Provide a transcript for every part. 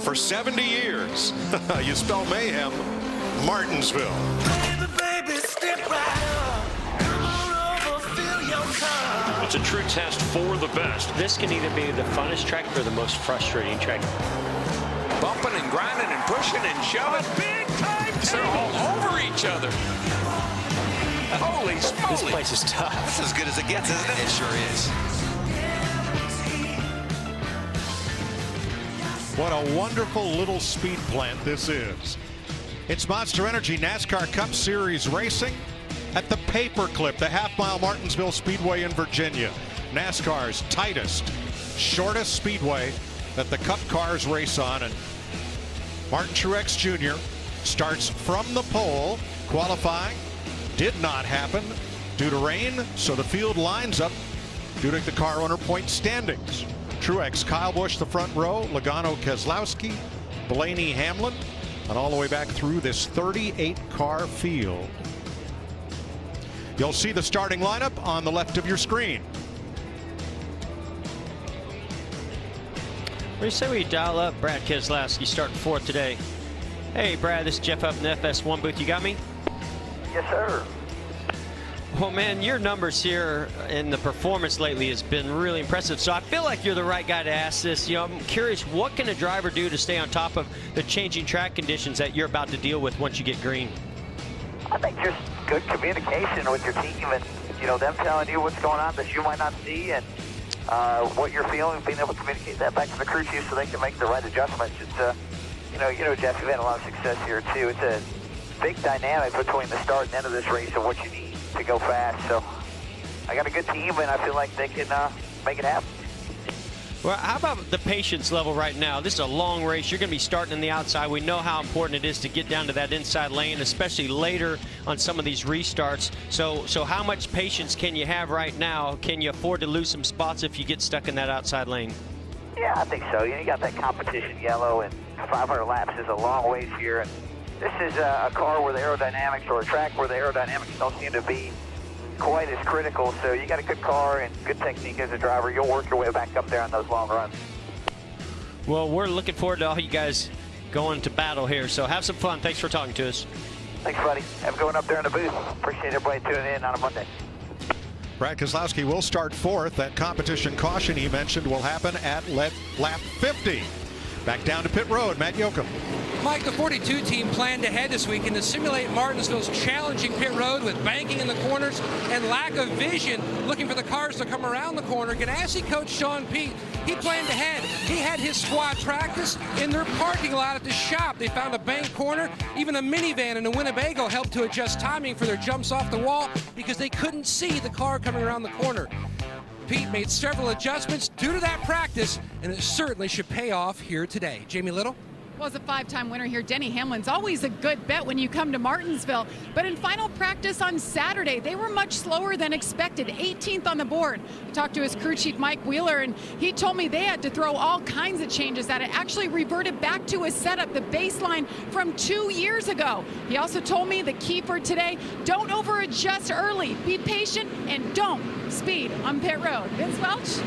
for 70 years. You spell mayhem, Martinsville. It's a true test for the best. This can either be the funnest track or the most frustrating track. Bumping and grinding and pushing and shoving. Big time. They're all over each other. Holy smoly. This place is tough. That's as good as it gets, isn't it? It sure is. What a wonderful little speed plant this is. It's Monster Energy NASCAR Cup Series racing at the Paperclip, the half-mile Martinsville Speedway in Virginia. NASCAR's tightest, shortest speedway that the Cup cars race on. And Martin Truex Jr. starts from the pole. Qualifying did not happen due to rain, so the field lines up due to the car owner point standings. Truex, Kyle Busch the front row, Logano Keselowski, Blaney Hamlin, and all the way back through this 38-car field. You'll see the starting lineup on the left of your screen. What do you say we dial up Brad Keselowski starting fourth today? Hey Brad, this is Jeff up in the FS1 booth. You got me? Yes, sir. Well, man, your numbers here in the performance lately has been really impressive. So I feel like you're the right guy to ask this. You know, I'm curious, what can a driver do to stay on top of the changing track conditions that you're about to deal with once you get green? I think just good communication with your team and, you know, them telling you what's going on that you might not see and what you're feeling, being able to communicate that back to the crew chief so they can make the right adjustments. It's, you know, Jeff, you've had a lot of success here, too. It's a big dynamic between the start and end of this race and what you need to go fast. So I got a good team, and I feel like they can make it happen. Well, how about the patience level right now? This is a long race. You're going to be starting on the outside. We know how important it is to get down to that inside lane, especially later on some of these restarts. So how much patience can you have right now? Can you afford to lose some spots if you get stuck in that outside lane? Yeah, I think so. You got that competition yellow, and 500 laps is a long ways here. And this is a car where the aerodynamics, or a track where the aerodynamics don't seem to be quite as critical. So you got a good car and good technique as a driver. You'll work your way back up there on those long runs. Well, we're looking forward to all you guys going to battle here. So have some fun. Thanks for talking to us. Thanks, buddy. Have going up there in the booth. Appreciate everybody tuning in on a Monday. Brad Keselowski will start fourth. That competition caution he mentioned will happen at lap 50. Back down to pit road, Matt Yoakum. Mike, the 42 team planned ahead this weekend to simulate Martinsville's challenging pit road with banking in the corners and lack of vision, looking for the cars to come around the corner. Ganassi coach Sean Pete, he planned ahead. He had his squad practice in their parking lot at the shop. They found a bank corner. Even a minivan in a Winnebago helped to adjust timing for their jumps off the wall because they couldn't see the car coming around the corner. Pete made several adjustments due to that practice, and it certainly should pay off here today. Jamie Little? Well, as a five-time winner here, Denny Hamlin's always a good bet when you come to Martinsville. But in final practice on Saturday, they were much slower than expected, 18th on the board. I talked to his crew chief, Mike Wheeler, and he told me they had to throw all kinds of changes, that it actually reverted back to a setup, the baseline from 2 years ago. He also told me the key for today, don't over-adjust early. Be patient and don't speed on pit road. Vince Welch?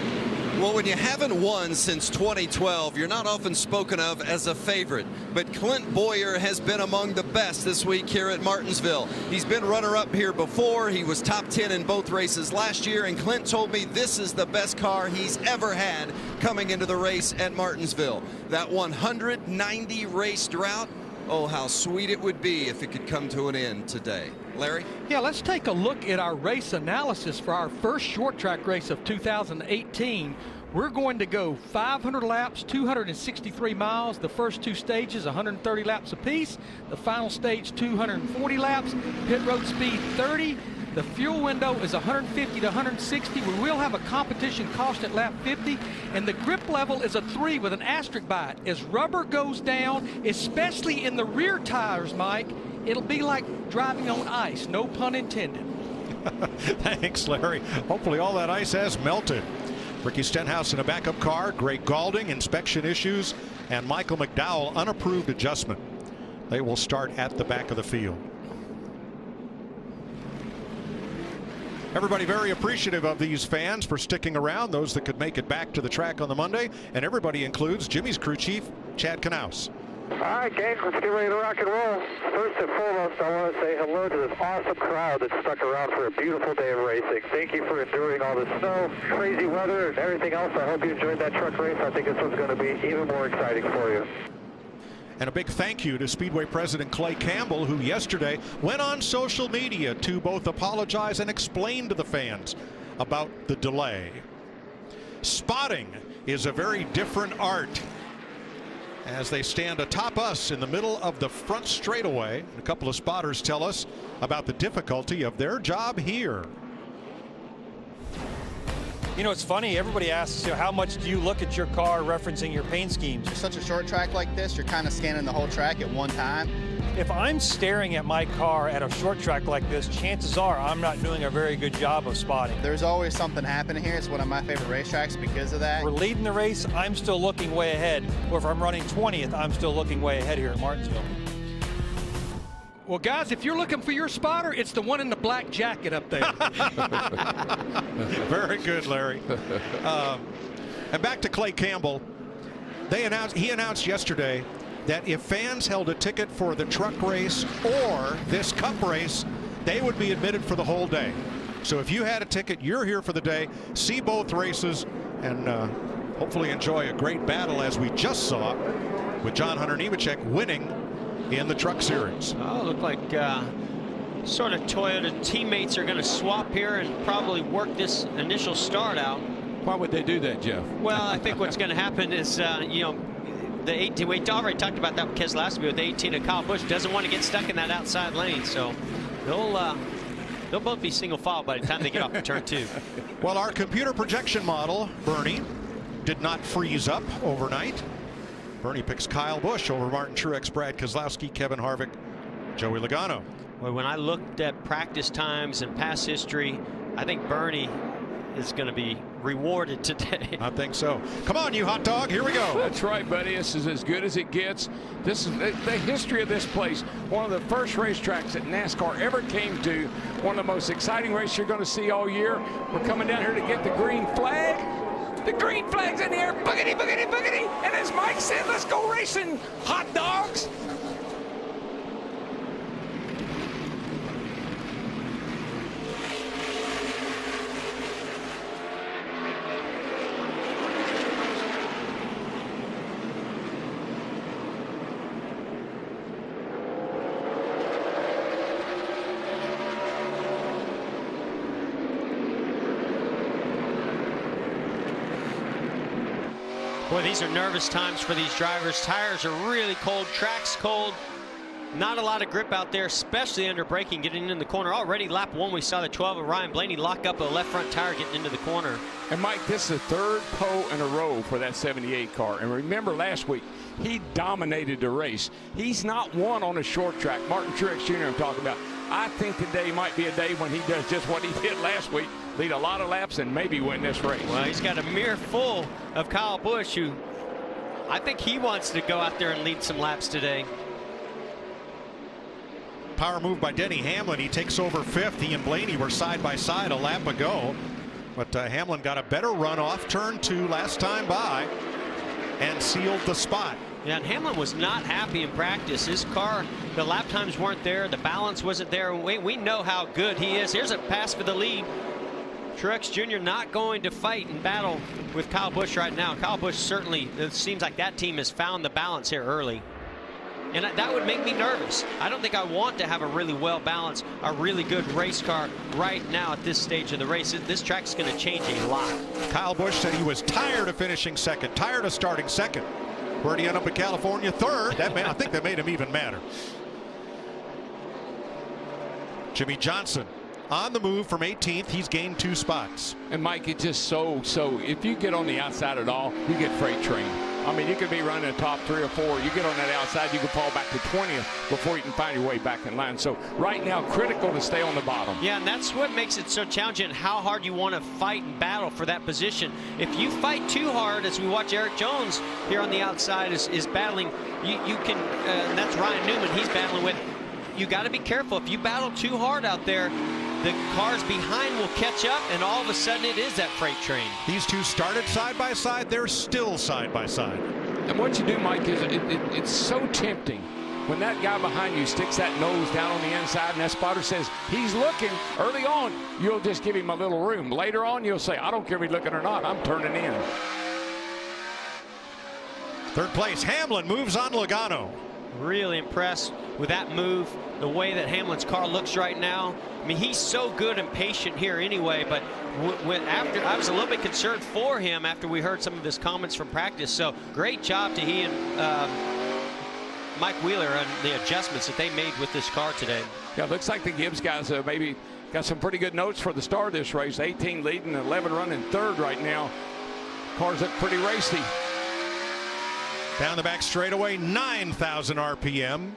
Well, when you haven't won since 2012, you're not often spoken of as a favorite. But Clint Bowyer has been among the best this week here at Martinsville. He's been runner-up here before. He was top 10 in both races last year, and Clint told me this is the best car he's ever had coming into the race at Martinsville. That 190 race drought, oh, how sweet it would be if it could come to an end today. Larry? Yeah, let's take a look at our race analysis for our first short track race of 2018. We're going to go 500 laps, 263 miles. The first two stages, 130 laps apiece. The final stage, 240 laps. Pit road speed 30. The fuel window is 150 to 160. We will have a competition cost at lap 50. And the grip level is a 3 with an asterisk by it. As rubber goes down, especially in the rear tires, Mike, it'll be like driving on ice. No pun intended. Thanks, Larry. Hopefully all that ice has melted. Ricky Stenhouse in a backup car. Greg Galding, inspection issues. And Michael McDowell, unapproved adjustment. They will start at the back of the field. Everybody very appreciative of these fans for sticking around, those that could make it back to the track on the Monday, and everybody includes Jimmy's crew chief, Chad Knaus. All right, gang, let's get ready to rock and roll. First and foremost, I want to say hello to this awesome crowd that stuck around for a beautiful day of racing. Thank you for enduring all the snow, crazy weather, and everything else. I hope you enjoyed that truck race. I think this one's going to be even more exciting for you. And a big thank you to Speedway President Clay Campbell, who yesterday went on social media to both apologize and explain to the fans about the delay. Spotting is a very different art. As they stand atop us in the middle of the front straightaway, a couple of spotters tell us about the difficulty of their job here. You know, it's funny, everybody asks, how much do you look at your car referencing your paint schemes? For such a short track like this, you're kind of scanning the whole track at one time. If I'm staring at my car at a short track like this, chances are I'm not doing a very good job of spotting. There's always something happening here. It's one of my favorite racetracks because of that. We're leading the race, I'm still looking way ahead. Or if I'm running 20th, I'm still looking way ahead here at Martinsville. Well, guys, if you're looking for your spotter, it's the one in the black jacket up there. Very good, Larry. And back to Clay Campbell. He announced yesterday that if fans held a ticket for the truck race or this cup race, they would be admitted for the whole day. So if you had a ticket, you're here for the day, see both races, and hopefully enjoy a great battle as we just saw with John Hunter Nemechek winning in the Truck Series. Oh, look like sort of Toyota teammates are going to swap here and probably work this initial start out. Why would they do that, Jeff? Well, I think what's going to happen is, you know, the 18, we already talked about that with Keselowski, with the 18 of Kyle Busch doesn't want to get stuck in that outside lane, so they'll both be single file by the time they get off the turn 2. Well, our computer projection model, Bernie, did not freeze up overnight. Bernie picks Kyle Busch over Martin Truex, Brad Keselowski, Kevin Harvick, Joey Logano. Well, when I looked at practice times and past history, I think Bernie is going to be rewarded today. I think so. Come on, you hot dog. Here we go. That's right, buddy. This is as good as it gets. This is the history of this place. One of the first racetracks that NASCAR ever came to. One of the most exciting races you're going to see all year. We're coming down here to get the green flag. The green flag's in the air. Boogity, boogity, boogity. And as Mike said, let's go racing, hot dogs. Boy, these are nervous times for these drivers. Tires are really cold, track's cold. Not a lot of grip out there, especially under braking, getting in the corner. Already lap 1, we saw the 12 of Ryan Blaney lock up a left front tire getting into the corner. And Mike, this is the third pole in a row for that 78 car. And remember last week, he dominated the race. He's not won on a short track. Martin Truex Jr. I'm talking about. I think today might be a day when he does just what he did last week, lead a lot of laps and maybe win this race. Well, he's got a mirror full of Kyle Busch, who I think he wants to go out there and lead some laps today. Power move by Denny Hamlin. He takes over 5th. He and Blaney were side by side a lap ago. But Hamlin got a better run off turn 2 last time by and sealed the spot. Yeah, and Hamlin was not happy in practice. His car, the lap times weren't there. The balance wasn't there. We know how good he is. Here's a pass for the lead. Truex Jr. not going to fight and battle with Kyle Busch right now. Kyle Busch certainly, it seems like that team has found the balance here early. And that would make me nervous. I don't think I want to have a really well-balanced, a really good race car right now at this stage of the race. This track's going to change a lot. Kyle Busch said he was tired of finishing second, tired of starting second. Where'd he end up in California? 3rd. I think that made him even madder. Jimmy Johnson on the move from 18th. He's gained 2 spots. And Mike, it's just so if you get on the outside at all, you get freight train. I mean, you could be running the top 3 or 4. You get on that outside, you can fall back to 20th before you can find your way back in line. So right now, critical to stay on the bottom. Yeah, and that's what makes it so challenging, how hard you want to fight and battle for that position. If you fight too hard, as we watch Eric Jones here on the outside is battling, you can, and that's Ryan Newman, he's battling with. You got to be careful. If you battle too hard out there, the cars behind will catch up, and all of a sudden it is that freight train. These two started side by side. They're still side by side. And what you do, Mike, is it's so tempting when that guy behind you sticks that nose down on the inside and that spotter says he's looking. Early on, you'll just give him a little room. Later on, you'll say, I don't care if he's looking or not, I'm turning in. Third place, Hamlin moves on Logano. Really impressed with that move, the way that Hamlin's car looks right now. I mean, he's so good and patient here anyway, but after I was a little bit concerned for him after we heard some of his comments from practice. So great job to he and Mike Wheeler and the adjustments that they made with this car today. Yeah, it looks like the Gibbs guys maybe got some pretty good notes for the start of this race. 18 leading, 11 running third right now. Cars look pretty racy. Down the back straightaway, 9,000 RPM.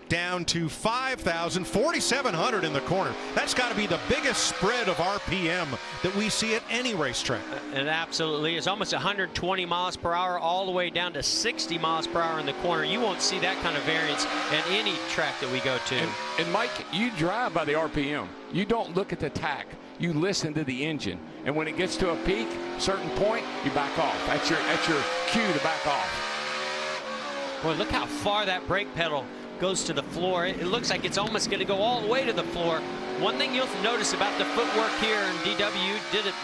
Down to 5,000, 4,700 in the corner. That's got to be the biggest spread of RPM that we see at any racetrack. It absolutely is. Almost 120 miles per hour all the way down to 60 miles per hour in the corner. You won't see that kind of variance at any track that we go to. And Mike, you drive by the RPM. You don't look at the tack. You listen to the engine. And when it gets to a peak, certain point, you back off. That's your cue to back off. Boy, look how far that brake pedal goes to the floor. It looks like it's almost going to go all the way to the floor. One thing you'll notice about the footwork here, and DW did it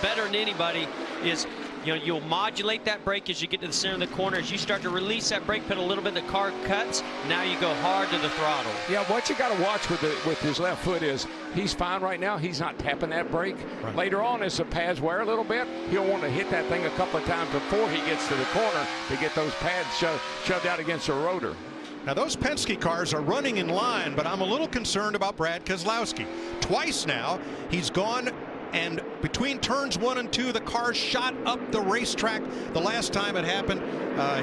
better than anybody, is you'll modulate that brake as you get to the center of the corner. As you start to release that brake pedal a little bit, the car cuts. Now you go hard to the throttle. Yeah, what you got to watch with his left foot is he's fine right now. He's not tapping that brake. Right. Later on, as the pads wear a little bit, he'll want to hit that thing a couple of times before he gets to the corner to get those pads shoved out against the rotor. Now, those Penske cars are running in line, but I'm a little concerned about Brad Keselowski. Twice now, he's gone, and between turns 1 and 2, the car shot up the racetrack. The last time it happened,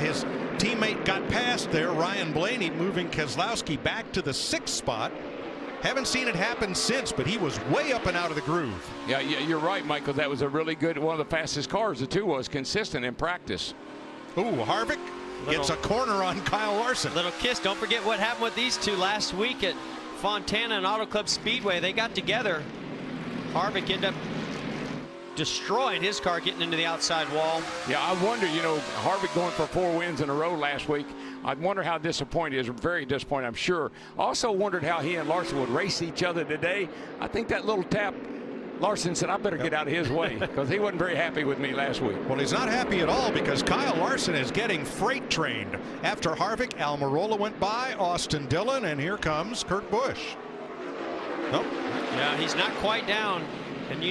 his teammate got past there, Ryan Blaney, moving Keselowski back to the 6th spot. Haven't seen it happen since, but he was way up and out of the groove. Yeah, you're right, Michael. That was a really good, one of the fastest cars. The two was consistent in practice. Ooh, Harvick gets a corner on Kyle Larson. Little kiss. Don't forget what happened with these two last week at Fontana and Auto Club Speedway. They got together. Harvick ended up destroying his car, getting into the outside wall. Yeah, I wonder, Harvick going for 4 wins in a row last week. I wonder how disappointed he is. Very disappointed, I'm sure. Also wondered how he and Larson would race each other today. I think that little tap, Larson said, I better get out of his way, because he wasn't very happy with me last week. Well, he's not happy at all, because Kyle Larson is getting freight trained. After Harvick, Almirola went by, Austin Dillon, and here comes Kurt Busch. Nope. Yeah, he's not quite down. And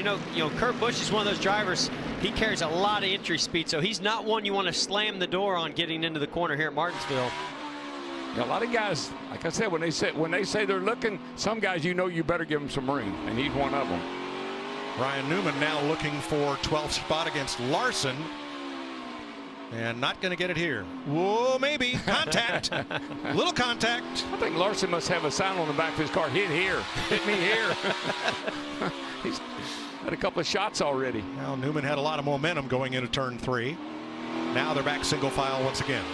Kurt Busch is one of those drivers, he carries a lot of entry speed, so he's not one you want to slam the door on getting into the corner here at Martinsville. Yeah, a lot of guys, like I said, when they say they're looking, some guys you better give them some room, and he's one of them. Ryan Newman now looking for 12th spot against Larson. And not going to get it here. Whoa, maybe. Contact. Little contact. I think Larson must have a sign on the back of his car. Hit here. Hit me here. He's had a couple of shots already. Well, Newman had a lot of momentum going into turn 3. Now they're back single file once again.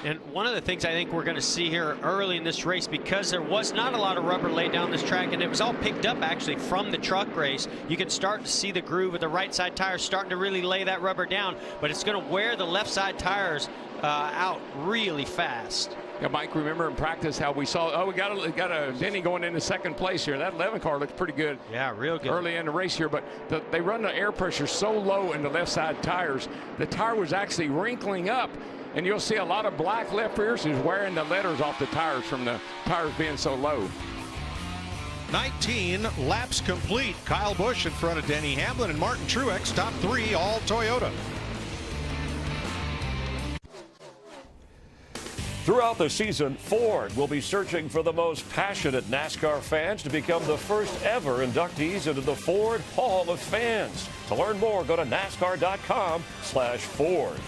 And one of the things I think we're going to see here early in this race, because there was not a lot of rubber laid down this track, and it was all picked up actually from the truck race, you can start to see the groove of the right side tires starting to really lay that rubber down, but it's going to wear the left side tires out really fast. Yeah, Mike, remember in practice how we saw, we got a Denny going into second place here. That 11 car looks pretty good. Yeah, real good. Early in the race here, but they run the air pressure so low in the left side tires, the tire was actually wrinkling up. And you'll see a lot of black left rears who's wearing the letters off the tires from the tires being so low. 19 laps complete. Kyle Busch in front of Denny Hamlin and Martin Truex, top 3, all Toyota. Throughout the season, Ford will be searching for the most passionate NASCAR fans to become the first ever inductees into the Ford Hall of Fans. To learn more, go to NASCAR.com/Ford.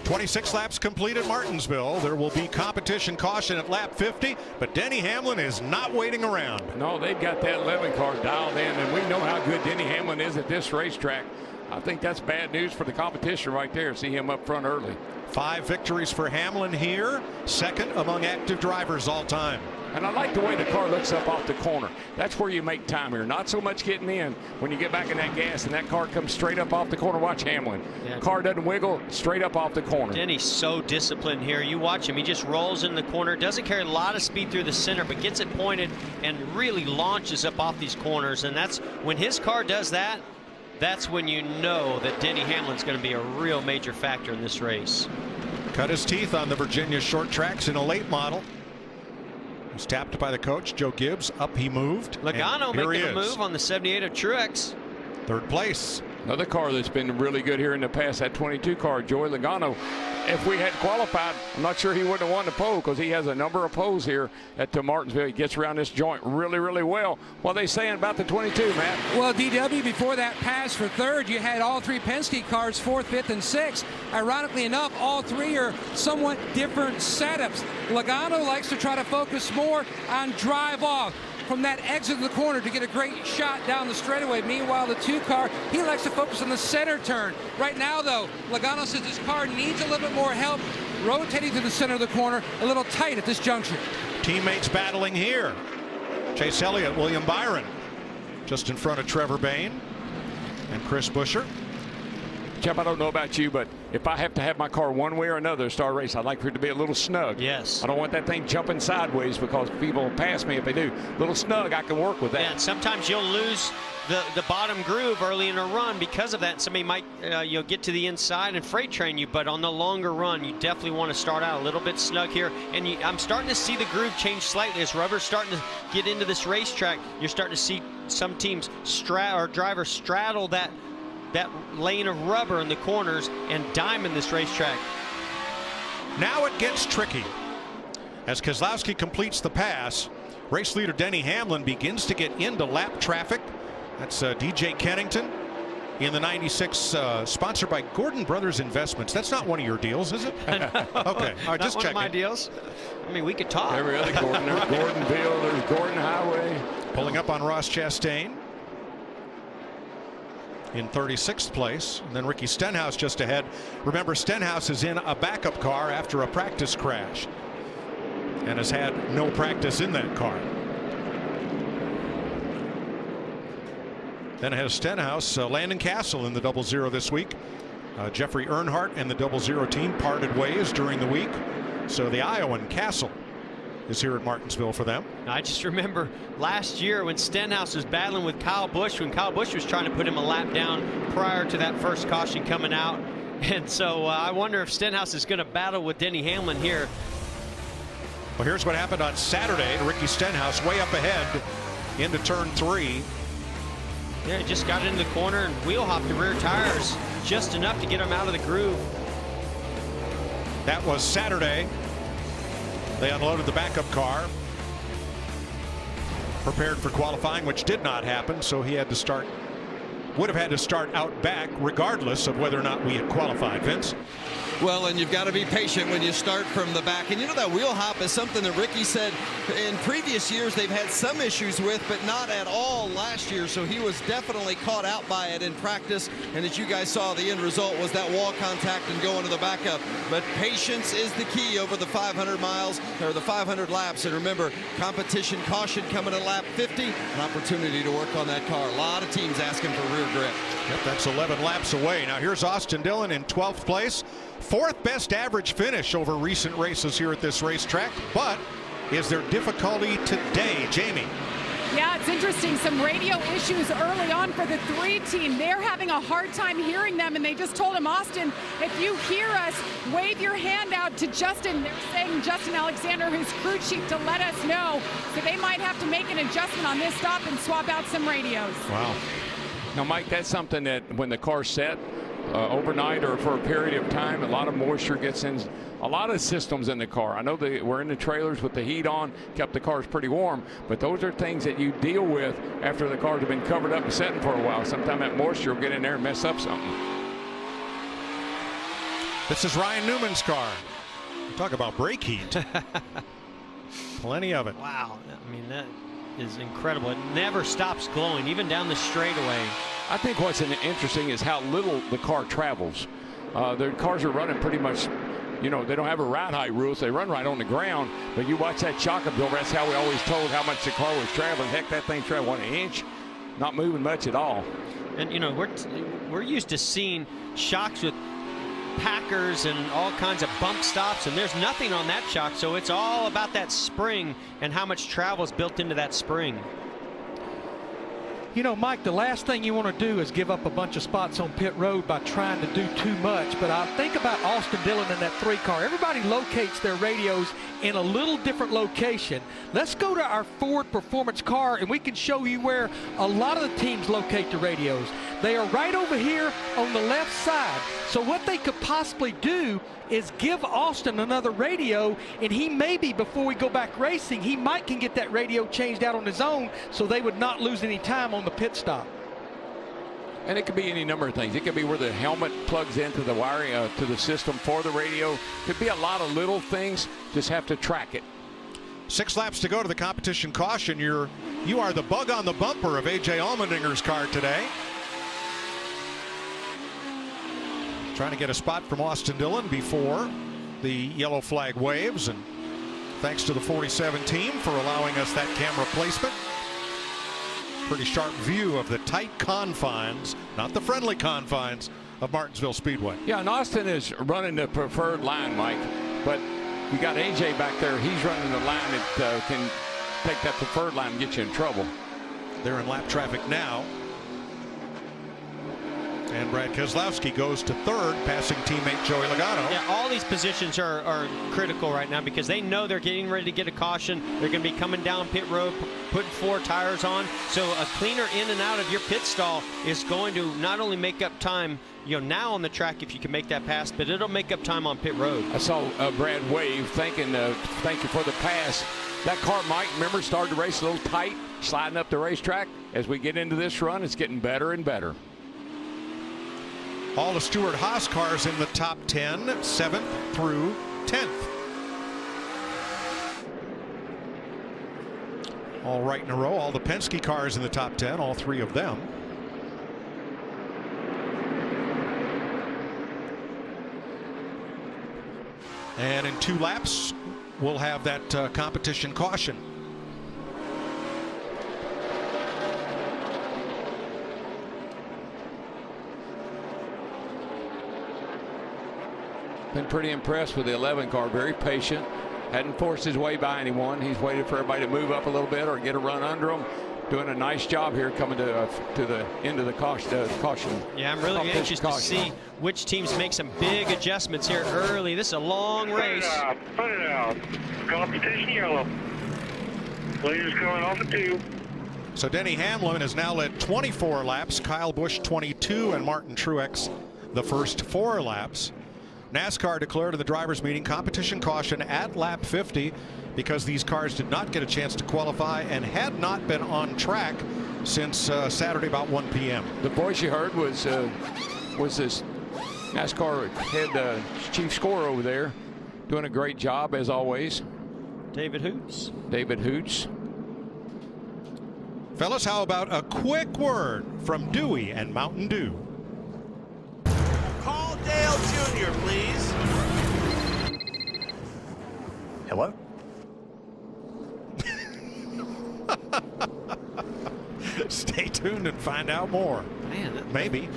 26 laps complete at Martinsville. There will be competition caution at lap 50, but Denny Hamlin is not waiting around. No, they've got that 11 car dialed in, and we know how good Denny Hamlin is at this racetrack. I think that's bad news for the competition right there. See him up front early. 5 victories for Hamlin here, second among active drivers all time. And I like the way the car looks up off the corner. That's where you make time here. Not so much getting in when you get back in that gas and that car comes straight up off the corner. Watch Hamlin. Yeah. Car doesn't wiggle, straight up off the corner. Denny's so disciplined here. You watch him. He just rolls in the corner. Doesn't carry a lot of speed through the center, but gets it pointed and really launches up off these corners. And that's when his car does that. That's when you know that Denny Hamlin's going to be a real major factor in this race. Cut his teeth on the Virginia short tracks in a late model. Was tapped by the coach, Joe Gibbs. Up he moved. Logano making a move on the 78 of Truex. Third place. Another car that's been really good here in the past, that 22 car, Joey Logano. If we had qualified, I'm not sure he wouldn't have won the pole because he has a number of poles here at Martinsville. He gets around this joint really, really well. What are they saying about the 22, Matt? Well, DW, before that pass for third, you had all three Penske cars, fourth, fifth, and sixth. Ironically enough, all three are somewhat different setups. Logano likes to try to focus more on drive off from that exit of the corner to get a great shot down the straightaway. Meanwhile, the two car, he likes to focus on the center turn. Right now, though, Logano says his car needs a little bit more help rotating to the center of the corner, a little tight at this juncture. Teammates battling here. Chase Elliott, William Byron, just in front of Trevor Bayne and Chris Buescher. Jeff, I don't know about you, but if I have to have my car one way or another to start a race, I'd like for it to be a little snug. Yes. I don't want that thing jumping sideways because people will pass me if they do. A little snug, I can work with that. Yeah, and sometimes you'll lose the bottom groove early in a run because of that. Somebody might you'll get to the inside and freight train you, but on the longer run, you definitely want to start out a little bit snug here. And I'm starting to see the groove change slightly as rubber's starting to get into this racetrack. You're starting to see some teams drivers straddle that lane of rubber in the corners and diamond this racetrack. Now it gets tricky. As Keselowski completes the pass, race leader Denny Hamlin begins to get into lap traffic. That's DJ Kennington in the 96, sponsored by Gordon Brothers Investments. That's not one of your deals, is it? Okay, all right, just checking. One of my deals. I mean, we could talk. Every other Gordon. There's Gordonville, there's Gordon Highway. Pulling up on Ross Chastain in 36th place. And then Ricky Stenhouse just ahead. Remember, Stenhouse is in a backup car after a practice crash and has had no practice in that car. Then ahead of Stenhouse, Landon Castle in the 00 this week. Jeffrey Earnhardt and the 00 team parted ways during the week. So the Iowan Castle is here at Martinsville for them. I just remember last year when Stenhouse was battling with Kyle Busch, when Kyle Busch was trying to put him a lap down prior to that first caution coming out. And so I wonder if Stenhouse is going to battle with Denny Hamlin here. Well, here's what happened on Saturday. Ricky Stenhouse way up ahead into turn 3. Yeah, he just got into the corner and wheel hopped the rear tires just enough to get him out of the groove. That was Saturday. They unloaded the backup car, prepared for qualifying, which did not happen, so he had to start, would have had to start out back regardless of whether or not we had qualified. Vince? Well, and you've got to be patient when you start from the back. And you know, that wheel hop is something that Ricky said in previous years they've had some issues with, but not at all last year. So he was definitely caught out by it in practice. And as you guys saw, the end result was that wall contact and going to the backup. But patience is the key over the 500 miles or the 500 laps. And remember, competition caution coming at lap 50, an opportunity to work on that car. A lot of teams asking for rear grip. Yep, that's 11 laps away. Now here's Austin Dillon in 12th place. 4th best average finish over recent races here at this racetrack. But is there difficulty today, Jamie? Yeah, it's interesting. Some radio issues early on for the 3 team. They're having a hard time hearing them, and they just told him, Austin, if you hear us, wave your hand out to Justin. They're saying Justin Alexander, his crew chief, to let us know. So they might have to make an adjustment on this stop and swap out some radios. Wow. Now, Mike, that's something that when the car's set overnight or for a period of time, a lot of moisture gets in a lot of systems in the car. I know we're in the trailers with the heat on, kept the cars pretty warm, but those are things that you deal with after the cars have been covered up and setting for a while. Sometimes that moisture will get in there and mess up something. This is Ryan Newman's car. Talk about brake heat. Plenty of it. Wow. I mean, that is incredible. It never stops glowing, even down the straightaway. I think what's interesting is how little the car travels. The cars are running pretty much you know, they don't have a ride height rule, so they run right on the ground. But you watch that shock absorber, that's how we always told how much the car was traveling. Heck, that thing traveled 1 inch, not moving much at all. And, you know, we're used to seeing shocks with Packers and all kinds of bump stops, and there's nothing on that shock, so it's all about that spring and how much travel is built into that spring. You know, Mike, the last thing you want to do is give up a bunch of spots on pit road by trying to do too much. But I think about Austin Dillon in that 3 car. Everybody locates their radios in a little different location. Let's go to our Ford Performance car, and we can show you where a lot of the teams locate the radios. They are right over here on the left side. So what they could possibly do is give Austin another radio, and he maybe, before we go back racing, he might can get that radio changed out on his own, so they would not lose any time on the pit stop. And it could be any number of things. It could be where the helmet plugs into the wiring to the system for the radio. Could be a lot of little things. Just have to track it. 6 laps to go to the competition caution. You are the bug on the bumper of A.J. Allmendinger's car today. Trying to get a spot from Austin Dillon before the yellow flag waves, and thanks to the 47 team for allowing us that camera placement. Pretty sharp view of the tight confines, not the friendly confines, of Martinsville Speedway. Yeah, and Austin is running the preferred line, Mike, but you got AJ back there. He's running the line that can take that preferred line and get you in trouble. They're in lap traffic now. And Brad Keselowski goes to 3rd, passing teammate Joey Logano. Yeah, all these positions are critical right now because they know they're getting ready to get a caution. They're going to be coming down pit road, putting 4 tires on. So a cleaner in and out of your pit stall is going to not only make up time, you know, now on the track if you can make that pass, but it'll make up time on pit road. I saw Brad wave thanking, thank you for the pass. That car, Mike, remember, started the race a little tight, sliding up the racetrack. As we get into this run, it's getting better and better. All the Stewart-Haas cars in the top 10, 7th through 10th. All right in a row. All the Penske cars in the top 10, all 3 of them. And in 2 laps, we'll have that competition caution. Been pretty impressed with the 11 car. Very patient. Hadn't forced his way by anyone. He's waited for everybody to move up a little bit or get a run under him. Doing a nice job here coming to the end of the caution. Yeah, I'm really anxious to see which teams make some big adjustments here early. This is a long race. Put it out. Competition yellow. Leaders going off at 2. So Denny Hamlin has now led 24 laps. Kyle Busch 22 and Martin Truex the first 4 laps. NASCAR declared in the drivers' meeting competition caution at lap 50 because these cars did not get a chance to qualify and had not been on track since Saturday about 1 p.m. The voice you heard was this NASCAR head chief scorer over there, doing a great job as always. David Hoots. David Hoots. Fellas, how about a quick word from Dewey and Mountain Dew? Call Dale Jr., please. Hello? Stay tuned and find out more. Man, maybe.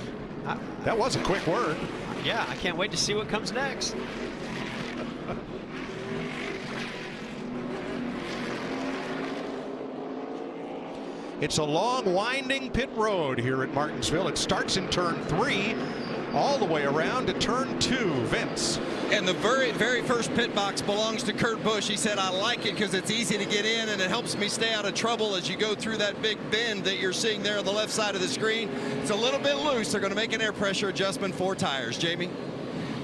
That was a quick word. Yeah, I can't wait to see what comes next. It's a long, winding pit road here at Martinsville. It starts in turn 3 all the way around to turn 2. Vince. And the very first pit box belongs to Kurt Busch. He said, I like it because it's easy to get in and it helps me stay out of trouble as you go through that big bend that you're seeing there on the left side of the screen. It's a little bit loose. They're going to make an air pressure adjustment, 4 tires. Jamie?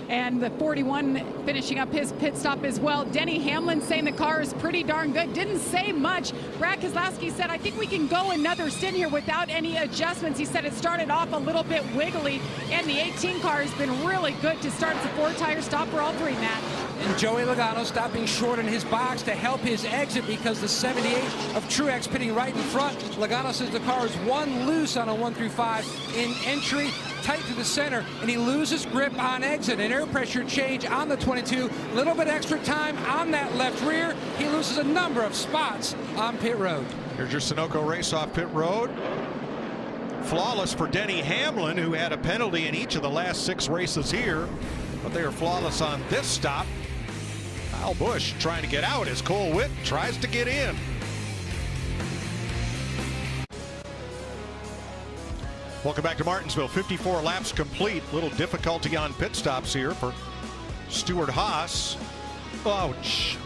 And the 41 finishing up his pit stop as well. Denny Hamlin saying the car is pretty darn good. Didn't say much. Brad Keselowski said, I think we can go another stint here without any adjustments. He said it started off a little bit wiggly, and the 18 car has been really good to start. It's a 4-tire stop for all 3, Matt. And Joey Logano stopping short in his box to help his exit because the 78 of Truex pitting right in front. Logano says the car is 1 loose on a 1 through 5 in entry. tight to the center, and he loses grip on exit. An air pressure change on the 22. Little bit extra time on that left rear. He loses a number of spots on pit road. Here's your Sunoco race off pit road. Flawless for Denny Hamlin, who had a penalty in each of the last 6 races here, but they are flawless on this stop. Kyle Busch trying to get out as Cole Witt tries to get in. Welcome back to Martinsville. 54 laps complete. Little difficulty on pit stops here for Stewart-Haas. Ouch.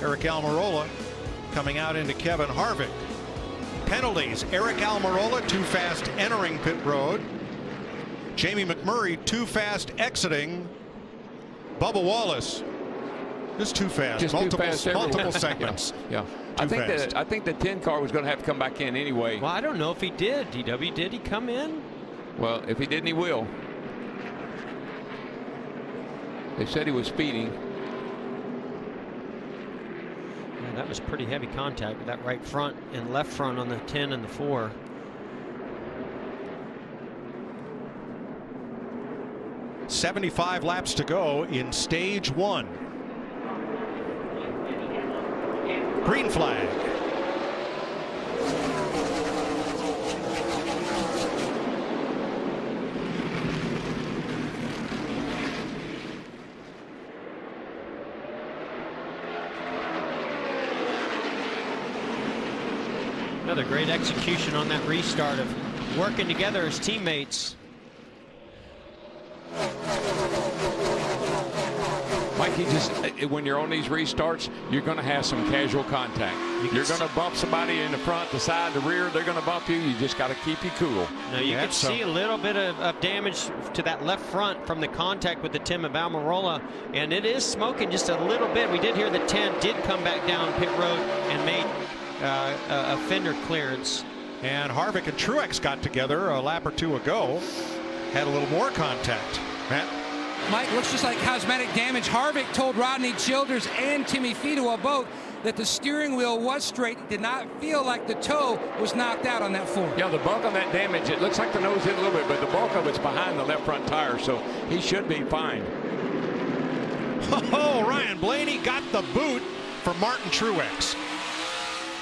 Eric Almirola coming out into Kevin Harvick. Penalties. Eric Almirola too fast entering pit road. Jamie McMurray too fast exiting. Bubba Wallace just too fast. Just multiple segments. Yeah. I think the 10 car was going to have to come back in anyway. Well, I don't know if he did. DW, did he come in? Well, if he didn't, he will. They said he was speeding. Yeah, that was pretty heavy contact with that right front and left front on the 10 and the 4. .75 laps to go in stage 1. Green flag. Another great execution on that restart of working together as teammates. Mikey, just when you're on these restarts, you're going to have some casual contact. You're going to bump somebody in the front, the side, the rear. They're going to bump you. You just got to keep you cool. Now you can see a little bit of damage to that left front from the contact with the Tim of Almirola, and it is smoking just a little bit. We did hear the 10 did come back down pit road and made a fender clearance. And Harvick and Truex got together a lap or 2 ago. Had a little more contact. Matt? Mike, looks just like cosmetic damage. Harvick told Rodney Childers and Timmy Fedewa both that the steering wheel was straight. Did not feel like the toe was knocked out on that Ford. Yeah, the bulk of that damage, it looks like the nose hit a little bit, but the bulk of it's behind the left front tire, so he should be fine. Oh, Ryan Blaney got the boot for Martin Truex.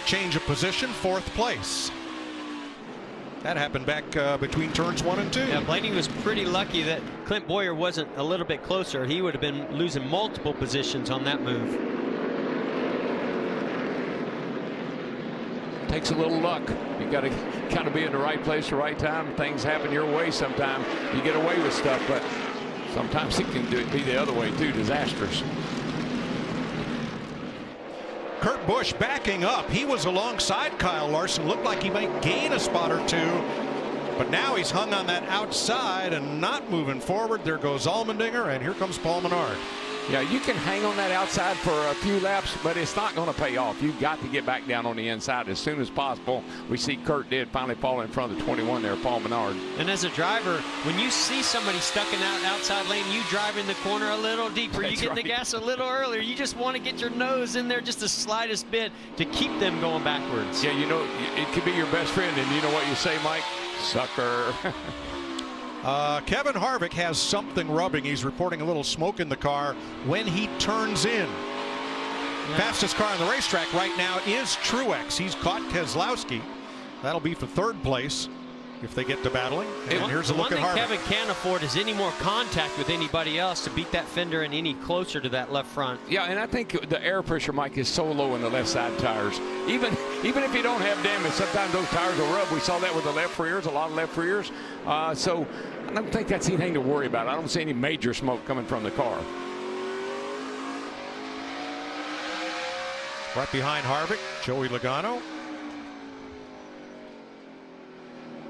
Change of position, 4th place. That happened back between turns 1 and 2. Yeah, Blaney was pretty lucky that Clint Boyer wasn't a little bit closer. He would have been losing multiple positions on that move. Takes a little luck. You got to kind of be in the right place at the right time. Things happen your way sometimes. You get away with stuff, but sometimes it can be the other way too, disastrous. Kurt Busch backing up. He was alongside Kyle Larson. Looked like he might gain a spot or 2. But now he's hung on that outside and not moving forward. There goes Allmendinger, and here comes Paul Menard. Yeah, you can hang on that outside for a few laps, but it's not going to pay off. You've got to get back down on the inside as soon as possible. We see Kurt did finally fall in front of the 21 there, Paul Menard. And as a driver, when you see somebody stuck in that outside lane, you drive in the corner a little deeper. You get the gas a little earlier. You just want to get your nose in there just the slightest bit to keep them going backwards. Yeah, you know, it could be your best friend, and you know what you say, Mike? Sucker. Kevin Harvick has something rubbing. He's reporting a little smoke in the car when he turns in. Yeah. Fastest car on the racetrack right now is Truex. He's caught Keselowski. That'll be for 3rd place if they get to battling. And here's a look at Harvick. Kevin can't afford is any more contact with anybody else to beat that fender and any closer to that left front. Yeah, and I think the air pressure, Mike, is so low in the left side tires. Even if you don't have damage, sometimes those tires will rub. We saw that with the left rears, a lot of left rears. So I don't think that's anything to worry about. I don't see any major smoke coming from the car. Right behind Harvick, Joey Logano.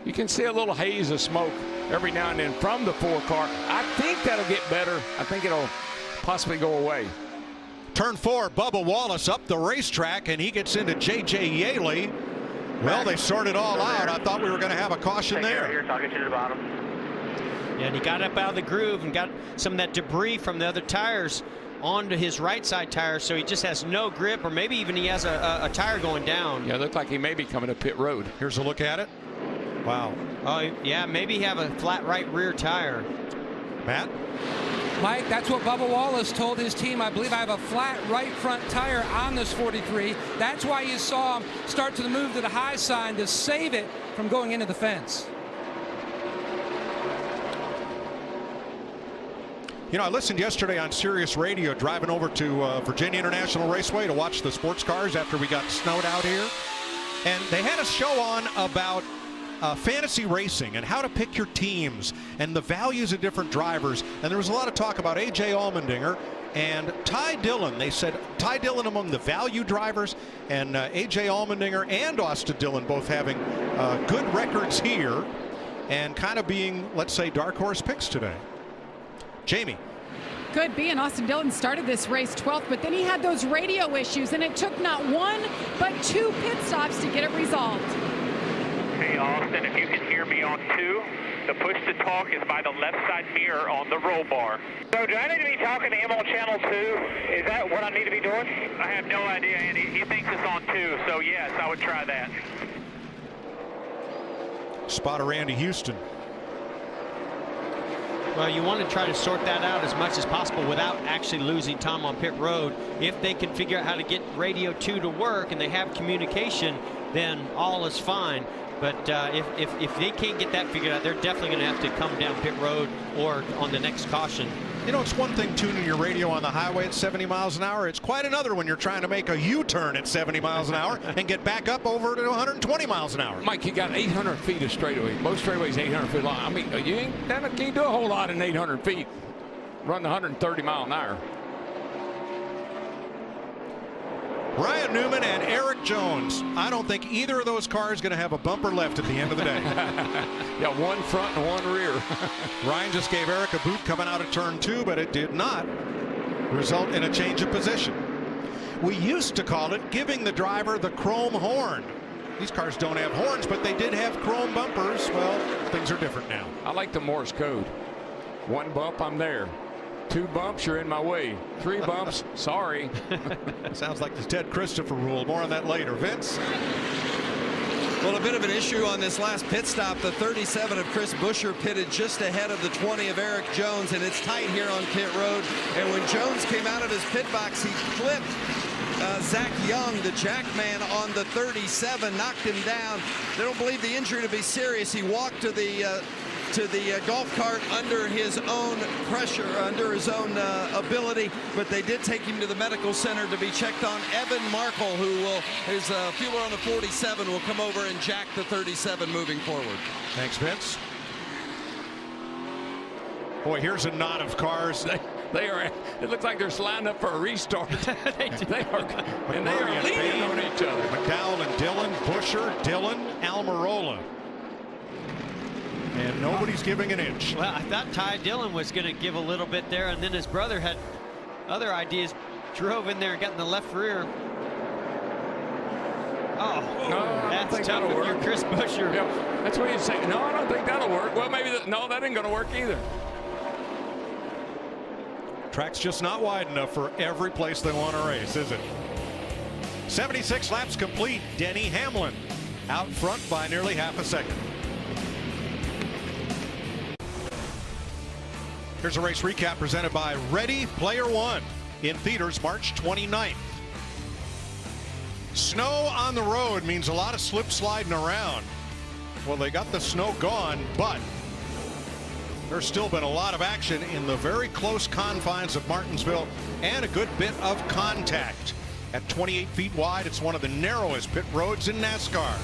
You can see a little haze of smoke every now and then from the 4 car. I think that'll get better. I think it'll possibly go away. Turn 4, Bubba Wallace up the racetrack, and he gets into J.J. Yaley. Well, they sorted it all out. I thought we were going to have a caution there. You're talking to the bottom. Yeah, and he got up out of the groove and got some of that debris from the other tires onto his right side tire, so he just has no grip, or maybe even he has a tire going down. Yeah, it looked like he may be coming to pit road. Here's a look at it. Wow. Oh, yeah, maybe have a flat right rear tire. Matt? Mike, that's what Bubba Wallace told his team. I believe I have a flat right front tire on this 43. That's why you saw him start to move to the high sign to save it from going into the fence. You know, I listened yesterday on Sirius Radio driving over to Virginia International Raceway to watch the sports cars after we got snowed out here. And they had a show on about fantasy racing and how to pick your teams and the values of different drivers. And there was a lot of talk about A.J. Allmendinger and Ty Dillon. They said Ty Dillon among the value drivers, and A.J. Allmendinger and Austin Dillon both having good records here and kind of being, let's say, dark horse picks today. Jamie. Could be, and Austin Dillon started this race 12th, but then he had those radio issues, and it took not one but 2 pit stops to get it resolved. Hey, Austin, if you can hear me on 2, the push to talk is by the left side mirror on the roll bar. So do I need to be talking to him on channel 2? Is that what I need to be doing? I have no idea, Andy. He thinks it's on 2, so yes, I would try that. Spotter Randy Houston. Well, you want to try to sort that out as much as possible without actually losing time on pit road. If they can figure out how to get radio 2 to work and they have communication, then all is fine. But if they can't get that figured out, they're definitely going to have to come down pit road or on the next caution. You know, it's one thing tuning your radio on the highway at 70 miles an hour. It's quite another when you're trying to make a U-turn at 70 miles an hour and get back up over to 120 miles an hour. Mike, you got 800 feet of straightaway. Most straightaways 800 feet long. I mean, you can't do a whole lot in 800 feet. Run 130 mile an hour. Ryan Newman and Eric Jones. I don't think either of those cars is going to have a bumper left at the end of the day. Got one front and one rear. Ryan just gave Eric a boot coming out of turn 2, but it did not result in a change of position. We used to call it giving the driver the chrome horn. These cars don't have horns, but they did have chrome bumpers. Well, things are different now. I like the Morse code. 1 bump, I'm there. 2 bumps, you're in my way. 3 bumps, sorry. Sounds like the Ted Christopher rule. More on that later. Vince? Well, a bit of an issue on this last pit stop. The 37 of Chris Buescher pitted just ahead of the 20 of Eric Jones, and it's tight here on pit road. And when Jones came out of his pit box, he clipped Zach Young, the jack man, on the 37, knocked him down. They don't believe the injury to be serious. He walked to the golf cart under his own pressure, under his own ability, but they did take him to the medical center to be checked on. Evan Markle, who will, his fueler on the 47, will come over and jack the 37 moving forward. Thanks, Vince. Boy, here's a knot of cars. They are. It looks like they're lined up for a restart. they are, and they are leaning on each other. McDowell and Dillon, Buescher, Dillon, Almirola. And nobody's giving an inch. Well, I thought Ty Dillon was going to give a little bit there, and then his brother had other ideas. Drove in there and got in the left rear. Oh, no, that's tough if you're Chris Buescher. Yep. That's what you say. No, I don't think that'll work. Well, maybe no, that ain't going to work either. Track's just not wide enough for every place they want to race, is it? 76 laps complete. Denny Hamlin out front by nearly half a second. Here's a race recap presented by Ready Player One, in theaters March 29th. Snow on the road means a lot of slip sliding around. Well, they got the snow gone, but there's still been a lot of action in the very close confines of Martinsville and a good bit of contact. At 28 feet wide, it's one of the narrowest pit roads in NASCAR.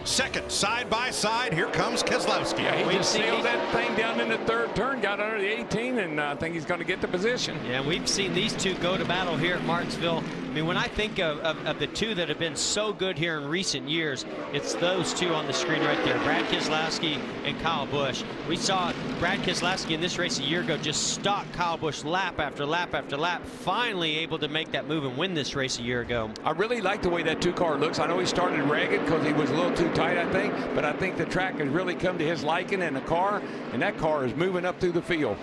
Second, side by side, here comes Keselowski. Yeah, he just sailed that thing down in the 3rd turn, got under the 18, and I think he's going to get the position. Yeah, we've seen these two go to battle here at Martinsville. I mean, when I think of the two that have been so good here in recent years, it's those two on the screen right there, Brad Keselowski and Kyle Busch. We saw Brad Keselowski in this race a year ago just stalk Kyle Busch lap after lap after lap, finally able to make that move and win this race a year ago. I really like the way that 2-car looks. I know he started ragged because he was a little too tight, I think, but I think the track has really come to his liking in the car, and that car is moving up through the field.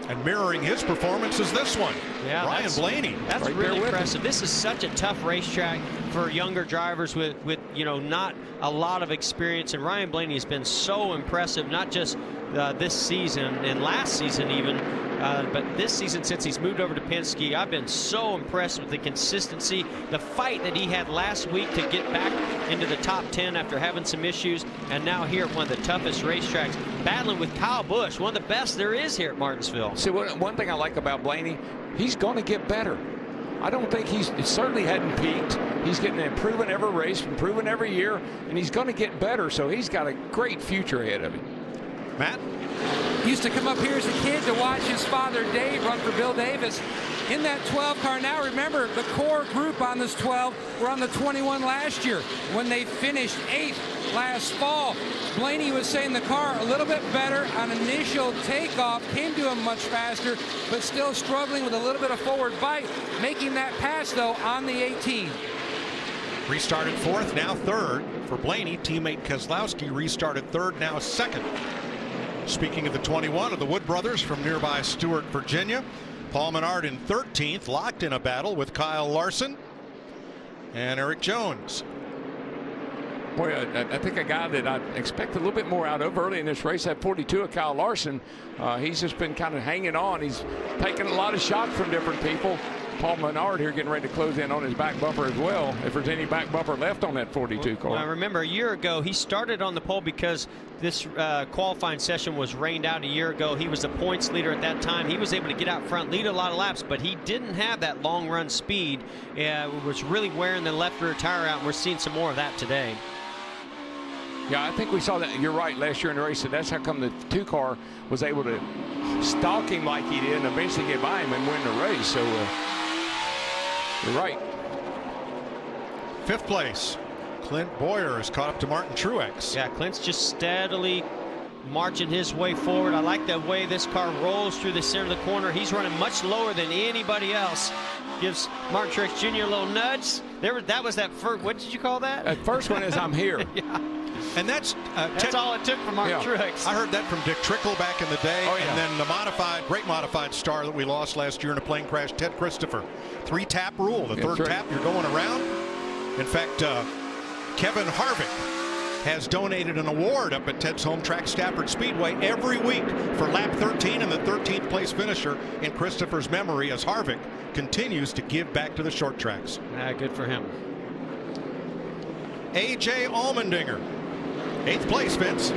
And mirroring his performance is this one. Yeah, Ryan Blaney. That's right really impressive. This is such a tough racetrack for younger drivers with not a lot of experience. And Ryan Blaney has been so impressive, not just this season and last season even, but this season since he's moved over to Penske. I've been so impressed with the consistency, the fight that he had last week to get back into the top 10 after having some issues, and now here at one of the toughest racetracks, battling with Kyle Busch, one of the best there is here at Martinsville. See, one thing I like about Blaney, he's going to get better. I don't think he certainly hadn't peaked. He's getting improving every race, improving every year, and he's going to get better, so he's got a great future ahead of him. Matt? Used to come up here as a kid to watch his father Dave run for Bill Davis in that 12 car. Now remember, the core group on this 12 were on the 21 last year when they finished 8th last fall. Blaney was saying the car a little bit better on initial takeoff, came to him much faster, but still struggling with a little bit of forward bite, making that pass though on the 18. Restarted 4th, now 3rd for Blaney. Teammate Keselowski restarted 3rd, now 2nd. Speaking of the 21 of the Wood brothers from nearby Stewart, Virginia, Paul Menard in 13th, locked in a battle with Kyle Larson and Eric Jones. Boy, I think a guy that I expect a little bit more out of early in this race, that 42 of Kyle Larson, he's just been kind of hanging on. He's taking a lot of shots from different people. Paul Menard here getting ready to close in on his back bumper as well, if there's any back bumper left on that 42 car. I remember a year ago he started on the pole because this qualifying session was rained out a year ago. He was the points leader at that time. He was able to get out front, lead a lot of laps, but he didn't have that long run speed. Was really wearing the left rear tire out, and we're seeing some more of that today. Yeah, I think we saw that. You're right, last year in the race, and that's how come the 2 car was able to stalk him like he did and eventually get by him and win the race. So you're right. 5th place, Clint Bowyer is caught up to Martin Truex. Yeah, Clint's just steadily marching his way forward. I like the way this car rolls through the center of the corner. He's running much lower than anybody else. Gives Martin Truex Jr. a little nudge. That was that first, what did you call that? That first one is I'm here. Yeah. And that's all it took for Martin Truex. I heard that from Dick Trickle back in the day. Oh, yeah. And then the great modified star that we lost last year in a plane crash, Ted Christopher. 3-tap rule. The third tap, you're going around. In fact, Kevin Harvick has donated an award up at Ted's home track, Stafford Speedway, every week for lap 13 and the 13th place finisher in Christopher's memory as Harvick continues to give back to the short tracks. Good for him. A.J. Allmendinger. 8th place, Vince.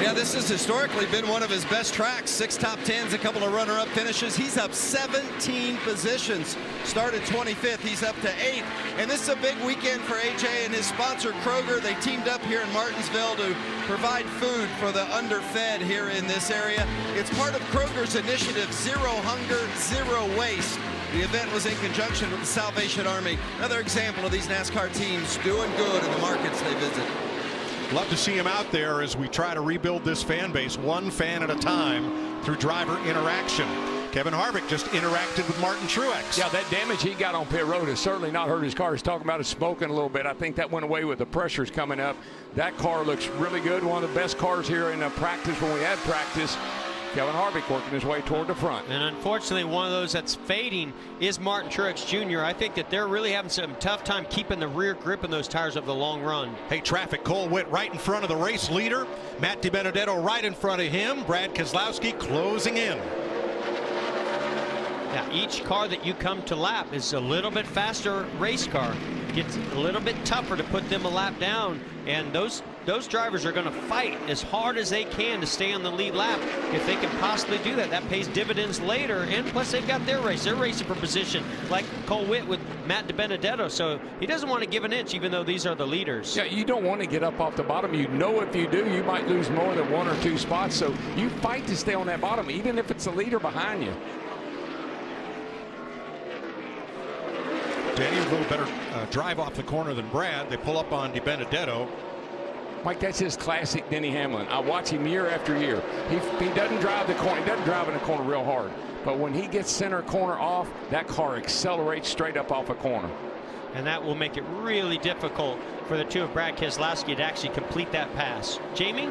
Yeah, this has historically been one of his best tracks. 6 top 10s, a couple of runner-up finishes. He's up 17 positions. Started 25th, he's up to 8th. And this is a big weekend for AJ and his sponsor, Kroger. They teamed up here in Martinsville to provide food for the underfed here in this area. It's part of Kroger's initiative, Zero Hunger, Zero Waste. The event was in conjunction with the Salvation Army. Another example of these NASCAR teams doing good in the markets they visit. Love to see him out there as we try to rebuild this fan base one fan at a time through driver interaction. Kevin Harvick just interacted with Martin Truex. Yeah, that damage he got on pit road has certainly not hurt his car. He's talking about it smoking a little bit. I think that went away with the pressures coming up. That car looks really good. One of the best cars here in practice when we had practice. Kevin Harvick working his way toward the front. And unfortunately, one of those that's fading is Martin Truex Jr. I think that they're really having some tough time keeping the rear grip in those tires over the long run. Hey, traffic. Cole Witt right in front of the race leader. Matt DiBenedetto right in front of him. Brad Keselowski closing in. Now, each car that you come to lap is a little bit faster race car. Gets a little bit tougher to put them a lap down, and those drivers are going to fight as hard as they can to stay on the lead lap. If they can possibly do that, that pays dividends later, and plus they've got their race. They're racing for position, like Cole Witt with Matt DiBenedetto, so he doesn't want to give an inch even though these are the leaders. Yeah, you don't want to get up off the bottom. You know if you do, you might lose more than 1 or 2 spots, so you fight to stay on that bottom, even if it's a leader behind you. Danny, a little better drive off the corner than Brad. They pull up on DiBenedetto. Mike, that's his classic Denny Hamlin. I watch him year after year. He doesn't drive the corner. He doesn't drive in the corner real hard. But when he gets center corner off, that car accelerates straight up off a corner. And that will make it really difficult for the two of Brad Keselowski to actually complete that pass. Jamie?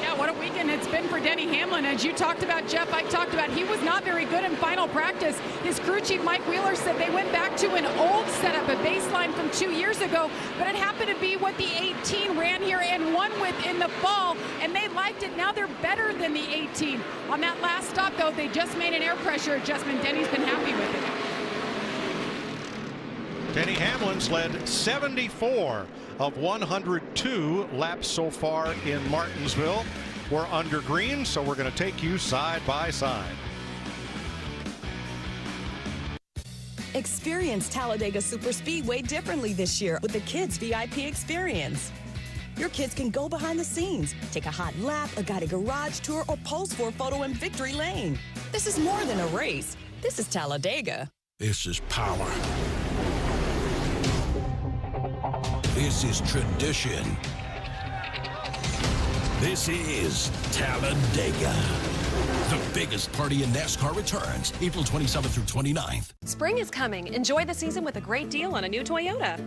Yeah, what a weekend it's been for Denny Hamlin. As you talked about, Jeff, I talked about, he was not very good in final practice. His crew chief, Mike Wheeler, said they went back to an old setup, a baseline from 2 years ago, but it happened to be what the 18 ran here and won with in the fall, and they liked it. Now they're better than the 18. On that last stop, though, they just made an air pressure adjustment. Denny's been happy with it. Denny Hamlin's led 74 of 102 laps so far in Martinsville. We're under green, so we're going to take you side by side. Experience Talladega Superspeedway differently this year with the Kids VIP experience. Your kids can go behind the scenes, take a hot lap, a guided garage tour, or pose for a photo in Victory Lane. This is more than a race. This is Talladega. This is power. This is tradition. This is Talladega. The biggest party in NASCAR returns April 27th through 29th. Spring is coming. Enjoy the season with a great deal on a new Toyota.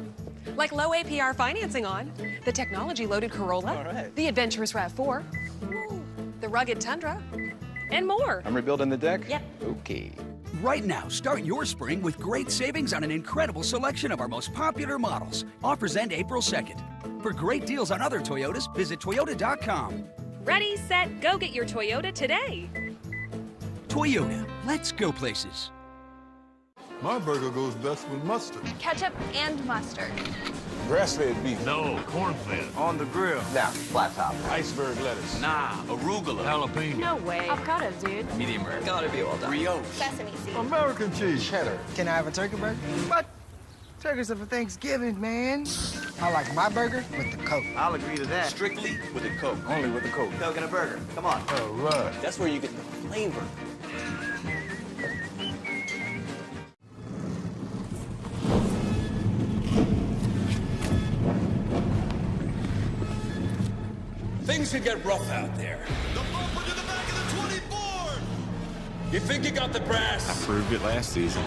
Like low APR financing on the technology-loaded Corolla, the adventurous RAV4, the rugged Tundra, and more. I'm rebuilding the deck? Yep. Okay. Right now, start your spring with great savings on an incredible selection of our most popular models. Offers end April 2nd. For great deals on other Toyotas, visit Toyota.com. Ready, set, go get your Toyota today. Toyota, let's go places. My burger goes best with mustard. Ketchup and mustard. Grass-fed beef. No, corn-fed. On the grill. Now, flat top. Iceberg lettuce. Nah, arugula. Jalapeno. No way. Avocado, dude. Medium rare. Gotta be well done. Brioche. Sesame seed. American cheese. Cheddar. Can I have a turkey burger? What? Turkeys are for Thanksgiving, man. I like my burger with the Coke. I'll agree to that. Strictly with a Coke. Only with the Coke. Coke and a burger. Come on. All right. That's where you get the flavor. Things could get rough out there. The bumper to the back of the 24. You think you got the brass? I proved it last season.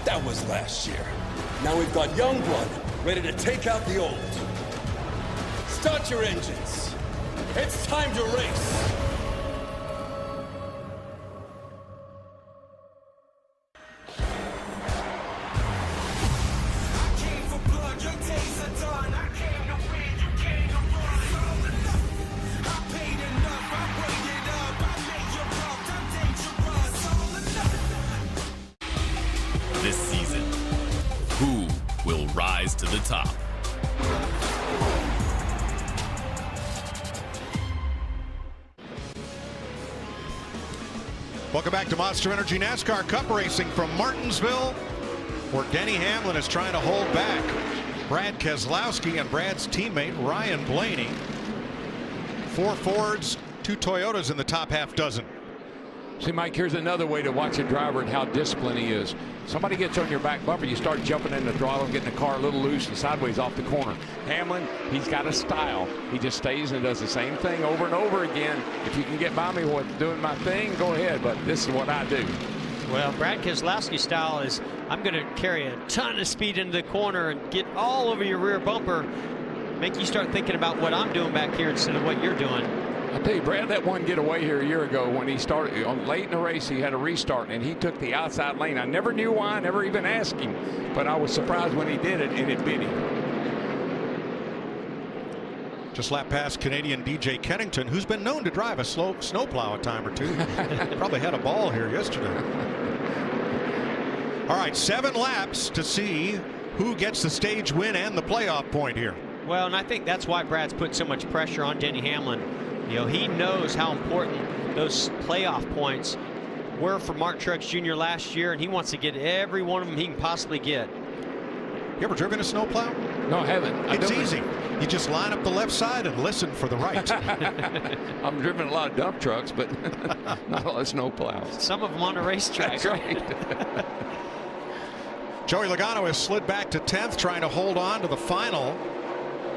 That was last year. Now we've got young blood ready to take out the old. Start your engines. It's time to race. This season, who will rise to the top? Welcome back to Monster Energy NASCAR Cup Racing from Martinsville, where Denny Hamlin is trying to hold back Brad Keselowski and Brad's teammate Ryan Blaney. 4 Fords, 2 Toyotas in the top half dozen. See, Mike, here's another way to watch a driver and how disciplined he is. Somebody gets on your back bumper, you start jumping in the throttle, getting the car a little loose and sideways off the corner. Hamlin, he's got a style. He just stays and does the same thing over and over again. If you can get by me doing my thing, go ahead, but this is what I do. Well, Brad Keselowski's style is, I'm going to carry a ton of speed into the corner and get all over your rear bumper, make you start thinking about what I'm doing back here instead of what you're doing. I tell you, Brad, that one getaway here a year ago when he started late in the race, he had a restart and he took the outside lane. I never knew why, I never even asked him, but I was surprised when he did it and it beat him. Just lap past Canadian DJ Kennington, who's been known to drive a slow snowplow a time or two. Probably had a ball here yesterday. All right, 7 laps to see who gets the stage win and the playoff point here. Well, and I think that's why Brad's put so much pressure on Denny Hamlin. You know, he knows how important those playoff points were for Martin Truex Jr. last year, and he wants to get every one of them he can possibly get. You ever driven a snowplow? No, I haven't. It's easy. You just line up the left side and listen for the right. I'm driven a lot of dump trucks, but not a lot of snowplows. Some of them on a racetrack. That's right. Joey Logano has slid back to 10th, trying to hold on to the final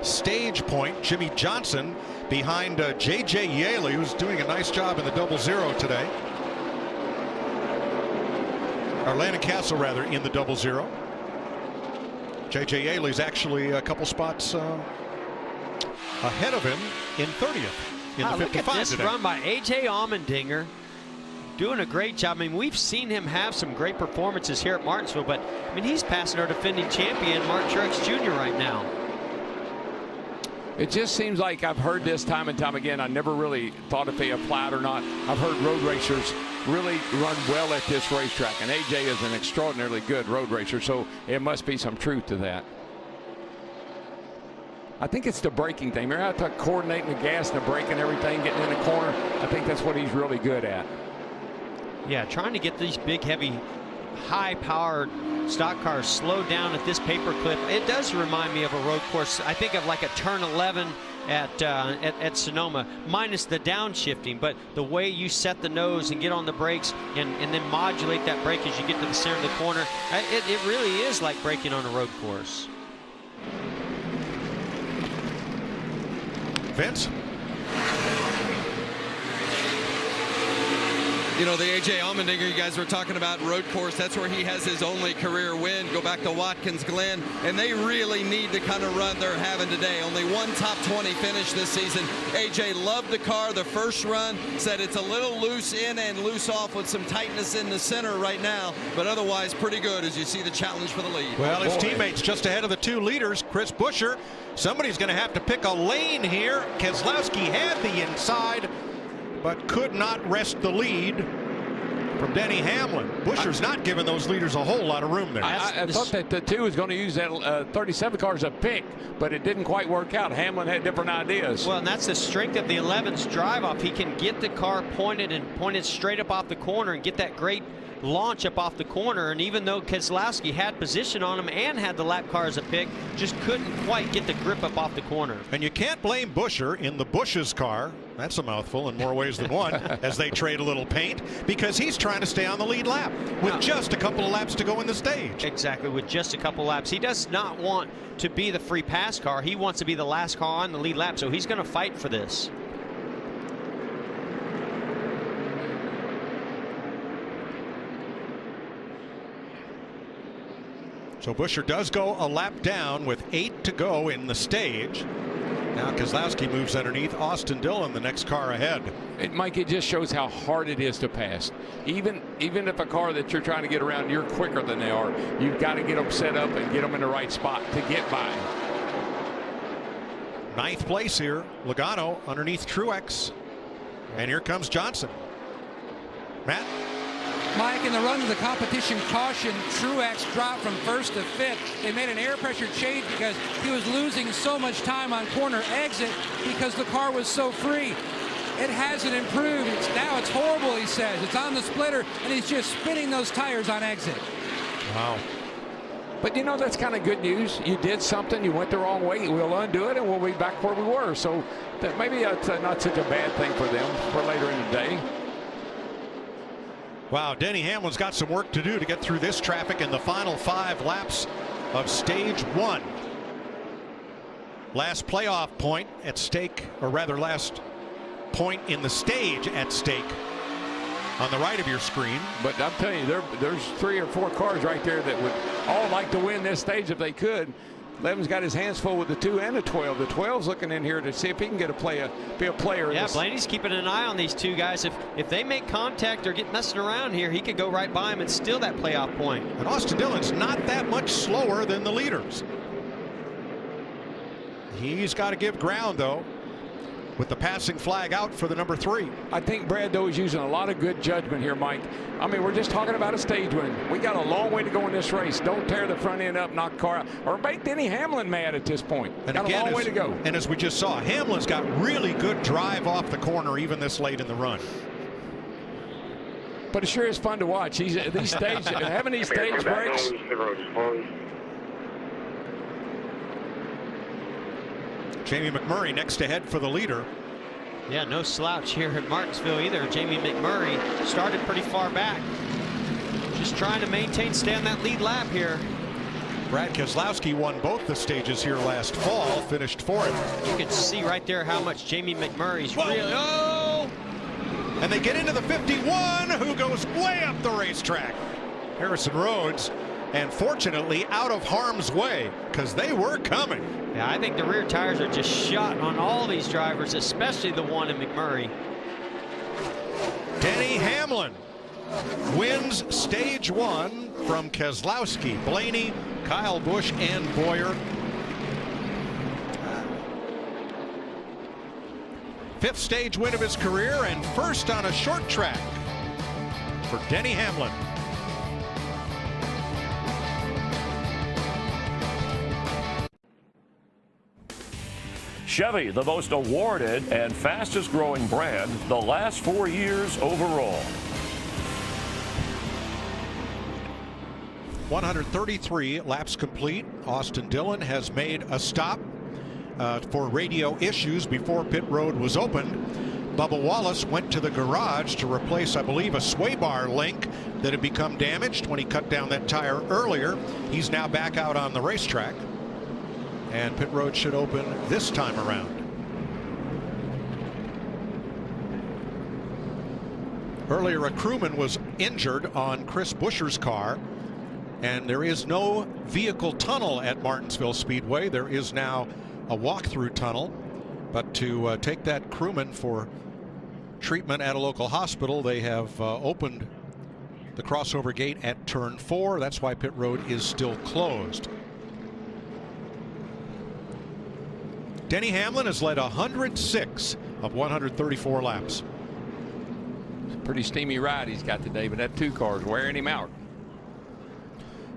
stage point. Jimmy Johnson behind J.J. Yaley, who's doing a nice job in the 0-0 today. Or Landon Castle, rather, in the 0-0. J.J. Yaley's actually a couple spots ahead of him in 30th in the 55 look at this today. run by A.J. Allmendinger. Doing a great job. I mean, we've seen him have some great performances here at Martinsville, but I mean, he's passing our defending champion, Martin Truex Jr. right now. It just seems like I've heard this time and time again. I never really thought if they applied or not. I've heard road racers really run well at this racetrack, and AJ is an extraordinarily good road racer, so it must be some truth to that. I think it's the braking thing. Remember how to coordinating the gas and the brake and everything, getting in the corner? I think that's what he's really good at. Yeah, trying to get these big, heavy, high-powered stock cars slowed down at this paperclip. It does remind me of a road course. I think of like a turn 11 at Sonoma, minus the downshifting, but the way you set the nose and get on the brakes and then modulate that brake as you get to the center of the corner, it really is like braking on a road course. Vince? You know, the A.J. Allmendinger you guys were talking about, road course, that's where he has his only career win. Go back to Watkins Glen, and they really need the kind of run they're having today. Only one top 20 finish this season. A.J. loved the car the first run, said it's a little loose in and loose off with some tightness in the center right now, but otherwise pretty good as you see the challenge for the lead. Well, his teammates just ahead of the two leaders, Chris Buescher. Somebody's going to have to pick a lane here. Keselowski had the inside, but could not wrest the lead from Denny Hamlin. Buescher's not giving those leaders a whole lot of room there. I thought that the 2 was going to use that 37 car as a pick, but it didn't quite work out. Hamlin had different ideas. Well, and that's the strength of the 11's drive off. He can get the car pointed straight up off the corner and get that great launch up off the corner, and even though Keselowski had position on him and had the lap car as a pick, just couldn't quite get the grip up off the corner. And you can't blame Buescher in the Busch's car. That's a mouthful in more ways than one as they trade a little paint, because he's trying to stay on the lead lap with just a couple of laps to go in the stage. Exactly, with just a couple laps. He does not want to be the free pass car. He wants to be the last car on the lead lap, so he's going to fight for this. So Buescher does go a lap down with 8 to go in the stage. Now Keselowski moves underneath. Austin Dillon, the next car ahead. Mike, it just shows how hard it is to pass. Even if a car that you're trying to get around, you're quicker than they are, you've got to get them set up and get them in the right spot to get by. 9th place here. Logano underneath Truex. And here comes Johnson. Matt? Mike, in the run of the competition caution, Truex dropped from 1st to 5th. They made an air pressure change because he was losing so much time on corner exit because the car was so free. It hasn't improved. Now it's horrible, he says. It's on the splitter, and he's just spinning those tires on exit. Wow. But, you know, that's kind of good news. You did something. You went the wrong way. We'll undo it, and we'll be back where we were. So that maybe that's not such a bad thing for them for later in the day. Wow, Denny Hamlin's got some work to do to get through this traffic in the final 5 laps of stage 1. Last playoff point at stake, or rather last point in the stage at stake on the right of your screen. But I'm telling you, there's 3 or 4 cars right there that would all like to win this stage if they could. Levin's got his hands full with the 2 and the 12. The 12's looking in here to see if he can get be a player. Yeah, Blaney's keeping an eye on these 2 guys. If they make contact or get messing around here, he could go right by him and steal that playoff point. And Austin Dillon's not that much slower than the leaders. He's got to give ground, though, with the passing flag out for the number 3. I think Brad, though, is using a lot of good judgment here, Mike. I mean, we're just talking about a stage win. We got a long way to go in this race. Don't tear the front end up, knock the car out, or make Denny Hamlin mad at this point. And got again, a long way to go. And as we just saw, Hamlin's got really good drive off the corner even this late in the run. But it sure is fun to watch. These stage, having these stage breaks. Jamie McMurray next ahead for the leader. Yeah, no slouch here at Martinsville either. Jamie McMurray started pretty far back. Just trying to stay on that lead lap here. Brad Keselowski won both the stages here last fall, finished 4th. You can see right there how much Jamie McMurray's really. Oh! And they get into the 51, who goes way up the racetrack. Harrison Rhodes and fortunately out of harm's way, because they were coming. Yeah, I think the rear tires are just shot on all these drivers, especially the one in McMurray. Denny Hamlin wins stage 1 from Keselowski, Blaney, Kyle Busch, and Bowyer. 5th stage win of his career and first on a short track for Denny Hamlin. Chevy, the most awarded and fastest growing brand the last 4 years overall. 133 laps complete. Austin Dillon has made a stop for radio issues before pit road was opened. Bubba Wallace went to the garage to replace, I believe, a sway bar link that had become damaged when he cut down that tire earlier. He's now back out on the racetrack, and pit road should open this time around. Earlier, a crewman was injured on Chris Buescher's car, and there is no vehicle tunnel at Martinsville Speedway. There is now a walk-through tunnel, but to take that crewman for treatment at a local hospital, they have opened the crossover gate at turn 4. That's why pit road is still closed. Denny Hamlin has led 106 of 134 laps. It's a pretty steamy ride he's got today, but that 2 car is wearing him out.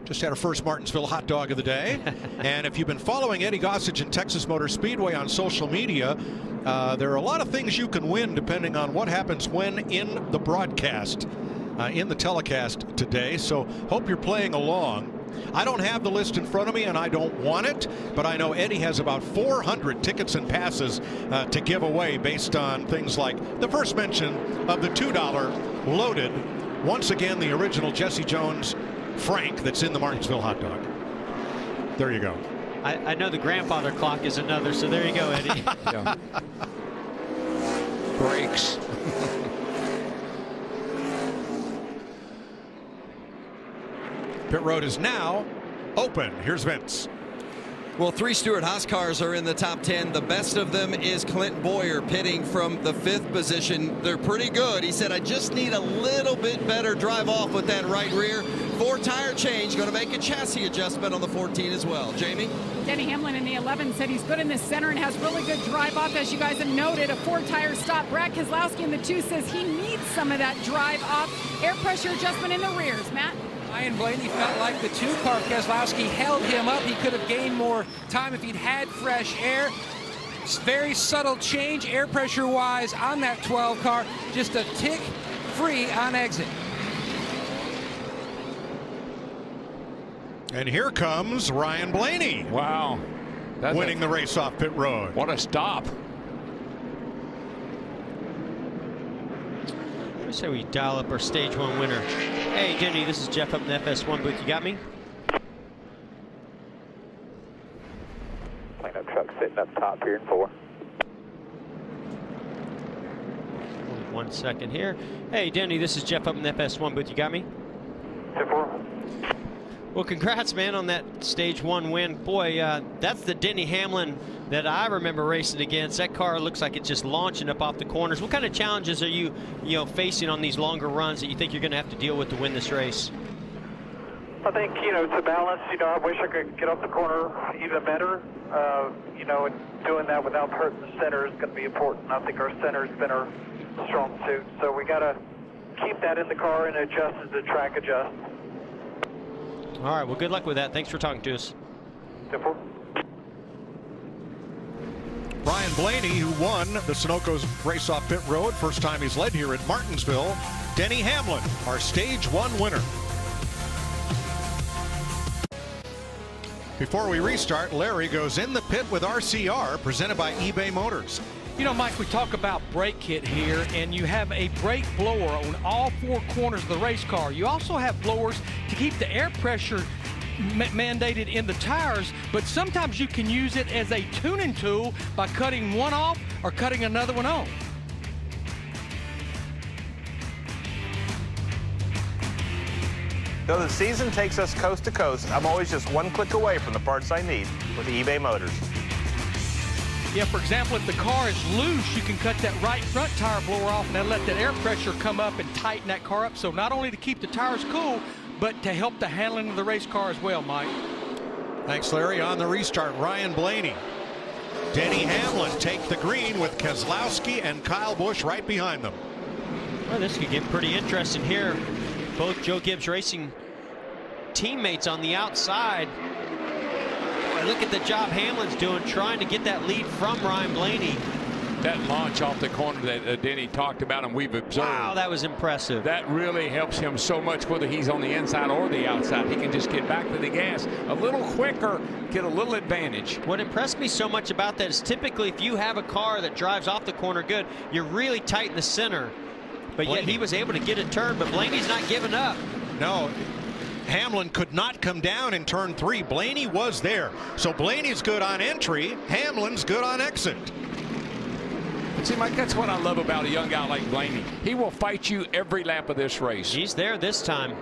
Just had our first Martinsville hot dog of the day. And if you've been following Eddie Gossage and Texas Motor Speedway on social media, there are a lot of things you can win depending on what happens when in the broadcast, in the telecast today. So hope you're playing along. I don't have the list in front of me, and I don't want it, but I know Eddie has about 400 tickets and passes to give away based on things like the first mention of the $2 loaded. Once again, the original Jesse Jones Frank that's in the Martinsville hot dog. There you go. I know the grandfather clock is another, so there you go, Eddie. Brakes. Pit road is now open. Here's Vince. Well, 3 Stewart-Haas cars are in the top 10. The best of them is Clint Bowyer pitting from the 5th position. They're pretty good. He said, I just need a little bit better drive off with that right rear. 4 tire change, going to make a chassis adjustment on the 14 as well. Jamie? Denny Hamlin in the 11 said he's good in the center and has really good drive off, as you guys have noted. A 4 tire stop. Brad Keselowski in the 2 says he needs some of that drive off. Air pressure adjustment in the rears. Matt? Ryan Blaney felt like the 2 car, Keselowski held him up. He could have gained more time if he'd had fresh air. Very subtle change air pressure wise on that 12 car. Just a tick free on exit. And here comes Ryan Blaney. Wow. Winning the race off pit road. What a stop. I say we dial up our stage 1 winner. Hey, Denny, this is Jeff up in the FS1 booth. You got me? Plano truck sitting up top here in 4. 1 second here. Hey, Denny, this is Jeff up in the FS1 booth. You got me? 4. Well, congrats, man, on that stage 1 win. Boy, that's the Denny Hamlin that I remember racing against. That car looks like it's just launching up off the corners. What kind of challenges are you facing on these longer runs that you think you're going to have to deal with to win this race? I think, it's a balance. I wish I could get off the corner even better. And doing that without hurting the center is going to be important. I think our center's been our strong suit. So we got to keep that in the car and adjust as the track adjusts. All right, well, good luck with that. Thanks for talking to us. Ryan Blaney, who won the Sunoco's race off pit road, first time he's led here at Martinsville. Denny Hamlin, our stage 1 winner. Before we restart, Larry goes in the pit with RCR, presented by eBay Motors. Mike, we talk about brake kit here, and you have a brake blower on all 4 corners of the race car. You also have blowers to keep the air pressure mandated in the tires, but sometimes you can use it as a tuning tool by cutting one off or cutting another one on. Though the season takes us coast to coast, I'm always just one click away from the parts I need with eBay Motors. Yeah, for example, if the car is loose, you can cut that right front tire blower off and then let that air pressure come up and tighten that car up. So not only to keep the tires cool, but to help the handling of the race car as well, Mike. Thanks, Larry. On the restart, Ryan Blaney. Denny Hamlin take the green with Keselowski and Kyle Busch right behind them. Well, this could get pretty interesting here. Both Joe Gibbs Racing teammates on the outside. Boy, look at the job Hamlin's doing, trying to get that lead from Ryan Blaney. That launch off the corner that Denny talked about and we've observed. Wow, that was impressive. That really helps him so much, whether he's on the inside or the outside. He can just get back to the gas a little quicker, get a little advantage. What impressed me so much about that is typically if you have a car that drives off the corner good, you're really tight in the center. But yet he was able to get a turn, but Blaney's not giving up. No. Hamlin could not come down in turn 3. Blaney was there. So Blaney's good on entry. Hamlin's good on exit. See, Mike, that's what I love about a young guy like Blaney. He will fight you every lap of this race. He's there this time.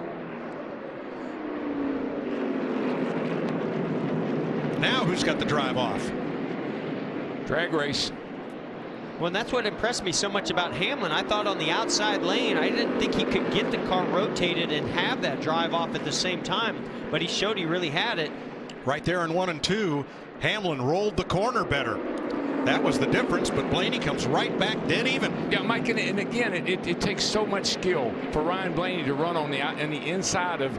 Now who's got the drive off? Drag race. Well, and that's what impressed me so much about Hamlin. I thought on the outside lane, I didn't think he could get the car rotated and have that drive off at the same time. But he showed he really had it. Right there in 1 and 2, Hamlin rolled the corner better. That was the difference, but Blaney comes right back dead even. Yeah, Mike, and again, it takes so much skill for Ryan Blaney to run on the inside of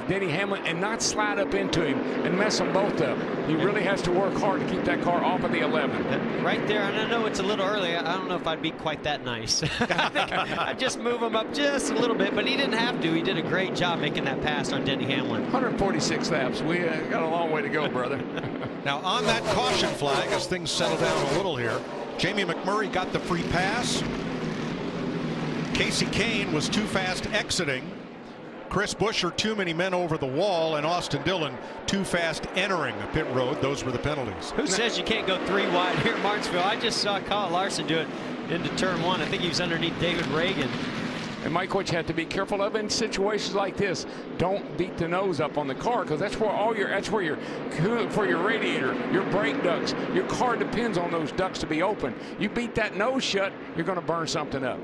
Denny Hamlin and not slide up into him and mess them both up. He really has to work hard to keep that car off of the 11. Right there, and I know it's a little early. I don't know if I'd be quite that nice. I think I'd just move him up just a little bit, but he didn't have to. He did a great job making that pass on Denny Hamlin. 146 laps. We got a long way to go, brother. Now on that caution flag, as things settle down a little here, Jamie McMurray got the free pass. Casey Kane was too fast exiting. Chris Buescher, too many men over the wall, and Austin Dillon too fast entering the pit road. Those were the penalties. Who says you can't go 3 wide here in Martinsville? I just saw Kyle Larson do it into turn 1. I think he was underneath David Reagan. And Mike, what you have to be careful of in situations like this, don't beat the nose up on the car, because that's where for your radiator, your brake ducts, your car depends on those ducts to be open. You beat that nose shut, you're going to burn something up.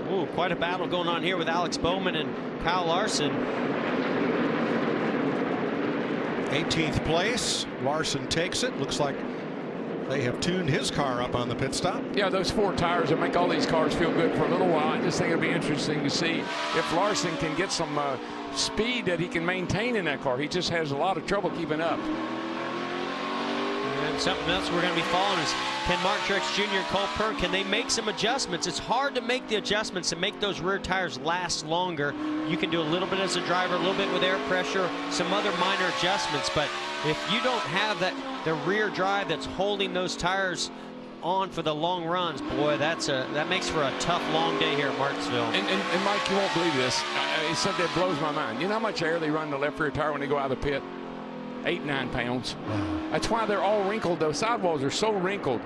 Ooh, quite a battle going on here with Alex Bowman and Kyle Larson. 18th place. Larson takes it. Looks like they have tuned his car up on the pit stop. Yeah, those 4 tires will make all these cars feel good for a little while. I just think it'll be interesting to see if Larson can get some speed that he can maintain in that car. He just has a lot of trouble keeping up. And something else we're going to be following is can Mark Truex Jr. and Cole Pearn, can they make some adjustments? It's hard to make the adjustments and make those rear tires last longer. You can do a little bit as a driver, a little bit with air pressure, some other minor adjustments. But if you don't have the rear drive that's holding those tires on for the long runs, boy, that makes for a tough, long day here at Martinsville. And Mike, you won't believe this. It's something that blows my mind. You know how much air they run in the left rear tire when they go out of the pit? 8-9 pounds. That's why they're all wrinkled. Those sidewalls are so wrinkled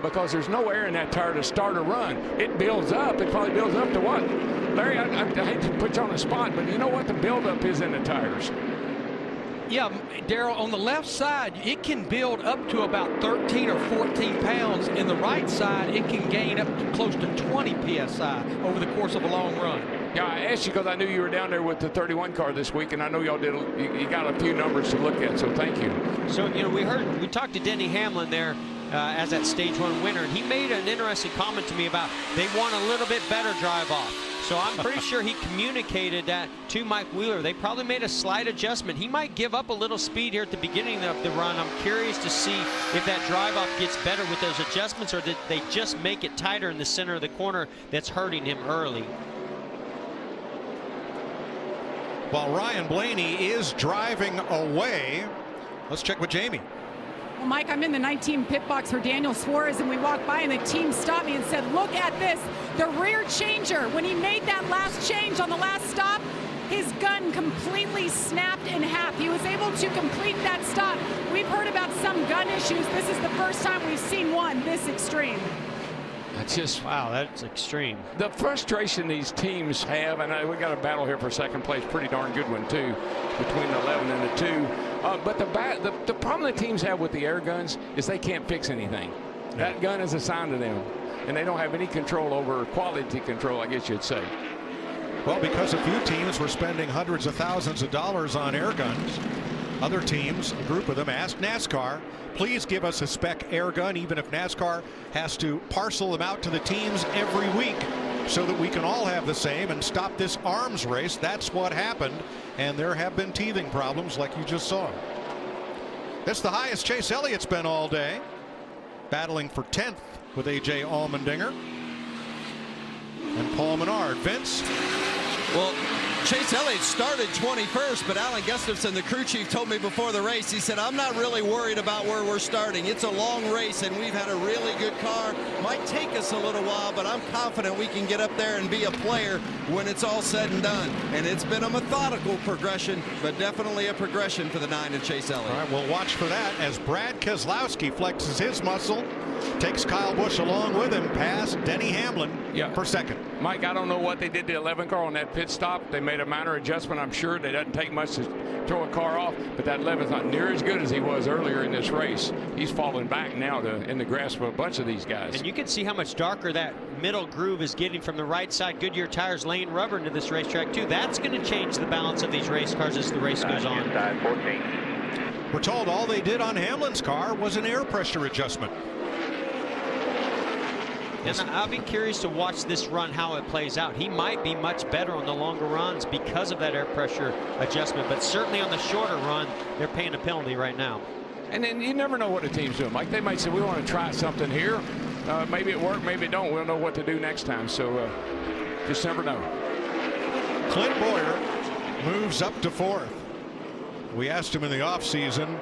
because there's no air in that tire to start a run. It builds up. It probably builds up to what? Larry, I hate to put you on the spot, but you know what the buildup is in the tires? Yeah, Daryl, on the left side, it can build up to about 13 or 14 pounds. In the right side, it can gain up to close to 20 PSI over the course of a long run. Yeah, I asked you because I knew you were down there with the 31 car this week, and I know y'all did. You got a few numbers to look at, so thank you. So, you know, we talked to Denny Hamlin there as that Stage 1 winner, and he made an interesting comment to me about they want a little bit better drive off. So I'm pretty sure he communicated that to Mike Wheeler. They probably made a slight adjustment. He might give up a little speed here at the beginning of the run. I'm curious to see if that drive off gets better with those adjustments, or did they just make it tighter in the center of the corner that's hurting him early. While Ryan Blaney is driving away, let's check with Jamie. Well, Mike, I'm in the 19 pit box for Daniel Suarez, and we walked by, and the team stopped me and said, look at this. The rear changer, when he made that last change on the last stop, his gun completely snapped in half. He was able to complete that stop. We've heard about some gun issues. This is the first time we've seen one this extreme. That's just, wow, that's extreme. The frustration these teams have, and we got a battle here for second place, pretty darn good one too, between the 11 and the 2. But the problem the teams have with the air guns is they can't fix anything. That gun is assigned to them, and they don't have any control over quality control, I guess you'd say. Well, because a few teams were spending hundreds of thousands of dollars on air guns, other teams, a group of them, asked NASCAR, please give us a spec air gun, even if NASCAR has to parcel them out to the teams every week so that we can all have the same and stop this arms race. That's what happened, and there have been teething problems like you just saw. That's the highest Chase Elliott's been all day, battling for 10th with A.J. Allmendinger and Paul Menard. Vince? Well, Chase Elliott started 21st, but Alan Gustafson, the crew chief, told me before the race, he said, I'm not really worried about where we're starting. It's a long race, and we've had a really good car. Might take us a little while, but I'm confident we can get up there and be a player when it's all said and done. And it's been a methodical progression, but definitely a progression for the 9 of Chase Elliott. All right, we'll watch for that as Brad Keselowski flexes his muscle, takes Kyle Busch along with him past Denny Hamlin for second. Mike, I don't know what they did to the 11 car on that pit stop. They made a minor adjustment, I'm sure. It doesn't take much to throw a car off, but that 11's not near as good as he was earlier in this race. He's falling back now in the grasp of a bunch of these guys. And you can see how much darker that middle groove is getting from the right side. Goodyear tires laying rubber into this racetrack too. That's going to change the balance of these race cars as the race goes on. We're told all they did on Hamlin's car was an air pressure adjustment. And I'll be curious to watch this run, how it plays out. He might be much better on the longer runs because of that air pressure adjustment, but certainly on the shorter run, they're paying a penalty right now. And then you never know what a team's doing. Like they might say, we want to try something here. Maybe it worked, maybe it don't. We'll know what to do next time. So just never know. Clint Bowyer moves up to 4th. We asked him in the offseason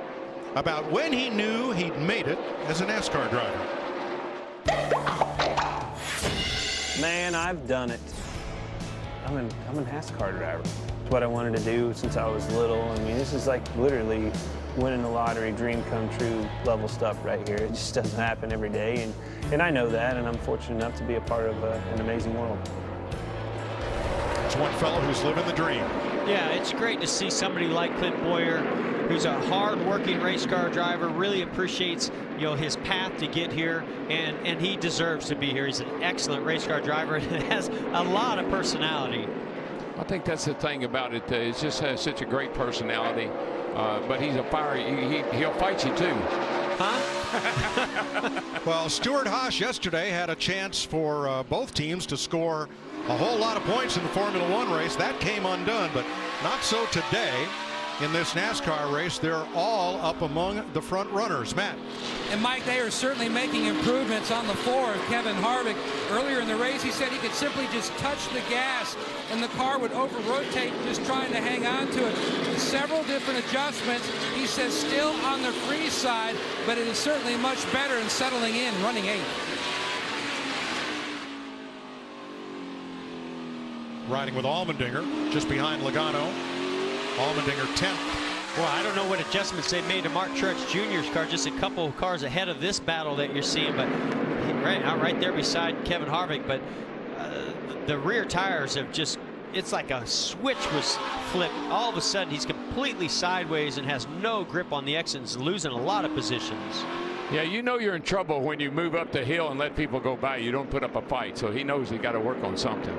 about when he knew he'd made it as a NASCAR driver. Man, I've done it. I'm a NASCAR driver. It's what I wanted to do since I was little. I mean, this is like literally winning the lottery, dream come true level stuff right here. It just doesn't happen every day, and I know that, and I'm fortunate enough to be a part of an amazing world. It's one fellow who's living the dream. Yeah, it's great to see somebody like Clint Bowyer, who's a hard-working race car driver, really appreciates, you know, his path to get here, and he deserves to be here. He's an excellent race car driver and has a lot of personality. I think that's the thing about it. It just has such a great personality, but he's a fiery. He'll fight you too. Huh? Well, Stuart Haas yesterday had a chance for both teams to score a whole lot of points in the Formula One race. That came undone, but not so today. In this NASCAR race, they're all up among the front runners. Matt. And Mike, they are certainly making improvements on the 4 of Kevin Harvick. Earlier in the race, he said he could simply just touch the gas and the car would over-rotate just trying to hang on to it. Several different adjustments. He says still on the free side, but it is certainly much better in settling in, running 8th. Riding with Allmendinger, just behind Logano. Allmendinger 10th. Well, I don't know what adjustments they made to Mark Truex Jr.'s car, just a couple of cars ahead of this battle that you're seeing, but right there beside Kevin Harvick. But the rear tires have just, it's like a switch was flipped. All of a sudden, he's completely sideways and has no grip on the exits, losing a lot of positions. Yeah, you know you're in trouble when you move up the hill and let people go by. You don't put up a fight, so he knows he's got to work on something.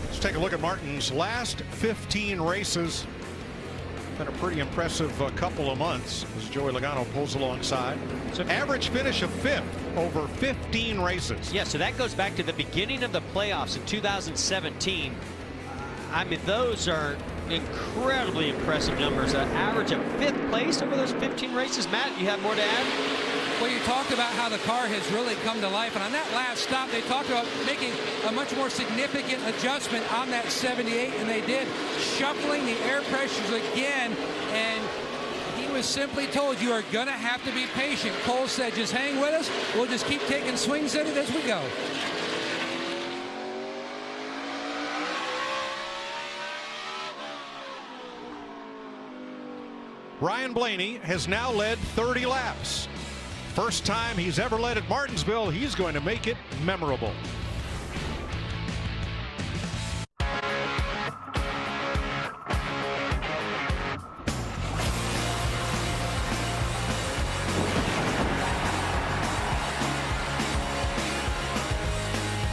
Let's take a look at Martin's last 15 races. Been a pretty impressive couple of months as Joey Logano pulls alongside. So average finish of 5th over 15 races. Yeah, so that goes back to the beginning of the playoffs in 2017. I mean, those are incredibly impressive numbers. An average of 5th place over those 15 races. Matt, you have more to add? Well, you talked about how the car has really come to life, and on that last stop, they talked about making a much more significant adjustment on that 78, and they did, shuffling the air pressures again, and he was simply told, you are going to have to be patient. Cole said, just hang with us. We'll just keep taking swings at it as we go. Ryan Blaney has now led 30 laps. First time he's ever led at Martinsville. He's going to make it memorable.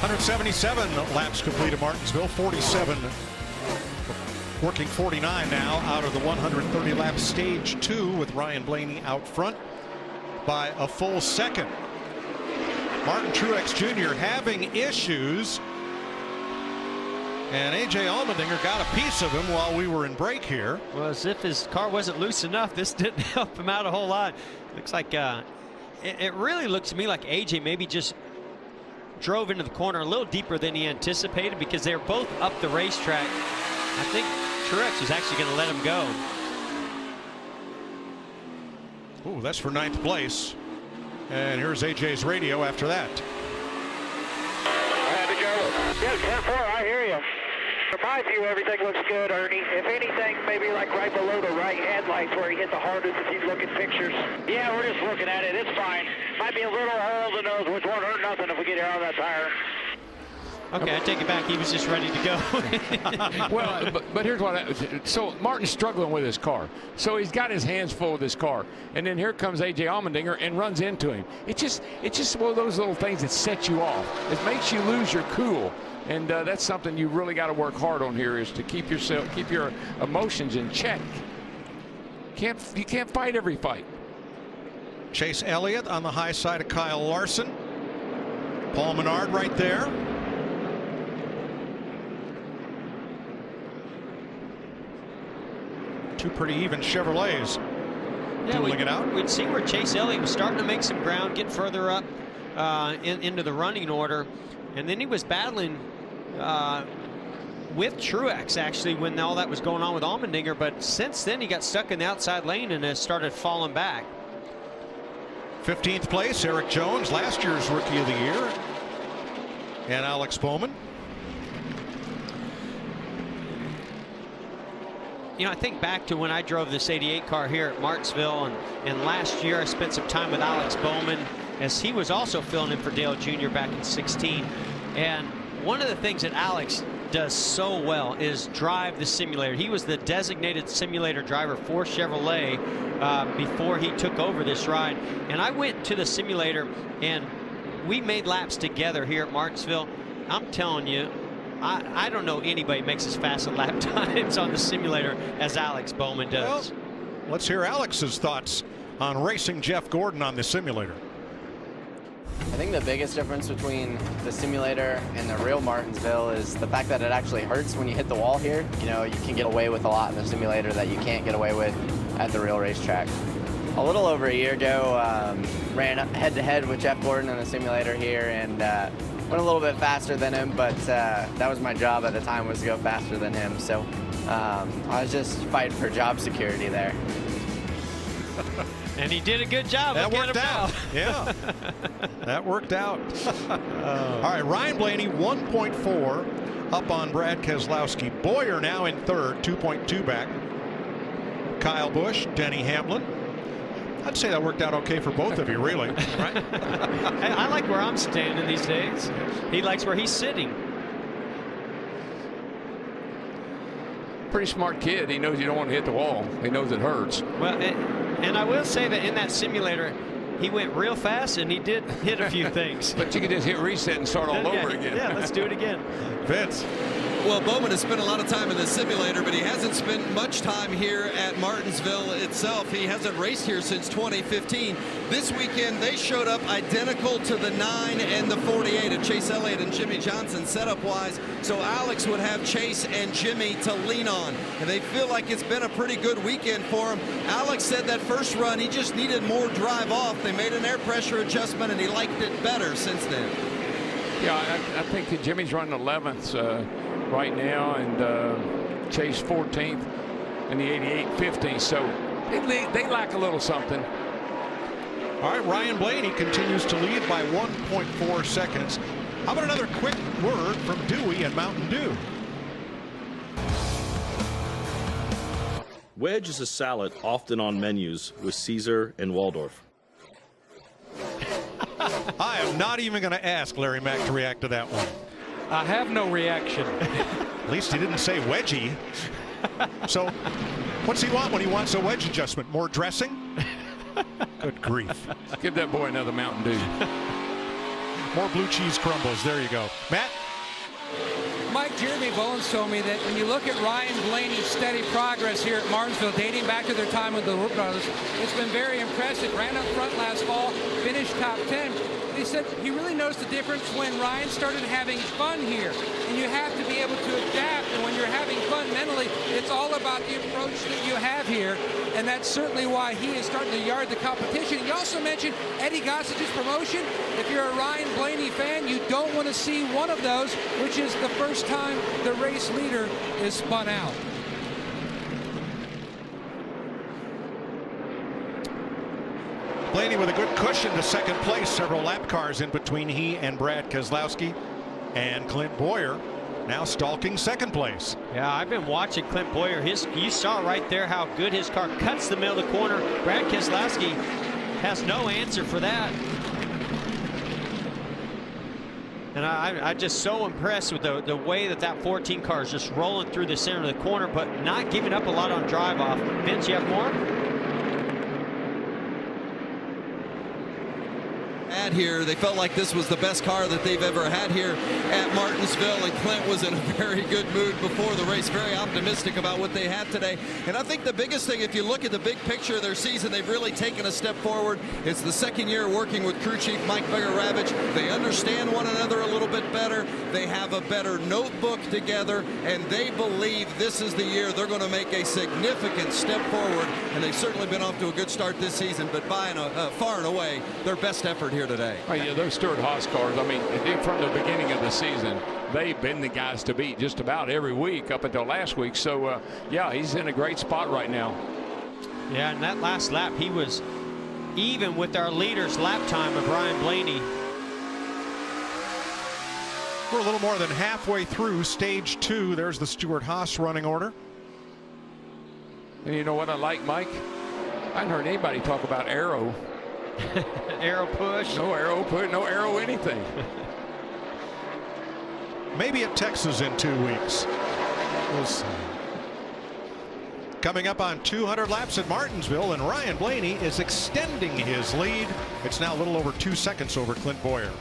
$177 laps complete at Martinsville, 47 working 49 now out of the 130 lap stage 2 with Ryan Blaney out front by a full second. Martin Truex Jr. having issues, and A.J. Allmendinger got a piece of him while we were in break here. Well, as if his car wasn't loose enough, this didn't help him out a whole lot. Looks like it really looks to me like A.J. maybe just drove into the corner a little deeper than he anticipated, because they were both up the racetrack. I think Truex was actually going to let him go. Ooh, that's for 9th place. And here's AJ's radio after that. I had to go. Yeah, 10-4, I hear you. From my view, everything looks good, Ernie. If anything, maybe like right below the right headlights where he hit the hardest if you look at pictures. Yeah, we're just looking at it. It's fine. Might be a little hole in the nose, which won't hurt nothing if we get out of that tire. Okay, I take it back. He was just ready to go. Well, but here's what so Martin's struggling with his car. So he's got his hands full with his car. And then here comes A.J. Allmendinger and runs into him. It's just one of those little things that set you off. It makes you lose your cool. And that's something you really got to work hard on here, is to keep your emotions in check. You can't fight every fight. Chase Elliott on the high side of Kyle Larson. Paul Menard right there. Two pretty even Chevrolets dueling it out. We'd see where Chase Elliott was starting to make some ground, get further up into the running order, and then he was battling with Truex actually when all that was going on with Allmendinger, but since then he got stuck in the outside lane and has started falling back. 15th place, Eric Jones, last year's Rookie of the Year, and Alex Bowman. You know, I think back to when I drove this 88 car here at Martinsville, and last year I spent some time with Alex Bowman, as he was also filling in for Dale Jr. back in 16. And one of the things that Alex does so well is drive the simulator. He was the designated simulator driver for Chevrolet before he took over this ride. And I went to the simulator and we made laps together here at Martinsville. I'm telling you, I don't know anybody makes as fast at lap times on the simulator as Alex Bowman does. Well, let's hear Alex's thoughts on racing Jeff Gordon on the simulator. I think the biggest difference between the simulator and the real Martinsville is the fact that it actually hurts when you hit the wall here. You know, you can get away with a lot in the simulator that you can't get away with at the real racetrack. A little over a year ago, ran head-to-head with Jeff Gordon in the simulator here, and went a little bit faster than him, but that was my job at the time, was to go faster than him. So I was just fighting for job security there. And he did a good job. That worked out. Yeah, that worked out. All right, Ryan Blaney 1.4 up on Brad Keselowski. Bowyer now in third, 2.2 back. Kyle Busch, Denny Hamlin. I'd say that worked out okay for both of you, really. Right? I like where I'm standing these days. He likes where he's sitting. Pretty smart kid. He knows you don't want to hit the wall. He knows it hurts. Well, and I will say that in that simulator, he went real fast and he did hit a few things. But you can just hit reset and start all over again. Yeah, let's do it again. Vince. Well, Bowman has spent a lot of time in the simulator, but he hasn't spent much time here at Martinsville itself. He hasn't raced here since 2015. This weekend, they showed up identical to the 9 and the 48 of Chase Elliott and Jimmy Johnson setup-wise, so Alex would have Chase and Jimmy to lean on, and they feel like it's been a pretty good weekend for him. Alex said that first run, he just needed more drive off. They made an air pressure adjustment, and he liked it better since then. Yeah, I think that Jimmy's running 11th right now, and Chase 14th, and the 88 15th. So they lack a little something. All right, Ryan Blaney continues to lead by 1.4 seconds. How about another quick word from Dewey and Mountain Dew? Wedge is a salad often on menus with Caesar and Waldorf. I am not even going to ask Larry Mack to react to that one. I have no reaction. At least he didn't say wedgie. So what's he want when he wants a wedge adjustment? More dressing? Good grief. Give that boy another Mountain Dew. More blue cheese crumbles. There you go. Matt? Mike, Jeremy Bowens told me that when you look at Ryan Blaney's steady progress here at Martinsville, dating back to their time with the Root Brothers, it's been very impressive. Ran up front last fall, finished top 10. He said he really noticed the difference when Ryan started having fun here. And you have to be able to adapt. And when you're having fun mentally, it's all about the approach that you have here. And that's certainly why he is starting to yard the competition. He also mentioned Eddie Gossage's promotion. If you're a Ryan Blaney fan, you don't want to see one of those, which is the first time the race leader is spun out. Blaney with a good cushion to second place. Several lap cars in between he and Brad Keselowski. And Clint Bowyer now stalking second place. Yeah, I've been watching Clint Bowyer. You saw right there how good his car cuts the middle of the corner. Brad Keselowski has no answer for that. And I'm just so impressed with the way that 14 car is just rolling through the center of the corner, but not giving up a lot on drive off. Vince, you have more? Here, they felt like this was the best car that they've ever had here at Martinsville, and Clint was in a very good mood before the race, very optimistic about what they had today. And I think the biggest thing, if you look at the big picture of their season, they've really taken a step forward. It's the second year working with crew chief Mike Beger-Ravitch. They understand one another a little bit better. They have a better notebook together, and they believe this is the year they're going to make a significant step forward. And they've certainly been off to a good start this season, but by far and away their best effort here today. Oh, yeah, those Stewart-Haas cars, I mean, from the beginning of the season, they've been the guys to beat just about every week up until last week. So, yeah, he's in a great spot right now. Yeah, and that last lap, he was even with our leader's lap time of Ryan Blaney. We're a little more than halfway through stage 2. There's the Stewart-Haas running order. And you know what I like, Mike? I haven't heard anybody talk about aero. Aero push. No aero push, no aero anything. Maybe at Texas in 2 weeks. We'll see. Coming up on 200 laps at Martinsville, and Ryan Blaney is extending his lead. It's now a little over 2 seconds over Clint Bowyer.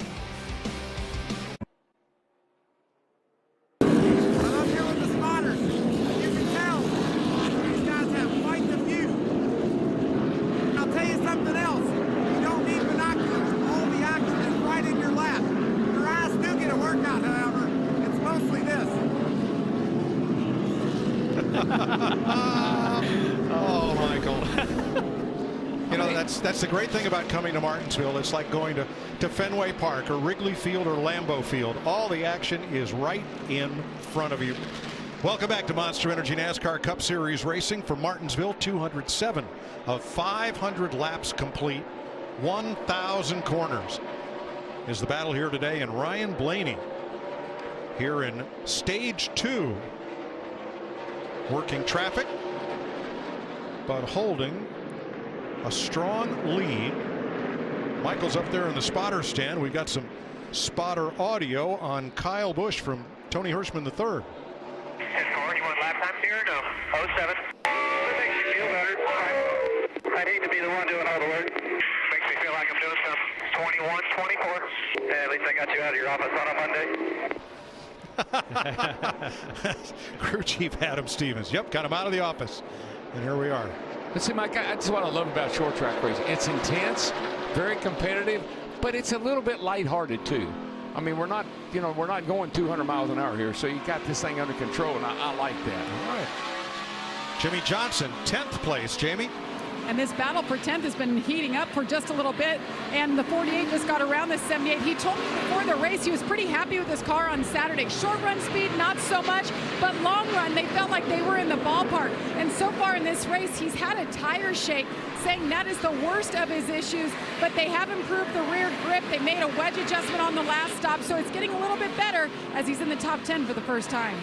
Oh, Michael. You know, that's the great thing about coming to Martinsville. It's like going to Fenway Park or Wrigley Field or Lambeau Field. All the action is right in front of you. Welcome back to Monster Energy NASCAR Cup Series racing for Martinsville. 207 of 500 laps complete. 1,000 corners is the battle here today. And Ryan Blaney here in stage 2. Working traffic, but holding a strong lead. Michael's up there in the spotter stand. We've got some spotter audio on Kyle Busch from Tony Hirschman III. 10-4, you want lap time here? No. 07. That makes you feel better. I'd hate to be the one doing all the work. Makes me feel like I'm doing some 21, 24. Yeah, at least I got you out of your office on a Monday. Crew Chief Adam Stevens. Yep, got him out of the office. And here we are. See, Mike, that's what I love about short track racing. It's intense, very competitive, but it's a little bit lighthearted too. I mean, we're not going 200 miles an hour here, so you got this thing under control, and I like that. All right. Jimmy Johnson, 10th place. Jamie? And this battle for 10th has been heating up for just a little bit. And the 48 just got around the 78. He told me before the race he was pretty happy with his car on Saturday. Short run speed, not so much, but long run, they felt like they were in the ballpark. And so far in this race, he's had a tire shake, saying that is the worst of his issues. But they have improved the rear grip. They made a wedge adjustment on the last stop, so it's getting a little bit better as he's in the top 10 for the first time.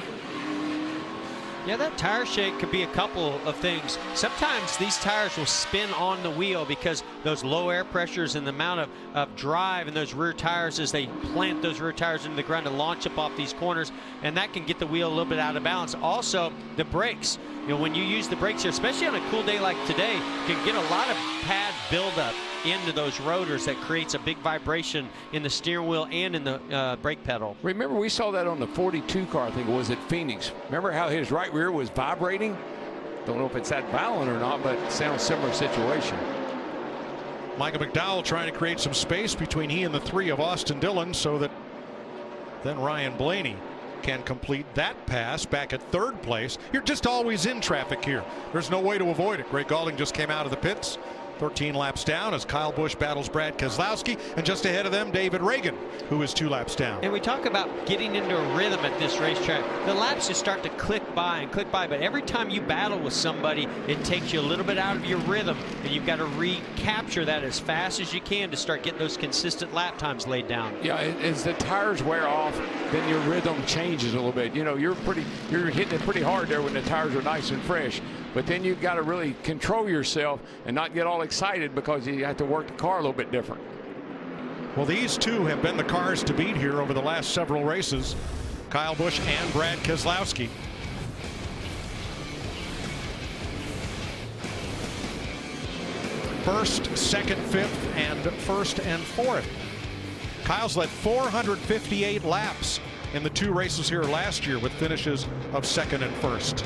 Yeah, that tire shake could be a couple of things. Sometimes these tires will spin on the wheel because those low air pressures and the amount of drive in those rear tires as they plant those rear tires into the ground and launch up off these corners, and that can get the wheel a little bit out of balance. Also, the brakes. You know, when you use the brakes here, especially on a cool day like today, you can get a lot of pad buildup into those rotors that creates a big vibration in the steering wheel and in the brake pedal. Remember, we saw that on the 42 car, I think it was at Phoenix. Remember how his right rear was vibrating? Don't know if it's that violent or not, but it sounds similar situation. Michael McDowell trying to create some space between he and the 3 of Austin Dillon so that then Ryan Blaney can complete that pass back at 3rd place. You're just always in traffic here. There's no way to avoid it. Greg Gaulding just came out of the pits. 13 laps down as Kyle Busch battles Brad Keselowski, and just ahead of them David Reagan, who is 2 laps down. And we talk about getting into a rhythm at this racetrack. The laps just start to click by, but every time you battle with somebody, it takes you a little bit out of your rhythm, and you've got to recapture that as fast as you can to start getting those consistent lap times laid down. Yeah, as the tires wear off, then your rhythm changes a little bit. You know, you're hitting it pretty hard there when the tires are nice and fresh, but then you've got to really control yourself and not get all excited because you have to work the car a little bit different. Well, these two have been the cars to beat here over the last several races, Kyle Busch and Brad Keselowski. First, second, fifth, and first and fourth. Kyle's led 458 laps in the 2 races here last year with finishes of second and first.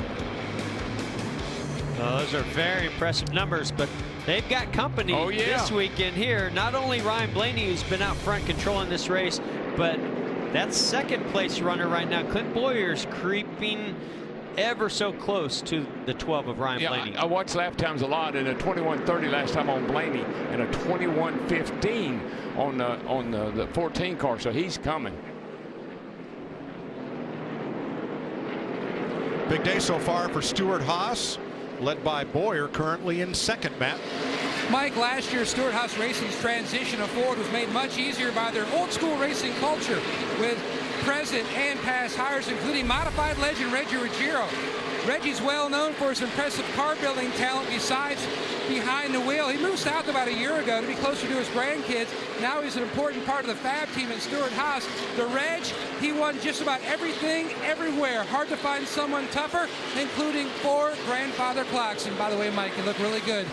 Those are very impressive numbers, but they've got company this weekend here. Not only Ryan Blaney, who's been out front controlling this race, but that 2nd place runner right now, Clint Bowyer's creeping ever so close to the 12 of Ryan Blaney. I watched lap times a lot, and a 21:30 last time on Blaney and a 21:15 on the 14 car, so he's coming. Big day so far for Stewart-Haas, led by Bowyer, currently in 2nd, Matt. Mike, last year Stewart-Haas Racing's transition to Ford was made much easier by their old school racing culture with present and past hires, including modified legend Reggie Ruggiero. Reggie's well known for his impressive car building talent besides behind the wheel. He moved south about a year ago to be closer to his grandkids. Now he's an important part of the Fab team at Stewart-Haas. The Reg, he won just about everything, everywhere. Hard to find someone tougher, including 4 grandfather clocks. And by the way, Mike, you look really good.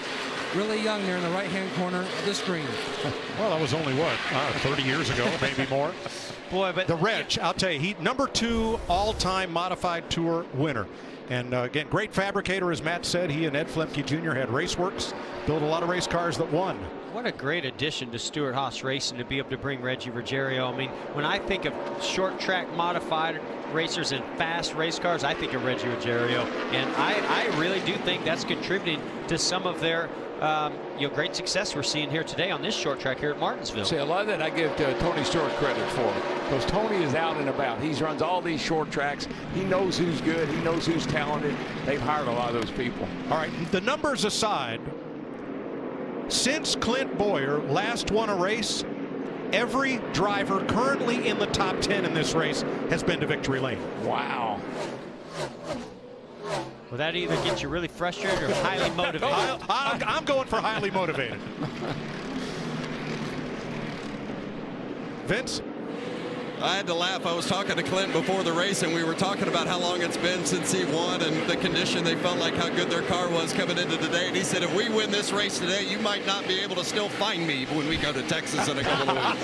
Really young there in the right-hand corner of the screen. Well, that was only, what, 30 years ago, maybe more. Boy, but the Reg, I'll tell you, he number 2 all-time modified tour winner. And again, great fabricator, as Matt said. He and Ed Flemke Jr. had Raceworks, built a lot of race cars that won. What a great addition to Stewart-Haas Racing to be able to bring Reggie Ruggiero. I mean, when I think of short track modified racers and fast race cars, I think of Reggie Ruggiero. And I really do think that's contributing to some of their great success we're seeing here today on this short track here at Martinsville. See, a lot of that I give Tony Stewart credit for, because Tony is out and about. He runs all these short tracks. He knows who's good. He knows who's talented. They've hired a lot of those people. All right, the numbers aside, since Clint Bowyer last won a race, every driver currently in the top 10 in this race has been to victory lane. Wow. Well, that either gets you really frustrated or highly motivated. I'm going for highly motivated. Vince? I had to laugh. I was talking to Clint before the race, and we were talking about how long it's been since he won and the condition they felt like, how good their car was coming into today. And he said, if we win this race today, you might not be able to still find me when we go to Texas in a couple of weeks.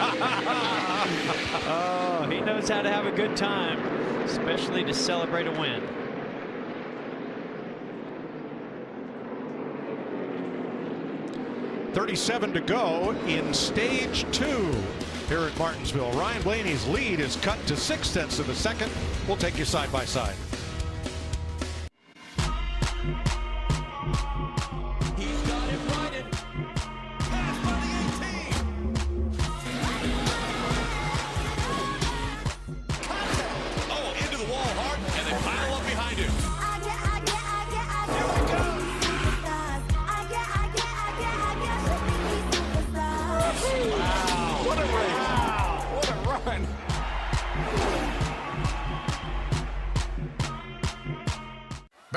Oh, he knows how to have a good time, especially to celebrate a win. .37 to go in stage 2 here at Martinsville. Ryan Blaney's lead is cut to 0.6 of a second. We'll take you side by side.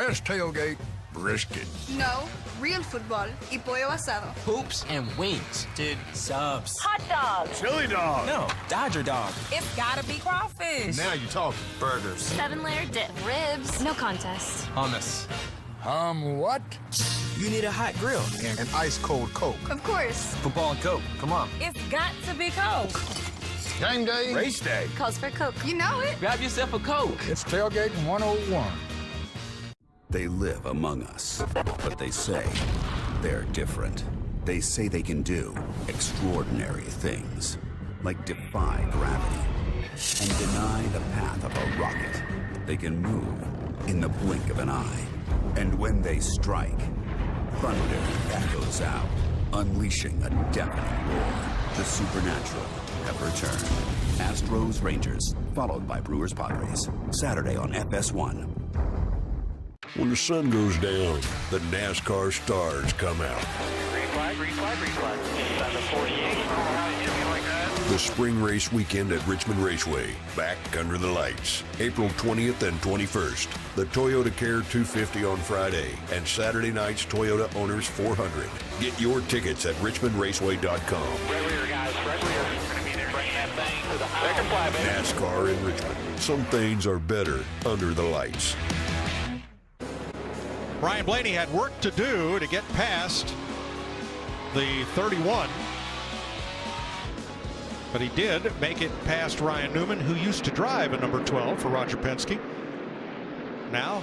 Best tailgate, brisket. No, real football y pollo asado. Hoops and wings. Dude, subs. Hot dog. Chili dog. No, Dodger dog. It's gotta be crawfish. Now you're talking. Burgers. 7-layer dip. Ribs. No contest. Hummus. What? You need a hot grill. And an ice-cold Coke. Of course. Football and Coke. Come on. It's got to be Coke. Game day. Race day. Calls for Coke. You know it. Grab yourself a Coke. It's Tailgate 101. They live among us, but they say they're different. They say they can do extraordinary things, like defy gravity and deny the path of a rocket. They can move in the blink of an eye. And when they strike, thunder echoes out, unleashing a deafening roar. The supernatural have returned. Astros Rangers, followed by Brewers Padres. Saturday on FS1. When the sun goes down, the NASCAR stars come out. Green flag, green flag, green flag. 748. The spring race weekend at Richmond Raceway, back under the lights. April 20th and 21st. The Toyota Care 250 on Friday, and Saturday night's Toyota Owners 400. Get your tickets at richmondraceway.com. Right rear, guys. Right rear. Gonna be there. Bring that thing to the house. Second flag, baby. NASCAR in Richmond. Some things are better under the lights. Ryan Blaney had work to do to get past the 31. But he did make it past Ryan Newman, who used to drive a number 12 for Roger Penske. Now,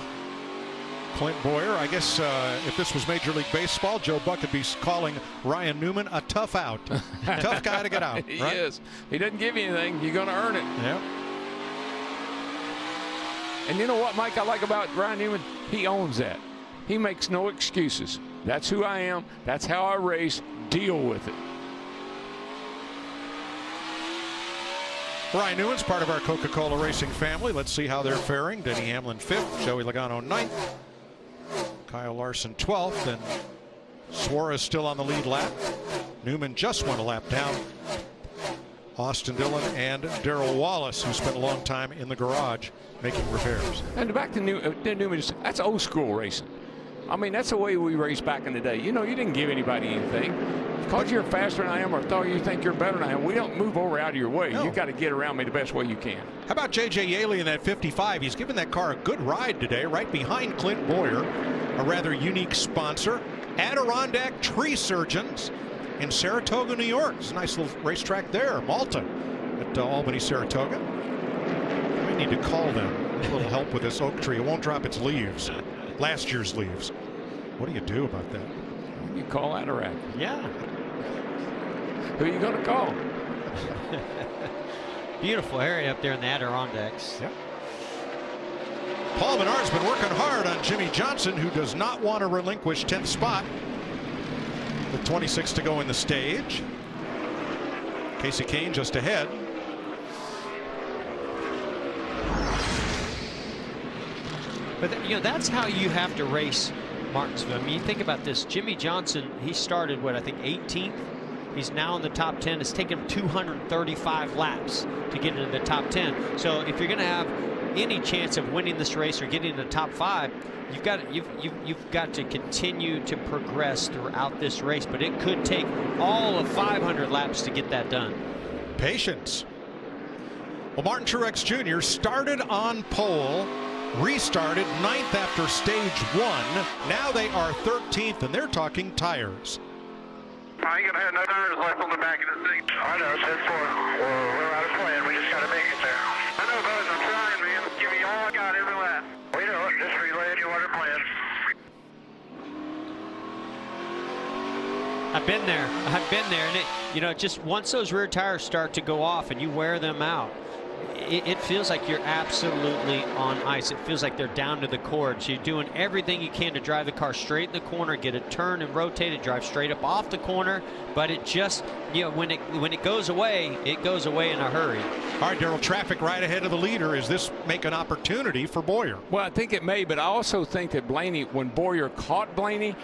Clint Bowyer. I guess if this was Major League Baseball, Joe Buck would be calling Ryan Newman a tough out. Tough guy to get out. He right? is. He doesn't give you anything. You're going to earn it. Yeah. And you know what, Mike, I like about Ryan Newman? He owns that. He makes no excuses. That's who I am. That's how I race. Deal with it. Ryan Newman's part of our Coca-Cola Racing family. Let's see how they're faring. Denny Hamlin 5th, Joey Logano 9th, Kyle Larson 12th, and Suarez still on the lead lap. Newman just went a lap down. Austin Dillon and Darrell Wallace, who spent a long time in the garage making repairs. And back to Newman, that's old school racing. I mean, that's the way we raced back in the day. You know, you didn't give anybody anything. Because you're faster than I am or thought you think you're better than I am, we don't move over out of your way. No. You got to get around me the best way you can. How about J.J. Yaley in that 55? He's given that car a good ride today, right behind Clint Bowyer, a rather unique sponsor. Adirondack Tree Surgeons in Saratoga, New York. It's a nice little racetrack there, Malta, at Albany, Saratoga. We need to call them. A little help with this oak tree. It won't drop its leaves. Last year's leaves. What do you do about that? You call Adirondack. Yeah. Who are you going to call? Beautiful area up there in the Adirondacks. Yep. Paul Menard's been working hard on Jimmy Johnson, who does not want to relinquish 10th spot. With 26 to go in the stage. Casey Kane just ahead. But you know, that's how you have to race Martinsville. I mean, you think about this. Jimmy Johnson, he started, what, I think 18th? He's now in the top 10. It's taken him 235 laps to get into the top 10. So if you're going to have any chance of winning this race or getting in the top 5, you've got to continue to progress throughout this race. But it could take all of 500 laps to get that done. Patience. Well, Martin Truex Jr. started on pole, restarted 9th after stage 1. Now they are 13th, and they're talking tires. I ain't gonna have no tires left on the back of the thing. I know, 10-4. We're out of plan. We just gotta make it there. I know, Buzz. I'm trying, man. Give me all I got every lap. We know it. Just relaying you what our plan. I've been there. And you know, just once those rear tires start to go off and you wear them out, it feels like you're absolutely on ice. It feels like they're down to the cords. You're doing everything you can to drive the car straight in the corner, get it turned and rotated, drive straight up off the corner. But it just, you know, when it goes away, it goes away in a hurry. All right, Darrell, traffic right ahead of the leader. Does this make an opportunity for Bowyer? Well, I think it may, but I also think that Blaney, when Bowyer caught Blaney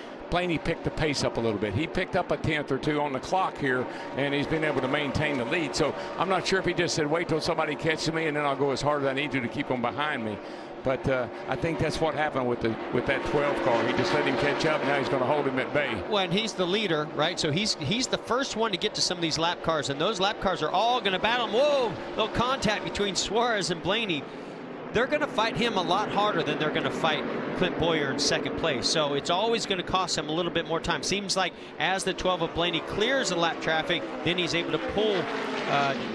picked the pace up a little bit. He picked up a 10th or 2 on the clock here, and he's been able to maintain the lead. So I'm not sure if he just said, wait till somebody catches me, and then I'll go as hard as I need to keep them behind me. But I think that's what happened with that 12 car. He just let him catch up. Now he's going to hold him at bay. Well, and he's the leader, right? So he's the first one to get to some of these lap cars, and those lap cars are all going to battle him. Whoa, little contact between Suarez and Blaney. They're going to fight him a lot harder than they're going to fight Clint Bowyer in second place. So it's always going to cost him a little bit more time. Seems like as the 12 of Blaney clears the lap traffic, then he's able to pull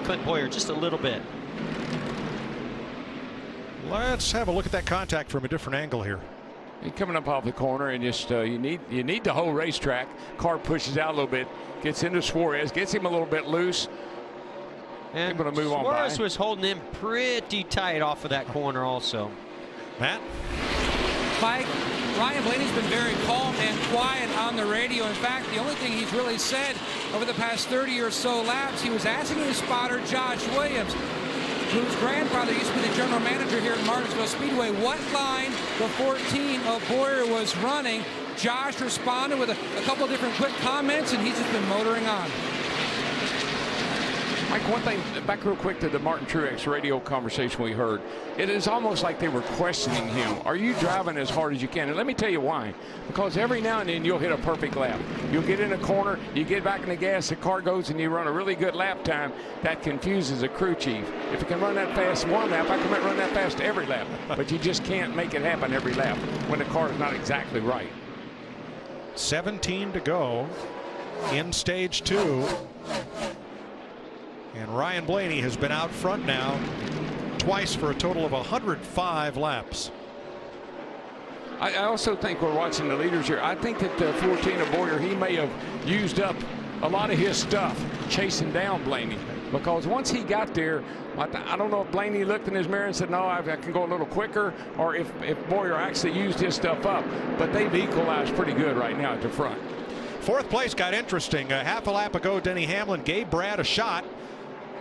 Clint Bowyer just a little bit. Let's have a look at that contact from a different angle here. He's coming up off the corner, and just you need the whole racetrack. Car pushes out a little bit, gets into Suarez, gets him a little bit loose. And able to move on by. Suarez was holding him pretty tight off of that corner also. Matt? Mike, Ryan Blaney's been very calm and quiet on the radio. In fact, the only thing he's really said over the past 30 or so laps, he was asking his spotter, Josh Williams, whose grandfather used to be the general manager here at Martinsville Speedway, what line the 14 of Bowyer was running. Josh responded with a couple of different quick comments, and he's just been motoring on. Mike, one thing, back real quick to the Martin Truex radio conversation we heard. It is almost like they were questioning him. Are you driving as hard as you can? And let me tell you why. Because every now and then you'll hit a perfect lap. You'll get in a corner, you get back in the gas, the car goes, and you run a really good lap time. That confuses a crew chief. If you can run that fast one lap, I can run that fast every lap. But you just can't make it happen every lap when the car is not exactly right. 17 to go in stage 2. And Ryan Blaney has been out front now twice for a total of 105 laps. I also think we're watching the leaders here. I think that the 14 of Bowyer, he may have used up a lot of his stuff chasing down Blaney. Because once he got there, I don't know if Blaney looked in his mirror and said, no, I can go a little quicker, or if Bowyer actually used his stuff up. But they've equalized pretty good right now at the front. Fourth place got interesting. Half a lap ago, Denny Hamlin gave Brad a shot.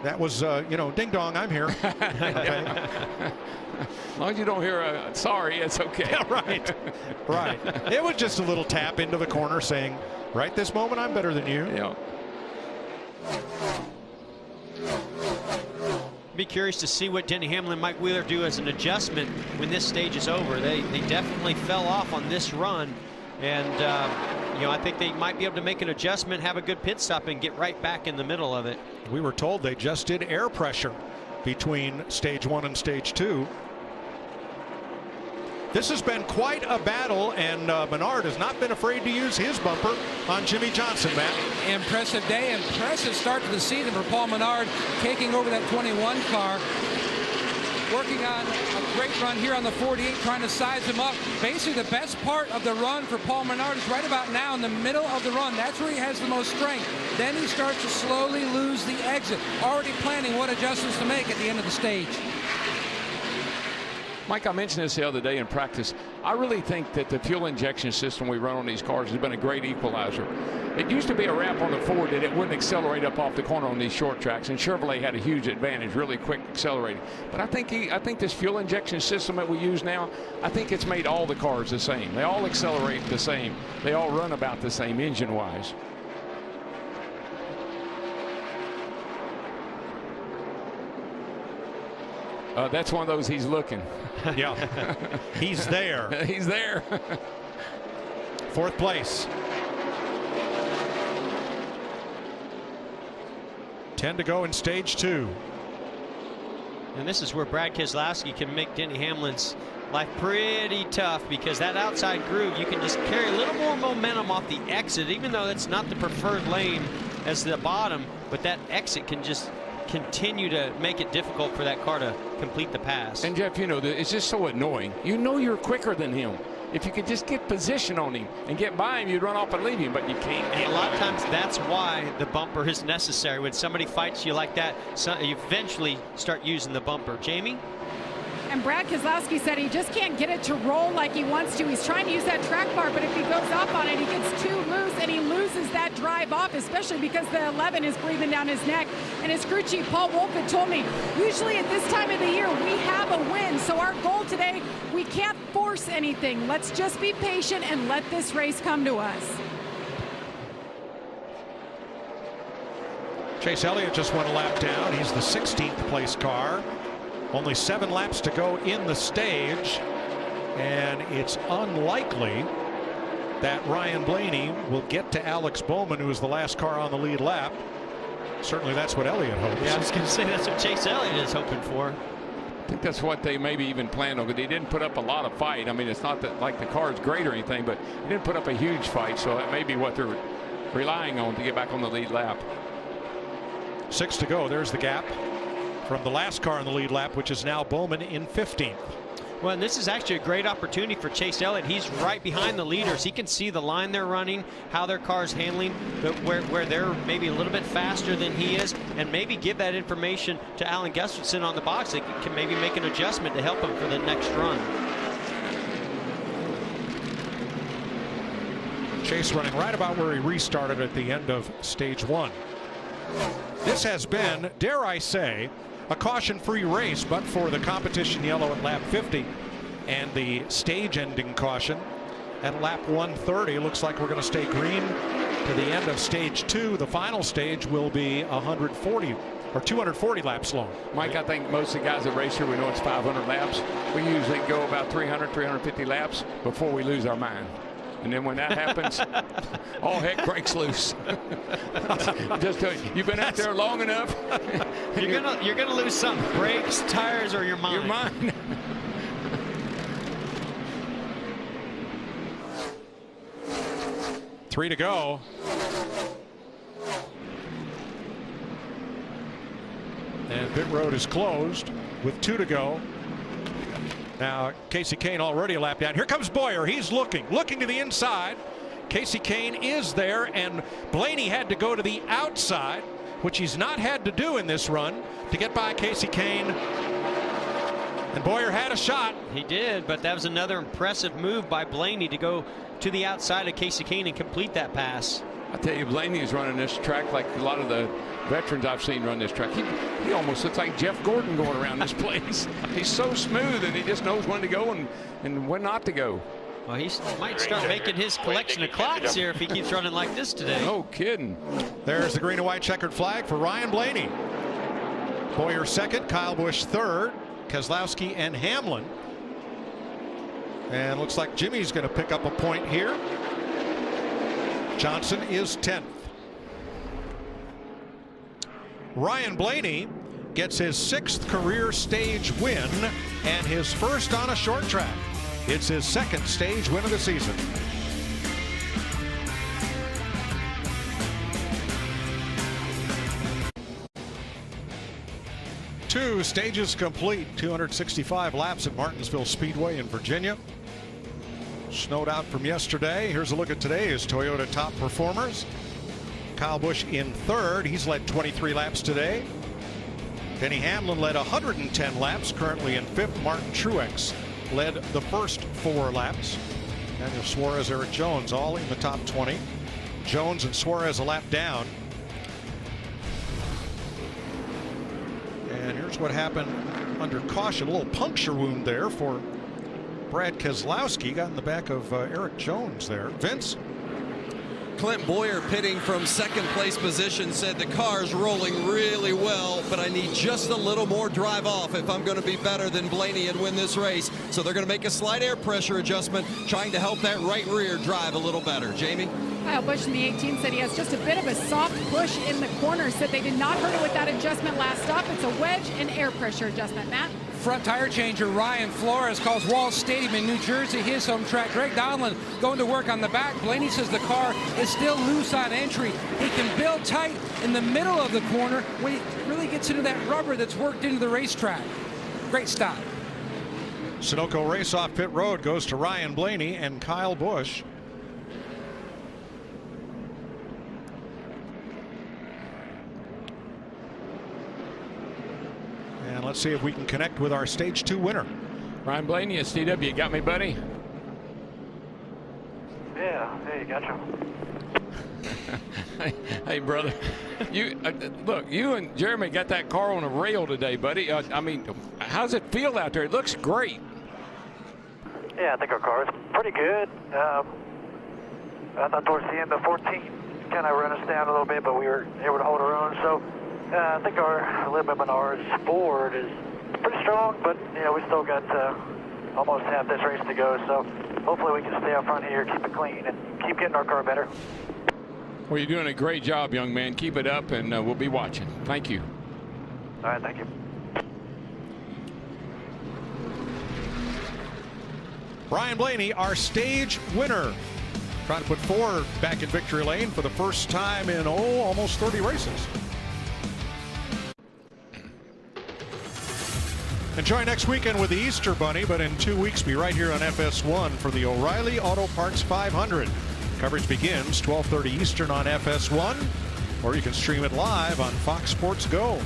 That was, ding dong, I'm here. Okay. As long as you don't hear a sorry, it's okay. Yeah, right. Right. It was just a little tap into the corner saying, right this moment, I'm better than you. Yeah. Be curious to see what Denny Hamlin and Mike Wheeler do as an adjustment when this stage is over. They definitely fell off on this run. And, I think they might be able to make an adjustment, have a good pit stop, and get right back in the middle of it. We were told they just did air pressure between stage 1 and stage 2. This has been quite a battle, and Menard has not been afraid to use his bumper on Jimmie Johnson, Matt. Impressive day, impressive start to the season for Paul Menard, taking over that 21 car. Working on a great run here on the 48, trying to size him up. Basically, the best part of the run for Paul Menard is right about now in the middle of the run. That's where he has the most strength. Then he starts to slowly lose the exit, already planning what adjustments to make at the end of the stage. Mike, I mentioned this the other day in practice. I really think that the fuel injection system we run on these cars has been a great equalizer. It used to be a wrap on the Ford that it wouldn't accelerate up off the corner on these short tracks, and Chevrolet had a huge advantage, really quick accelerating. But I think this fuel injection system that we use now, I think it's made all the cars the same. They all accelerate the same. They all run about the same engine-wise. That's one of those he's looking. Yeah, he's there. He's there. Fourth place. 10 to go in stage 2. And this is where Brad Keselowski can make Denny Hamlin's life pretty tough, because that outside groove, you can just carry a little more momentum off the exit, even though that's not the preferred lane as the bottom, but that exit can just continue to make it difficult for that car to complete the pass. And Jeff, it's just so annoying. You're quicker than him. If you could just get position on him and get by him, you'd run off and leave him, but you can't. And a lot of times that's why the bumper is necessary. When somebody fights you like that, you eventually start using the bumper. Jamie? And Brad Keselowski said he just can't get it to roll like he wants to. He's trying to use that track bar, but if he goes up on it, he gets too loose and he loses that drive off, especially because the 11 is breathing down his neck. And his crew chief, Paul Wolf, had told me, usually at this time of the year, we have a win. So our goal today, we can't force anything. Let's just be patient and let this race come to us. Chase Elliott just went a lap down. He's the 16th place car. Only 7 laps to go in the stage, and it's unlikely that Ryan Blaney will get to Alex Bowman, who is the last car on the lead lap. Certainly that's what Elliott hopes. Yeah, I was going to say that's what Chase Elliott is hoping for. I think that's what they maybe even planned on, but he didn't put up a lot of fight. I mean, it's not that like the car's great or anything, but he didn't put up a huge fight, so that may be what they're relying on to get back on the lead lap. 6 to go. There's the gap from the last car on the lead lap, which is now Bowman in 15th. Well, and this is actually a great opportunity for Chase Elliott. He's right behind the leaders. He can see the line they're running, how their car's handling, but where they're maybe a little bit faster than he is, and maybe give that information to Alan Gustafson on the box that can maybe make an adjustment to help him for the next run. Chase running right about where he restarted at the end of stage 1. This has been, dare I say, a caution-free race, but for the competition yellow at lap 50 and the stage-ending caution at lap 130. Looks like we're going to stay green to the end of stage 2. The final stage will be 140 or 240 laps long. Mike, I think most of the guys that race here, we know it's 500 laps. We usually go about 300, 350 laps before we lose our mind. And then when that happens, all heck breaks loose. Just tell you, you've been out there long enough. You're gonna lose something: brakes, tires, or your mind. Your mind. Three to go. And pit road is closed with 2 to go. Now, Kasey Kahne already a lap down. Here comes Bowyer. He's looking to the inside. Kasey Kahne is there, and Blaney had to go to the outside, which he's not had to do in this run, to get by Kasey Kahne. And Bowyer had a shot. He did, but that was another impressive move by Blaney to go to the outside of Kasey Kahne and complete that pass. I tell you, Blaney is running this track like a lot of the veterans I've seen run this track. He almost looks like Jeff Gordon going around this place. He's so smooth, and he just knows when to go and when not to go. Well, he might start making his collection of clocks here if he keeps running like this today. No kidding. There's the green and white checkered flag for Ryan Blaney. Bowyer second, Kyle Busch third, Keselowski and Hamlin. And looks like Jimmy's going to pick up a point here. Johnson is 10th. Ryan Blaney gets his 6th career stage win and his first on a short track. It's his 2nd stage win of the season. Two stages complete, 265 laps at Martinsville Speedway in Virginia. Snowed out from yesterday. Here's a look at today's Toyota top performers. Kyle Busch in 3rd. He's led 23 laps today. Denny Hamlin led 110 laps, currently in 5th. Martin Truex led the first 4 laps. Daniel Suarez, Eric Jones, all in the top 20. Jones and Suarez a lap down. And here's what happened under caution. A little puncture wound there for Brad Keselowski. Got in the back of Eric Jones there. Vince? Clint Bowyer, pitting from 2nd place position, said the car's rolling really well, but I need just a little more drive off if I'm going to be better than Blaney and win this race. So they're going to make a slight air pressure adjustment, trying to help that right rear drive a little better. Jamie? Kyle Busch in the 18 said he has just a bit of a soft push in the corner. Said they did not hurt it with that adjustment last stop. It's a wedge and air pressure adjustment. Matt? Front tire changer Ryan Flores calls Wall Stadium in New Jersey his home track. Greg Donlin going to work on the back. Blaney says the car is still loose on entry. He can build tight in the middle of the corner when he really gets into that rubber that's worked into the racetrack. Great stop. Sunoco race off pit road goes to Ryan Blaney and Kyle Busch. And let's see if we can connect with our stage 2 winner. Ryan Blaney at CW. You got me, buddy? Yeah, hey, gotcha. Hey, brother. You look, you and Jeremy got that car on a rail today, buddy. I mean, how's it feel out there? It looks great. Yeah, I think our car is pretty good. I thought towards the end of 14 kind of run us down a little bit, but we were able to hold our own. So I think our Lib Menards Ford is pretty strong, but we still got almost half this race to go. So hopefully we can stay up front here, keep it clean, and keep getting our car better. Well, you're doing a great job, young man. Keep it up, and we'll be watching. Thank you. All right, thank you. Ryan Blaney, our stage winner. Trying to put Ford back in victory lane for the first time in, almost 30 races. Enjoy next weekend with the Easter Bunny, but in 2 weeks, be right here on FS1 for the O'Reilly Auto Parts 500. Coverage begins 12:30 Eastern on FS1, or you can stream it live on Fox Sports Go.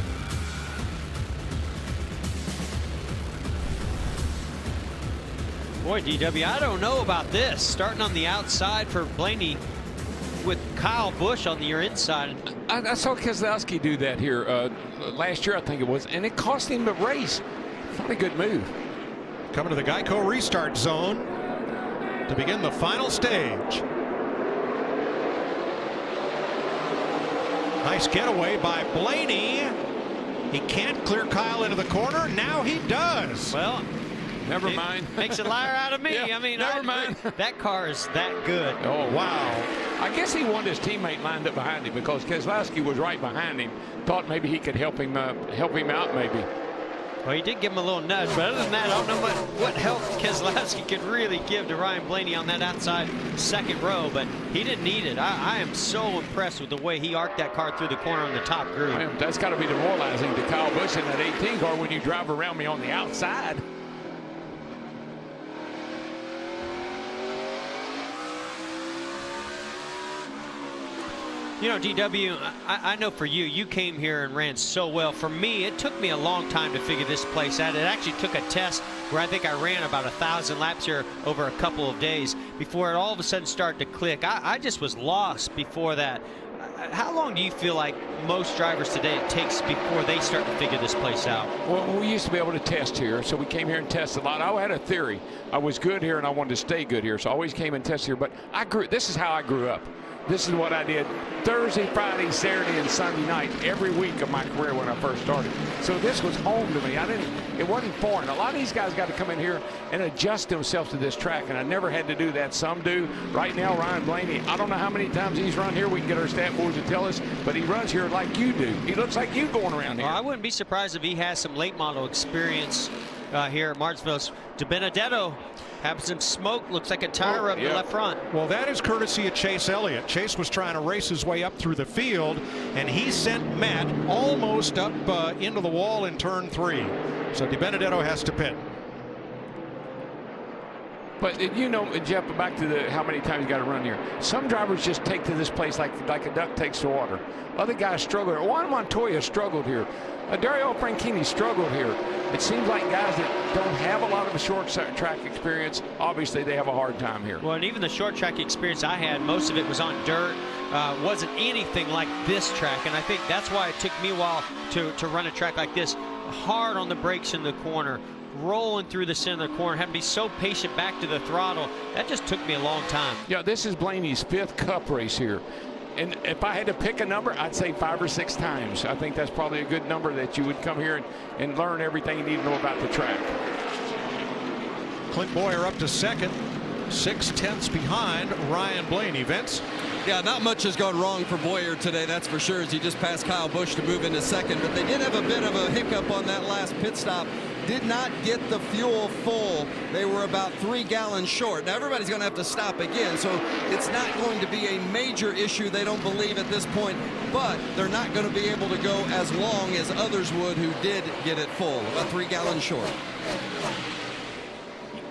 Boy, DW, I don't know about this. Starting on the outside for Blaney with Kyle Busch on your inside. I saw Keselowski do that here last year, I think it was, and it cost him the race. Not a good move. Coming to the Geico restart zone to begin the final stage. Nice getaway by Blaney. He can't clear Kyle into the corner. Now he does. Well, never mind. Makes a liar out of me. Yeah, I mean, never mind. That car is that good. Oh, wow. I guess he wanted his teammate lined up behind him because Keselowski was right behind him. Thought maybe he could help him out maybe. Well, he did give him a little nudge, but other than that, I don't know what help Keselowski could really give to Ryan Blaney on that outside second row, but he didn't need it. I am so impressed with the way he arced that car through the corner on the top groove. Man, that's got to be demoralizing to Kyle Busch in that 18 car when you drive around me on the outside. You know, DW, I know for you came here and ran so well. For me, it took me a long time to figure this place out. It actually took a test where I think I ran about 1,000 laps here over a couple of days before it all of a sudden started to click. I just was lost before that. How long do you feel like most drivers today it takes before they start to figure this place out? Well, we used to be able to test here, so we came here and tested a lot. I had a theory. I was good here and I wanted to stay good here, so I always came and tested here. But this is how I grew up. This is what I did Thursday, Friday, Saturday, and Sunday night every week of my career when I first started. So this was home to me. It wasn't foreign. A lot of these guys got to come in here and adjust themselves to this track, and I never had to do that. Some do. Right now, Ryan Blaney, I don't know how many times he's run here. We can get our stat boards to tell us, but he runs here like you do. He looks like you going around here. Well, I wouldn't be surprised if he has some late model experience here at Martinsville. DiBenedetto having some smoke, looks like a tire up the left front. Well, that is courtesy of Chase Elliott. Chase was trying to race his way up through the field, and he sent Matt almost up into the wall in turn 3. So DiBenedetto has to pit. But you know, Jeff, back to how many times you got to run here. Some drivers just take to this place like a duck takes to water. Other guys struggle here. Juan Montoya struggled here. Dario Franchitti struggled here. It seems like guys that don't have a lot of short track experience, obviously they have a hard time here. Well, and even the short track experience I had, most of it was on dirt. Wasn't anything like this track, and I think that's why it took me a while to run a track like this. Hard on the brakes in the corner, rolling through the center of the corner, having to be so patient back to the throttle. That just took me a long time. Yeah, this is Blaney's 5th Cup race here. And if I had to pick a number, I'd say 5 or 6 times. I think that's probably a good number that you would come here and learn everything you need to know about the track. Clint Bowyer up to second, 6/10 behind Ryan Blaney. Vince? Yeah, not much has gone wrong for Bowyer today, that's for sure, as he just passed Kyle Busch to move into second. But they did have a bit of a hiccup on that last pit stop. Did not get the fuel full. They were about 3 gallons short. Now everybody's going to have to stop again, so it's not going to be a major issue, they don't believe at this point, but they're not going to be able to go as long as others would who did get it full, about 3 gallons short.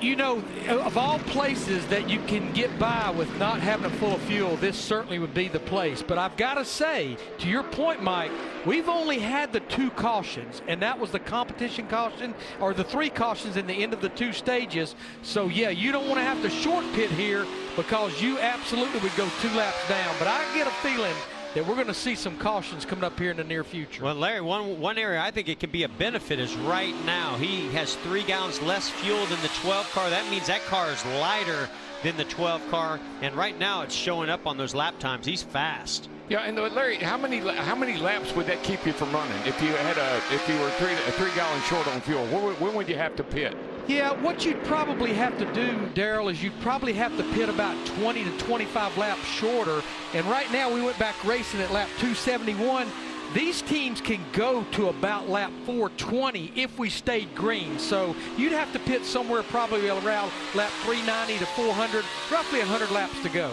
You know, of all places that you can get by with not having a full of fuel, this certainly would be the place. But I've got to say, to your point, Mike, we've only had the 2 cautions, and that was the competition caution, or the 3 cautions in the end of the 2 stages. So, yeah, you don't want to have to short pit here because you absolutely would go 2 laps down. But I get a feeling that we're going to see some cautions coming up here in the near future. Well, Larry, one area I think it could be a benefit is right now. He has 3 gallons less fuel than the 12 car. That means that car is lighter than the 12 car. And right now it's showing up on those lap times. He's fast. Yeah, and Larry, how many laps would that keep you from running if you were a 3 gallon short on fuel? When would you have to pit? Yeah, what you'd probably have to do, Daryl, is you'd probably have to pit about 20 to 25 laps shorter. And right now we went back racing at lap 271. These teams can go to about lap 420 if we stayed green. So you'd have to pit somewhere probably around lap 390 to 400, roughly 100 laps to go.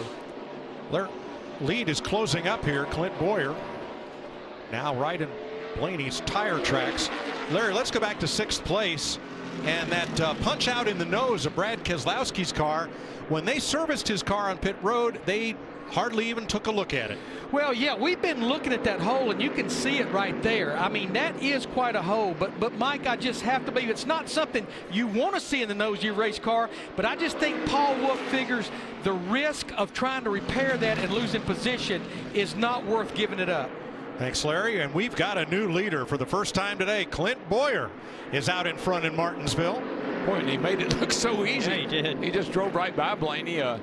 Their lead is closing up here. Clint Bowyer now right in Blaney's tire tracks. Larry, let's go back to 6th place. And that punch out in the nose of Brad Keselowski's car, when they serviced his car on pit road, they hardly even took a look at it. Well, yeah, we've been looking at that hole, and you can see it right there. I mean, that is quite a hole. But Mike, I just have to believe it's not something you want to see in the nose of your race car. But I just think Paul Wolf figures the risk of trying to repair that and losing position is not worth giving it up. Thanks, Larry. And we've got a new leader for the first time today. Clint Bowyer is out in front in Martinsville. Boy, and he made it look so easy. Yeah, he did. He just drove right by Blaney. I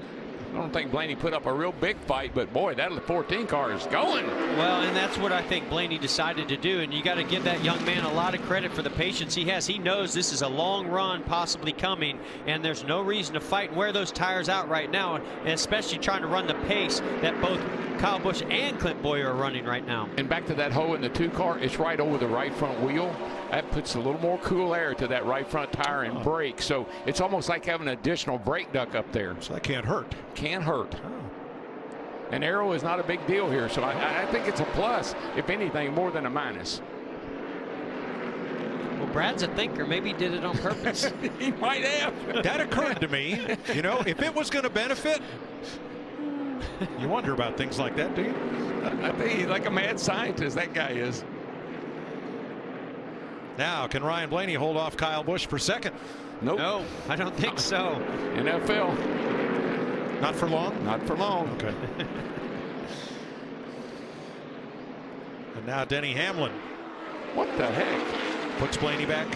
don't think Blaney put up a real big fight, but boy, that 14 car is going. Well, and that's what I think Blaney decided to do, and you got to give that young man a lot of credit for the patience he has. He knows this is a long run possibly coming, and there's no reason to fight and wear those tires out right now, and especially trying to run the pace that both Kyle Busch and Clint Bowyer are running right now. And back to that hole in the 2 car, it's right over the right front wheel. That puts a little more cool air to that right front tire and brake, so it's almost like having an additional brake duct up there. So that can't hurt. Can't hurt. An arrow is not a big deal here, so I think it's a plus, if anything, more than a minus. Well, Brad's a thinker. Maybe he did it on purpose. He might have. That occurred to me. You know, if it was going to benefit, you wonder about things like that, do you? I think he's like a mad scientist, that guy is. Now, can Ryan Blaney hold off Kyle Busch for second? Nope. No, I don't think so. NFL. Not for long? Not for long. Okay. And now Denny Hamlin. What the heck? Puts Blaney back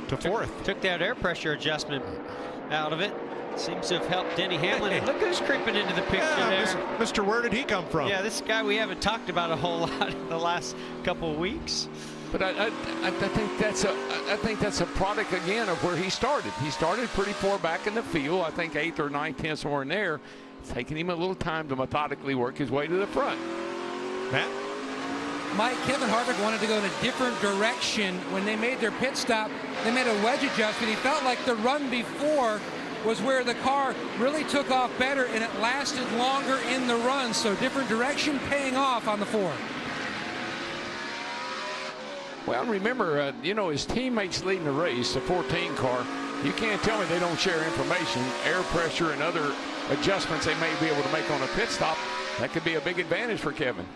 to 4th. Took that air pressure adjustment out of it. Seems to have helped Denny Hamlin. And look who's creeping into the picture there. Mr. Where did he come from? Yeah, this guy we haven't talked about a whole lot in the last couple of weeks. But I think that's a product again of where he started. He started pretty far back in the field. I think 8th or 9th, somewhere in there. It's taking him a little time to methodically work his way to the front. Matt? Mike, Kevin Harvick wanted to go in a different direction. When they made their pit stop, they made a wedge adjustment. He felt like the run before was where the car really took off better and it lasted longer in the run. So different direction paying off on the 4. Well, remember, you know, his teammates leading the race, the 14 car, you can't tell me they don't share information, air pressure and other adjustments they may be able to make on a pit stop. That could be a big advantage for Kevin.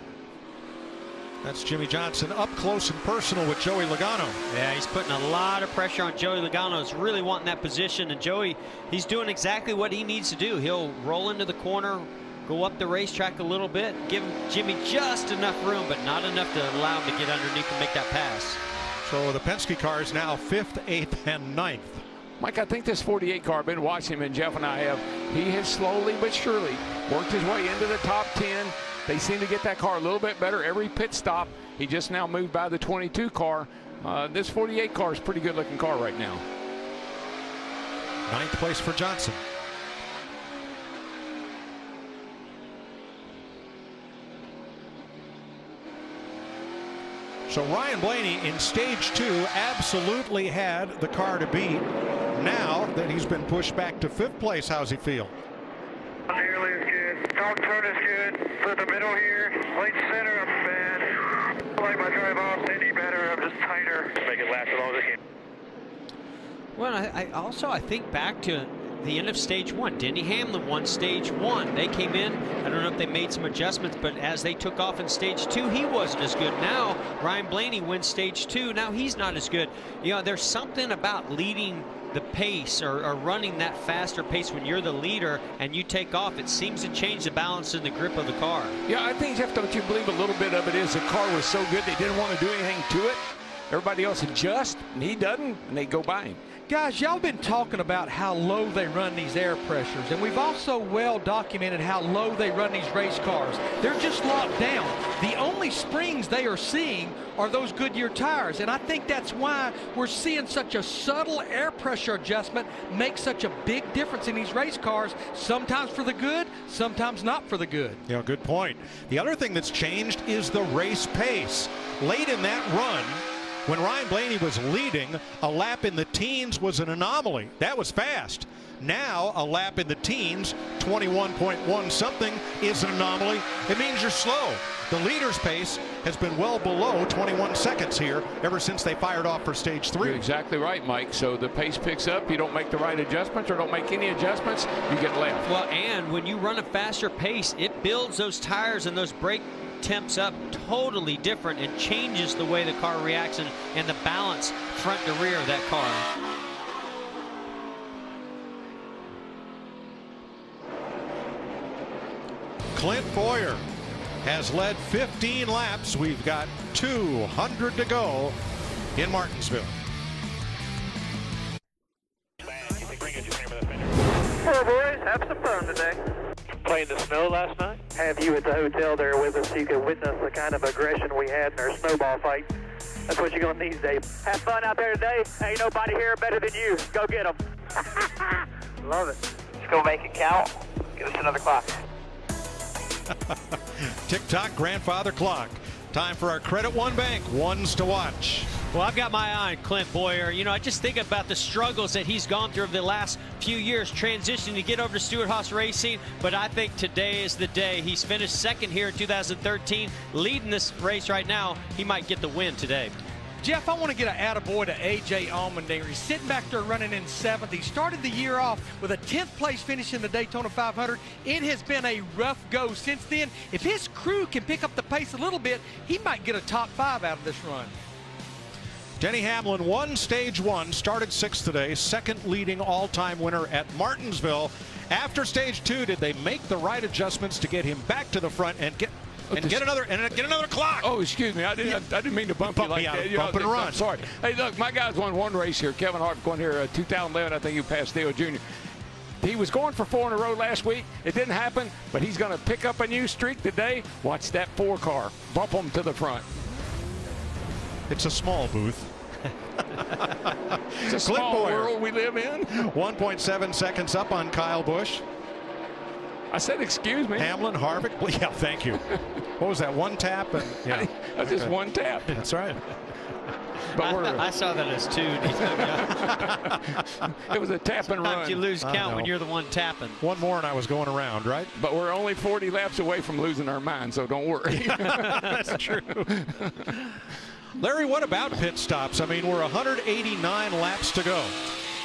That's Jimmy Johnson up close and personal with Joey Logano. Yeah, he's putting a lot of pressure on Joey Logano. He's really wanting that position, and Joey, he's doing exactly what he needs to do. He'll roll into the corner, go up the racetrack a little bit, give Jimmy just enough room, but not enough to allow him to get underneath and make that pass. So the Penske car is now 5th, 8th, and 9th. Mike, I think this 48 car, I've been watching him, and Jeff and I have, he has slowly but surely worked his way into the top 10. They seem to get that car a little bit better every pit stop. He just now moved by the 22 car. This 48 car is a pretty good looking car right now. 9th place for Johnson. So Ryan Blaney in stage 2 absolutely had the car to beat. Now that he's been pushed back to 5th place, how's he feel? Nearly is good. Dog turn is good. For the middle here. Late center, I'm bad. I like my drive off any better. I'm just tighter. Make it last as long as I can. Well, I think back to the end of stage 1. Denny Hamlin won stage 1. They came in. I don't know if they made some adjustments, but as they took off in stage 2, he wasn't as good. Now Ryan Blaney wins stage 2. Now he's not as good. You know, there's something about leading the pace or running that faster pace when you're the leader and you take off. It seems to change the balance in the grip of the car. Yeah, I think, Jeff, don't you believe a little bit of it is the car was so good they didn't want to do anything to it. Everybody else adjust, and he doesn't, and they go by him. Guys, y'all been talking about how low they run these air pressures, and we've also well documented how low they run these race cars. They're just locked down. The only springs they are seeing are those Goodyear tires, and I think that's why we're seeing such a subtle air pressure adjustment make such a big difference in these race cars, sometimes for the good, sometimes not for the good. Yeah, good point. The other thing that's changed is the race pace. Late in that run, when Ryan Blaney was leading, a lap in the teens was an anomaly. That was fast. Now, a lap in the teens, 21.1 something, is an anomaly. It means you're slow. The leader's pace has been well below 21 seconds here ever since they fired off for stage 3. You're exactly right, Mike. So the pace picks up. You don't make the right adjustments or don't make any adjustments, you get left. Well, and when you run a faster pace, it builds those tires and those brake temps up totally different and changes the way the car reacts and the balance front to rear of that car. Clint Bowyer has led 15 laps. We've got 200 to go in Martinsville. Hello, boys. Have some fun today. Playing the snow last night? Have you at the hotel there with us so you could witness the kind of aggression we had in our snowball fight. That's what you're going to need, Dave. Have fun out there today. Ain't nobody here better than you. Go get them. Love it. Let's go make it count. Give us another clock. Tick-tock grandfather clock. Time for our Credit One Bank ones to watch. Well, I've got my eye on Clint Bowyer. You know, I just think about the struggles that he's gone through over the last few years, transitioning to get over to Stewart-Haas Racing, but I think today is the day. He's finished second here in 2013, leading this race right now. He might get the win today. Jeff, I want to get an attaboy to A.J. Allmendinger. He's sitting back there running in 7th. He started the year off with a 10th place finish in the Daytona 500. It has been a rough go since then. If his crew can pick up the pace a little bit, he might get a top 5 out of this run. Denny Hamlin won stage 1, started 6th today, second leading all-time winner at Martinsville. After stage 2, did they make the right adjustments to get him back to the front and get another clock? Oh, excuse me. I didn't mean to bump you like that. Bump and run. I'm sorry. Hey, look, my guys won one race here. Kevin Harvick won here 2011. I think he passed Dale Jr. He was going for 4 in a row last week. It didn't happen, but he's going to pick up a new streak today. Watch that 4 car. Bump him to the front. It's a small booth. It's a small world we live in. 1.7 seconds up on Kyle Busch. I said, excuse me. Hamlin, Harvick. Yeah, thank you. What was that, one tap? And, yeah. Just one tap. That's right. But I saw that as 2. It was a tap and run. Sometimes you lose count when you're the one tapping. One more and I was going around, right? But we're only 40 laps away from losing our mind, so don't worry. That's true. Larry, what about pit stops? I mean, we're 189 laps to go.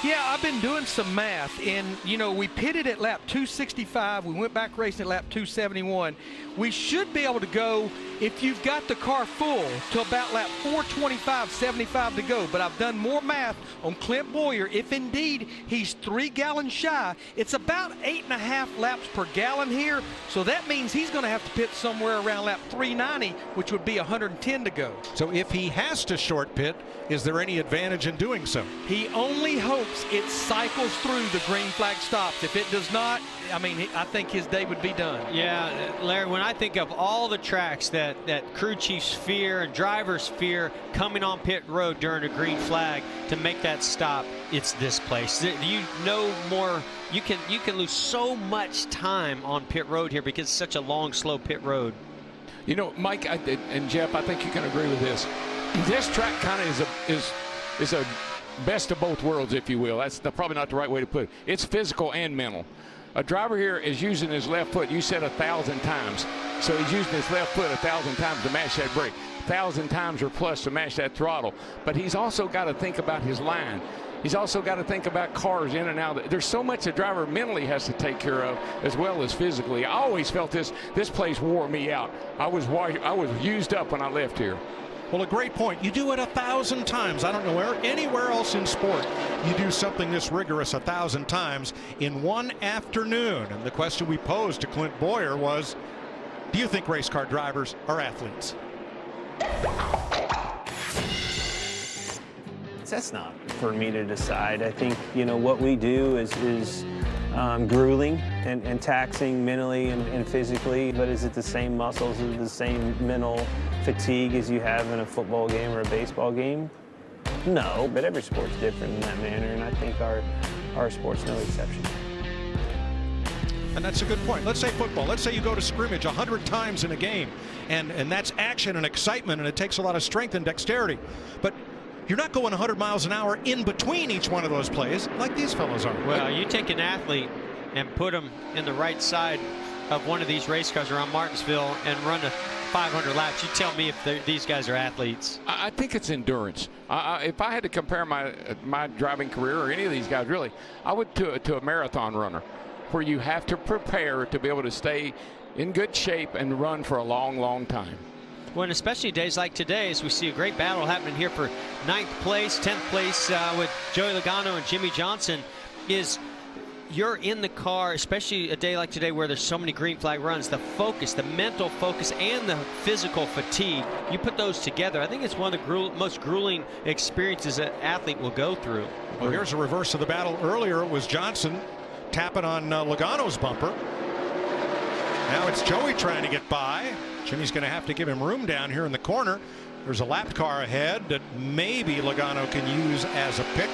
Yeah, I've been doing some math, and, you know, we pitted at lap 265. We went back racing at lap 271. We should be able to go, if you've got the car full, to about lap 425, 75 to go. But I've done more math on Clint Bowyer. If indeed he's 3 gallons shy, it's about 8.5 laps per gallon here. So that means he's going to have to pit somewhere around lap 390, which would be 110 to go. So if he has to short pit, is there any advantage in doing so? He only hopes it cycles through the green flag stops. If it does not, I mean, I think his day would be done. Yeah, Larry, when I think of all the tracks that crew chiefs fear and drivers fear coming on pit road during a green flag to make that stop, it's this place. You know more. You can lose so much time on pit road here because it's such a long, slow pit road. You know, Mike and Jeff, I think you can agree with this. This track kind of is a best of both worlds, if you will. That's probably not the right way to put it. It's physical and mental. A driver here is using his left foot, you said 1,000 times. So he's using his left foot 1,000 times to match that brake, 1,000 times or plus to match that throttle. But he's also got to think about his line. He's also got to think about cars in and out. There's so much a driver mentally has to take care of as well as physically. I always felt this place wore me out. I was used up when I left here. Well, a great point. You do it 1,000 times. I don't know anywhere else in sport you do something this rigorous 1,000 times in one afternoon. And the question we posed to Clint Bowyer was, do you think race car drivers are athletes? that's not for me to decide. I think, you know, what we do is grueling and taxing mentally and physically, but is it the same muscles, is it the same mental fatigue as you have in a football game or a baseball game? No, but every sport's different in that manner, and I think our sport's no exception. And that's a good point. Let's say football. Let's say you go to scrimmage 100 times in a game, and that's action and excitement, and it takes a lot of strength and dexterity. But you're not going 100 miles an hour in between each one of those plays like these fellows are. Well, you take an athlete and put them in the right side of one of these race cars around Martinsville and run a 500 laps. You tell me if these guys are athletes. I think it's endurance. If I had to compare my driving career or any of these guys, really, I would to a marathon runner, where you have to prepare to be able to stay in good shape and run for a long, long time. Well, and especially days like today, as we see a great battle happening here for 9th place, 10th place with Joey Logano and Jimmie Johnson, is you're in the car, especially a day like today where there's so many green flag runs, the focus, the mental focus, and the physical fatigue, you put those together. I think it's one of the most grueling experiences an athlete will go through. Well, here's a reverse of the battle. Earlier, it was Johnson tapping on Logano's bumper. Now it's Joey trying to get by. Jimmy's going to have to give him room down here in the corner. There's a lap car ahead that maybe Logano can use as a pick.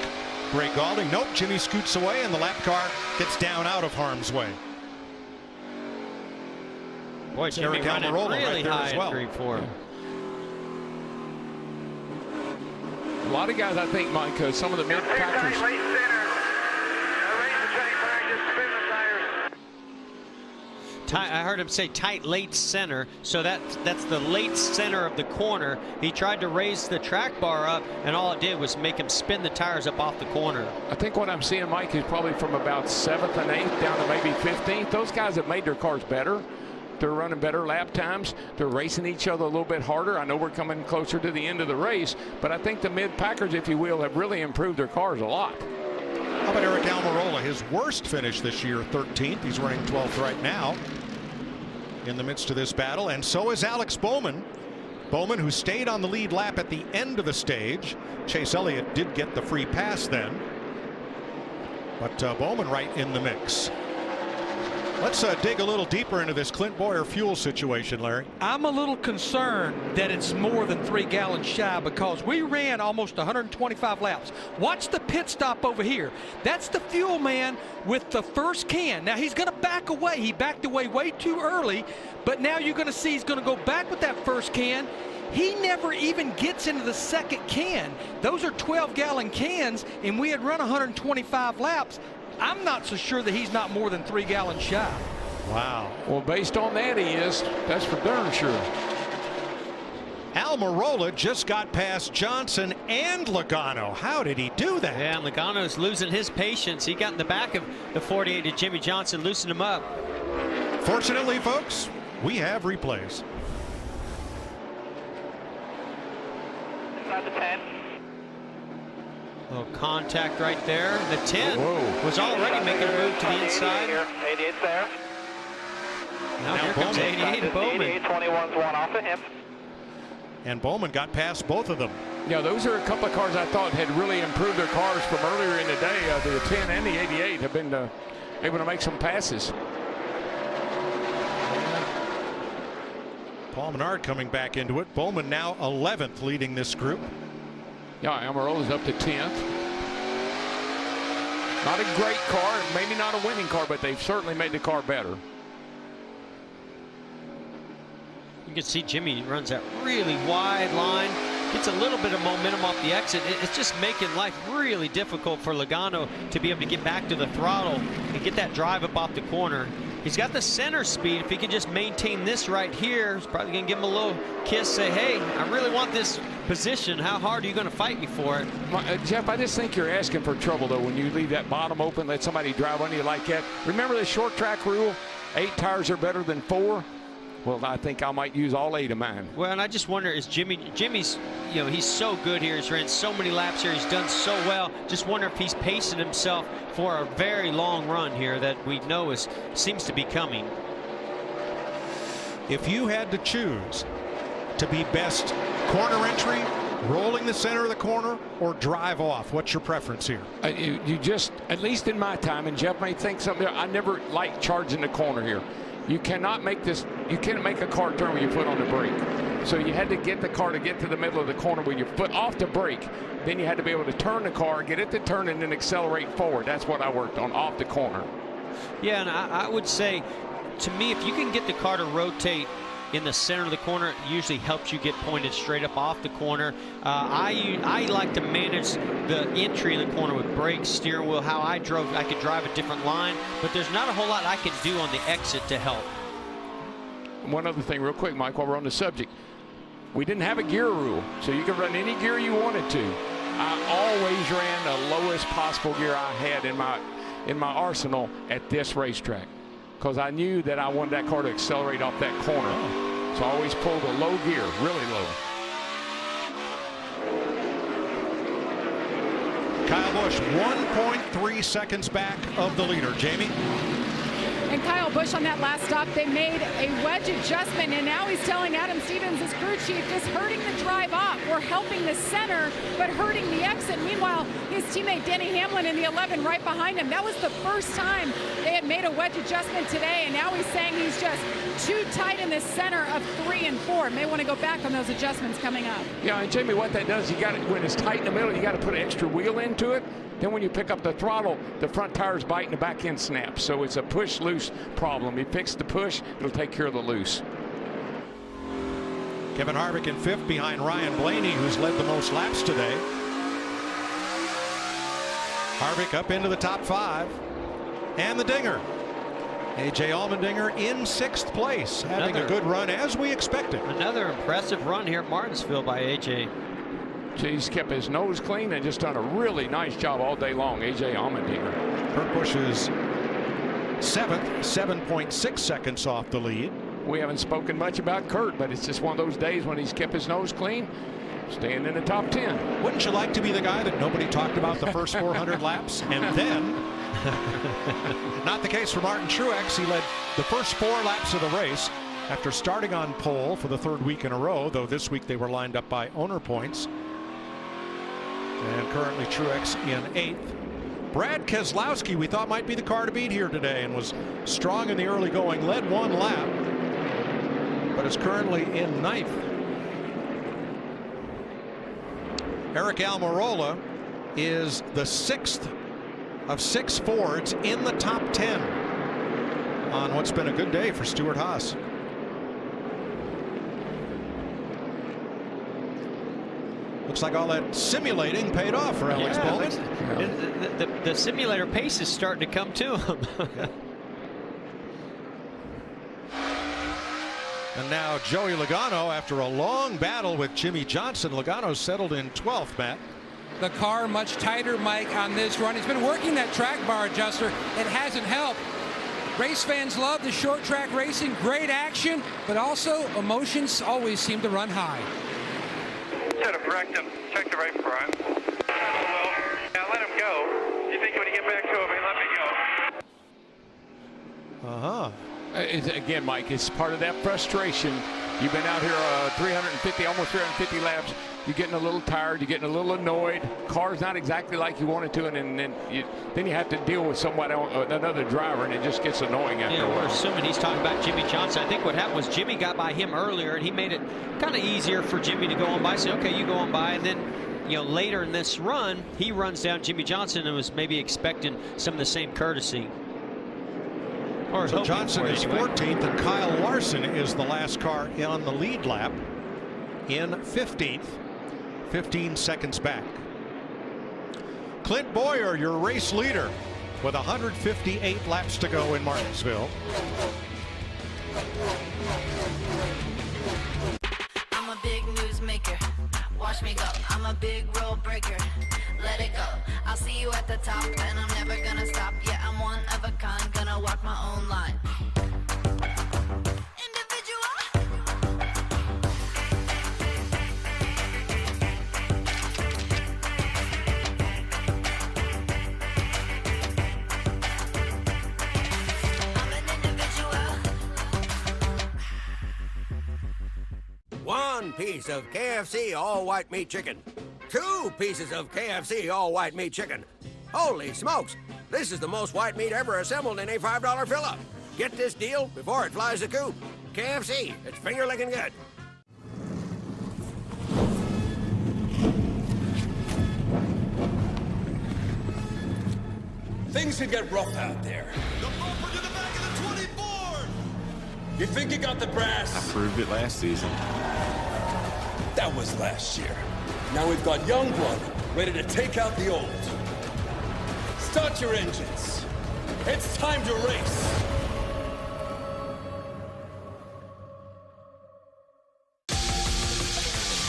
Ray Gaulding. Nope, Jimmy scoots away, and the lap car gets down out of harm's way. Boy, Jimmy running really high in Group 4. A lot of guys, I think, Mike, some of the mid-packers. I heard him say tight late center, so that's the late center of the corner. He tried to raise the track bar up, and all it did was make him spin the tires up off the corner. I think what I'm seeing, Mike, is probably from about 7th and 8th down to maybe 15th. Those guys have made their cars better. They're running better lap times. They're racing each other a little bit harder. I know we're coming closer to the end of the race, but I think the mid-packers, if you will, have really improved their cars a lot. How about Eric Almirola? His worst finish this year, 13th. He's running 12th right now in the midst of this battle, and so is Alex Bowman. Bowman, who stayed on the lead lap at the end of the stage. Chase Elliott did get the free pass then, but Bowman right in the mix. Let's dig a little deeper into this Clint Bowyer fuel situation, Larry. I'm a little concerned that it's more than 3 gallons shy, because we ran almost 125 laps. Watch the pit stop over here. That's the fuel man with the first can. Now he's going to back away. He backed away way too early, but now you're going to see he's going to go back with that first can. He never even gets into the second can. Those are 12-gallon cans, and we had run 125 laps. I'm not so sure that he's not more than 3 gallons shy. Wow. Well, based on that, he is. That's for darn sure. Almirola just got past Johnson and Logano. How did he do that? Yeah, and Logano's losing his patience. He got in the back of the 48 to Jimmie Johnson, loosened him up. Fortunately, folks, we have replays. Inside the 10. Little contact right there. The 10 was already making a move to the inside. 88's there. Now here comes 88 Bowman. 88-21's one off of him. And Bowman got past both of them. Yeah, those are a couple of cars I thought had really improved their cars from earlier in the day. The 10 and the 88 have been able to make some passes. Paul Menard coming back into it. Bowman now 11th, leading this group. Yeah, Almirola's up to 10th. Not a great car, maybe not a winning car, but they've certainly made the car better. You can see Jimmy runs that really wide line, gets a little bit of momentum off the exit. It's just making life really difficult for Logano to be able to get back to the throttle and get that drive up off the corner. He's got the center speed. If he can just maintain this right here, he's probably going to give him a little kiss, say, hey, I really want this position. How hard are you going to fight me for it? Jeff, I just think you're asking for trouble, though, when you leave that bottom open, let somebody drive on you like that. Remember the short track rule? 8 tires are better than 4. Well, I think I might use all 8 of mine. Well, and I just wonder, is Jimmy's, you know, he's so good here. He's ran so many laps here. He's done so well. Just wonder if he's pacing himself for a very long run here that we know seems to be coming. If you had to choose to be best corner entry, rolling the center of the corner or drive off? What's your preference here? You just, at least in my time, and Jeff may think something, I never like charging the corner here. You cannot make this, you can't make a car turn with your foot on the brake. So you had to get the car to get to the middle of the corner with your foot off the brake. Then you had to be able to turn the car, get it to turn, and then accelerate forward. That's what I worked on, off the corner. Yeah, and I would say, to me, if you can get the car to rotate in the center of the corner, it usually helps you get pointed straight up off the corner. I like to manage the entry of the corner with brakes, steering wheel, how I could drive a different line, but there's not a whole lot I can do on the exit to help. One other thing real quick, Mike, while we're on the subject. We didn't have a gear rule, so you could run any gear you wanted to. I always ran the lowest possible gear I had in my arsenal at this racetrack, because I knew that I wanted that car to accelerate off that corner. So I always pulled a low gear, really low. Kyle Busch 1.3 seconds back of the leader. Jamie? And Kyle Busch on that last stop, they made a wedge adjustment, and now he's telling Adam Stevens, his crew chief, just hurting the drive off. We're helping the center, but hurting the exit. Meanwhile, his teammate Denny Hamlin in the 11 right behind him. That was the first time they had made a wedge adjustment today, and now he's saying he's just too tight in the center of 3 and 4. May want to go back on those adjustments coming up. Yeah, and Jamie, what that does, you got when it's tight in the middle, you got to put an extra wheel into it. Then when you pick up the throttle, the front tires bite and the back end snaps. So it's a push-loose problem. You fix the push, it'll take care of the loose. Kevin Harvick in 5th behind Ryan Blaney, who's led the most laps today. Harvick up into the top 5. And the Dinger. A.J. Allmendinger in 6th place, having a good run as we expected. Another impressive run here at Martinsville by A.J. He's kept his nose clean and just done a really nice job all day long, A.J. Allmendinger. Kurt Busch is 7th, 7.6 seconds off the lead. We haven't spoken much about Kurt, but it's just one of those days when he's kept his nose clean, staying in the top 10. Wouldn't you like to be the guy that nobody talked about the first 400 laps? And then, not the case for Martin Truex. He led the first 4 laps of the race after starting on pole for the 3rd week in a row, though this week they were lined up by owner points. And currently Truex in 8th. Brad Keselowski, we thought might be the car to beat here today, and was strong in the early going, led 1 lap, but is currently in 9th. Eric Almirola is the 6th of 6 Fords in the top 10 on what's been a good day for Stewart Haas. Looks like all that simulating paid off for Alex Bowman. The simulator pace is starting to come to him. And now Joey Logano, after a long battle with Jimmy Johnson, Logano settled in 12th, Matt. The car much tighter, Mike, on this run. He's been working that track bar adjuster. It hasn't helped. Race fans love the short track racing, great action, but also emotions always seem to run high. Should have wrecked him. Check the right front. Yeah, let him go. You think when you get back to him, he let me go? Again, Mike, it's part of that frustration. You've been out here 350, almost 350 laps. You're getting a little tired. You're getting a little annoyed. Car's not exactly like you wanted to, and then you have to deal with somebody, another driver, and it just gets annoying after a while. We're assuming he's talking about Jimmy Johnson. I think what happened was Jimmy got by him earlier, and he made it kind of easier for Jimmy to go on by. Say, okay, you go on by, and then later in this run, he runs down Jimmy Johnson and was maybe expecting some of the same courtesy. So Johnson is 14th, and Kyle Larson is the last car on the lead lap in 15th, 15 seconds back. Clint Bowyer, your race leader, with 158 laps to go in Martinsville. I'm a big news maker. Watch me go. I'm a big rule breaker. Let it go. I'll see you at the top, and I'm never gonna stop. Yeah, I'm one of a kind, gonna walk my own line. One. 1 piece of KFC all-white meat chicken. 2 pieces of KFC all-white meat chicken. Holy smokes! This is the most white meat ever assembled in a $5 fill-up. Get this deal before it flies the coop. KFC, it's finger-licking good. Things can get rough out there. The bumper to the back of the 24! You think you got the brass? I proved it last season. That was last year. Now we've got young blood ready to take out the old. Start your engines. It's time to race.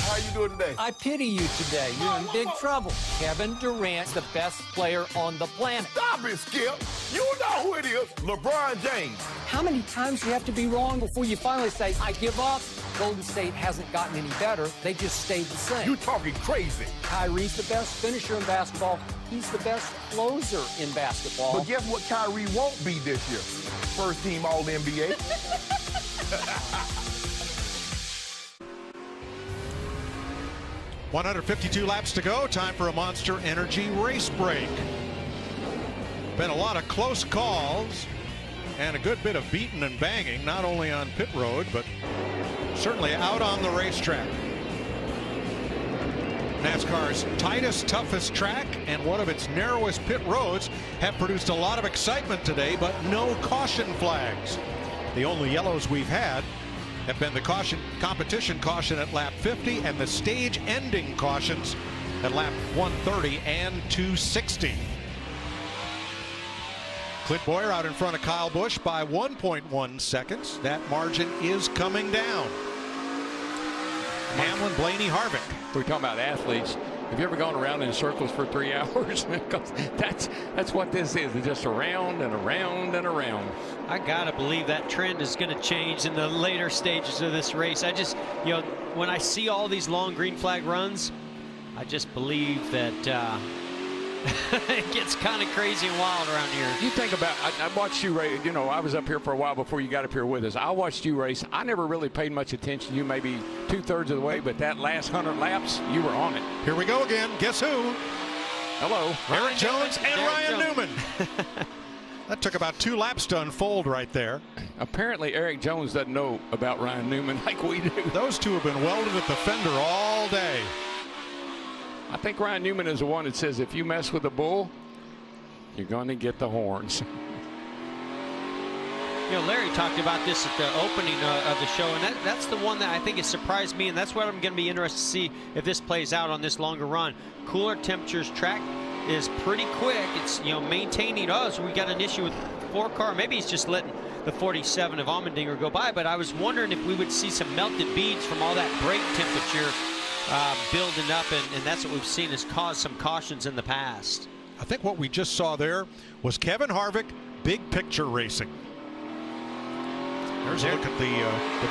How you doing today? I pity you today. You're in big trouble. Kevin Durant's the best player on the planet. Stop it, Skip. You know who it is. LeBron James. How many times do you have to be wrong before you finally say, I give up? Golden State hasn't gotten any better. They just stayed the same. You talking crazy. Kyrie's the best finisher in basketball. He's the best closer in basketball. But guess what Kyrie won't be this year? First team All-NBA. 152 laps to go. Time for a Monster Energy race break. Been a lot of close calls and a good bit of beating and banging, not only on pit road, but certainly out on the racetrack. NASCAR's tightest, toughest track and one of its narrowest pit roads have produced a lot of excitement today, but no caution flags. The only yellows we've had have been the competition caution at lap 50 and the stage ending cautions at lap 130 and 260. Clint Bowyer out in front of Kyle Busch by 1.1 seconds. That margin is coming down. Hamlin, Blaney, Harvick. We're talking about athletes. Have you ever gone around in circles for 3 hours? Because that's what this is. It's just around and around and around. I gotta believe that trend is going to change in the later stages of this race. I just, when I see all these long green flag runs, I just believe that it gets kind of crazy and wild around here. You think about, I watched you race. I was up here for a while before you got up here with us. I watched you race. I never really paid much attention to you, maybe 2/3 of the way, but that last 100 laps, you were on it. Here we go again. Guess who? Hello. Eric Jones and Ryan Newman. That took about 2 laps to unfold right there. Apparently, Eric Jones doesn't know about Ryan Newman like we do. Those two have been welded at the fender all day. I think Ryan Newman is the one that says if you mess with a bull, you're going to get the horns. Larry talked about this at the opening of the show, and that's the one that I think has surprised me, and that's what I'm going to be interested to see if this plays out on this longer run. Cooler temperatures, track is pretty quick. It's maintaining us. We got an issue with 4-car. Maybe he's just letting the 47 of Allmendinger go by, but I was wondering if we would see some melted beads from all that brake temperature building up, and that's what we've seen has caused some cautions in the past. I think what we just saw there was Kevin Harvick big picture racing. There's a look at the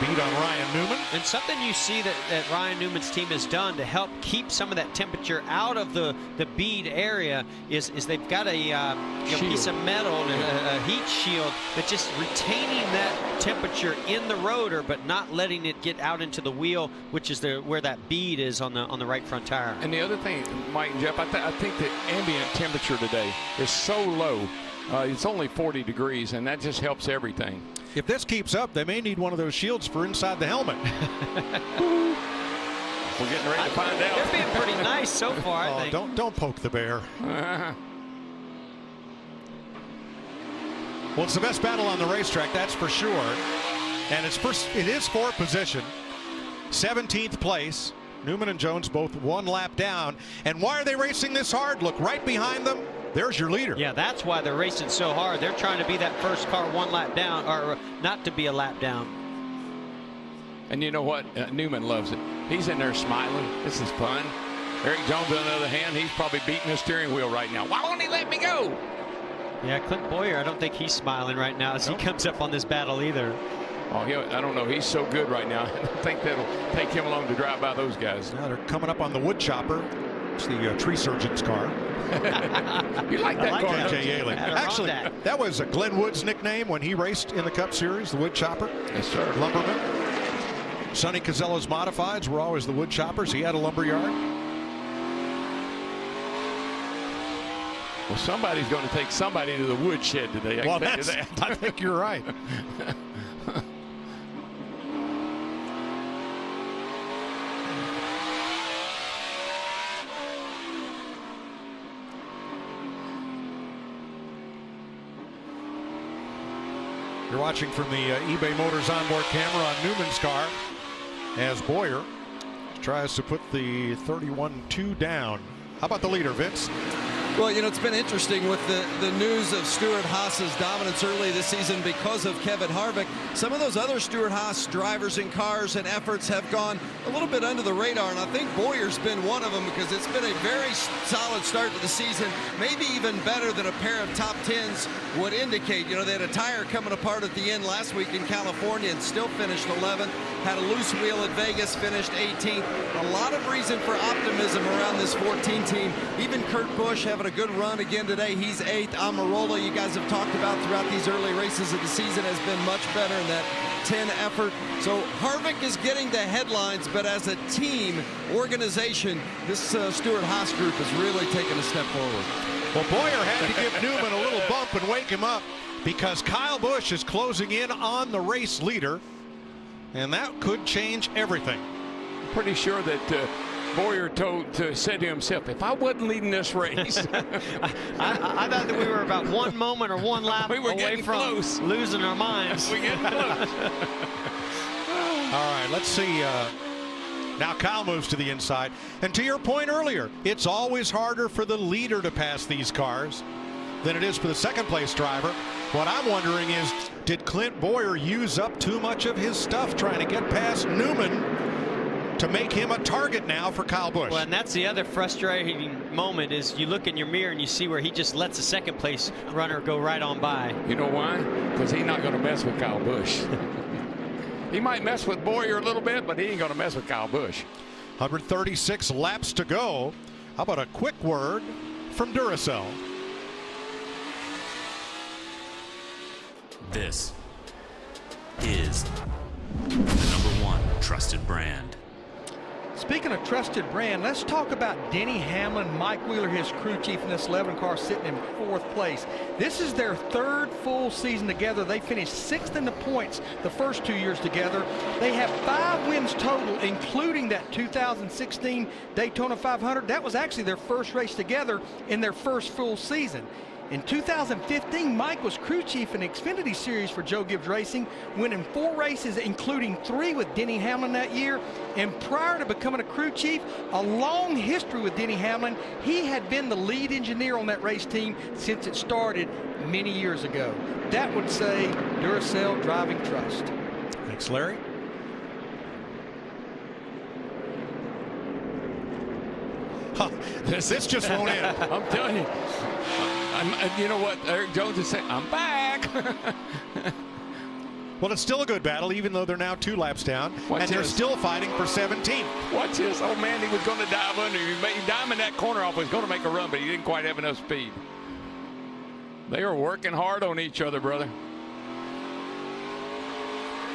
bead on Ryan Newman. And something you see that Ryan Newman's team has done to help keep some of that temperature out of the bead area is they've got a piece of metal, a heat shield, that's just retaining that temperature in the rotor, but not letting it get out into the wheel, which is where that bead is on the right front tire. And the other thing, Mike and Jeff, I think the ambient temperature today is so low. It's only 40 degrees, and that just helps everything. If this keeps up, they may need one of those shields for inside the helmet. We're getting ready to find out. They're being pretty nice so far, I think. Don't poke the bear. Well, it's the best battle on the racetrack, that's for sure. And it is for position. 17th place. Newman and Jones both 1 lap down. And why are they racing this hard? Look right behind them. There's your leader. Yeah, that's why they're racing so hard. They're trying to be that first car 1 lap down, or not to be a lap down. And you know what? Newman loves it. He's in there smiling. This is fun. Eric Jones, on the other hand, he's probably beating the steering wheel right now. Why won't he let me go? Yeah, Clint Bowyer, I don't think he's smiling right now as he comes up on this battle either. Oh, I don't know. He's so good right now. I don't think that'll take him long to drive by those guys. Now they're coming up on the wood chopper. It's the tree surgeon's car. You like that car, Jay Yeley. Actually, that was Glenn Wood's nickname when he raced in the Cup Series, the wood chopper. Yes, sir. Lumberman. Sonny Casello's modifieds were always the wood choppers. He had a lumber yard. Well, somebody's going to take somebody to the woodshed today. Well, I think you're right. You're watching from the eBay Motors onboard camera on Newman's car as Bowyer tries to put the 31-2 down. How about the leader, Vince? Well, you know, it's been interesting with the news of Stewart-Haas's dominance early this season because of Kevin Harvick. Some of those other Stewart-Haas drivers and cars and efforts have gone a little bit under the radar, and I think Bowyer's been one of them because it's been a very solid start to the season, maybe even better than a pair of top 10s would indicate. You know, they had a tire coming apart at the end last week in California and still finished 11th, had a loose wheel at Vegas, finished 18th. A lot of reason for optimism around this 14 team. Even Kurt Busch having a good run again today. He's 8th. Almirola, you guys have talked about throughout these early races of the season, has been much better in that 10 effort. So Harvick is getting the headlines, but as a team organization, this Stewart-Haas group has really taken a step forward. Well, Bowyer had to give Newman a little bump and wake him up because Kyle Busch is closing in on the race leader, and that could change everything. Pretty sure that Bowyer said to himself, if I wasn't leading this race. I thought that we were about one moment or one lap away from close. Losing our minds. We're getting close. All right, let's see. Now Kyle moves to the inside. And to your point earlier, it's always harder for the leader to pass these cars than it is for the second place driver. What I'm wondering is, did Clint Bowyer use up too much of his stuff trying to get past Newman to make him a target now for Kyle Busch? Well, and that's the other frustrating moment is you look in your mirror and you see where he just lets a second place runner go right on by. You know why? Because he's not going to mess with Kyle Busch. He might mess with Bowyer a little bit, but he ain't going to mess with Kyle Busch. 136 laps to go. How about a quick word from Duracell? This is the #1 trusted brand. Speaking of trusted brand, let's talk about Denny Hamlin, Mike Wheeler, his crew chief in this 11 car, sitting in 4th place. This is their 3rd full season together. They finished 6th in the points the first 2 years together. They have 5 wins total, including that 2016 Daytona 500. That was actually their first race together in their first full season. In 2015, Mike was crew chief in the Xfinity Series for Joe Gibbs Racing, winning 4 races, including 3 with Denny Hamlin that year. And prior to becoming a crew chief, a long history with Denny Hamlin. He had been the lead engineer on that race team since it started many years ago. That would say Duracell driving trust. Thanks, Larry. Huh, this just won't end. I'm telling you. You know what Eric Jones is saying? I'm back. Well, it's still a good battle, even though they're now 2 laps down, and they're still fighting for 17th. Watch this. Oh, man, he was going to dive under. He diamond that corner off. He was going to make a run, but he didn't quite have enough speed. They are working hard on each other, brother.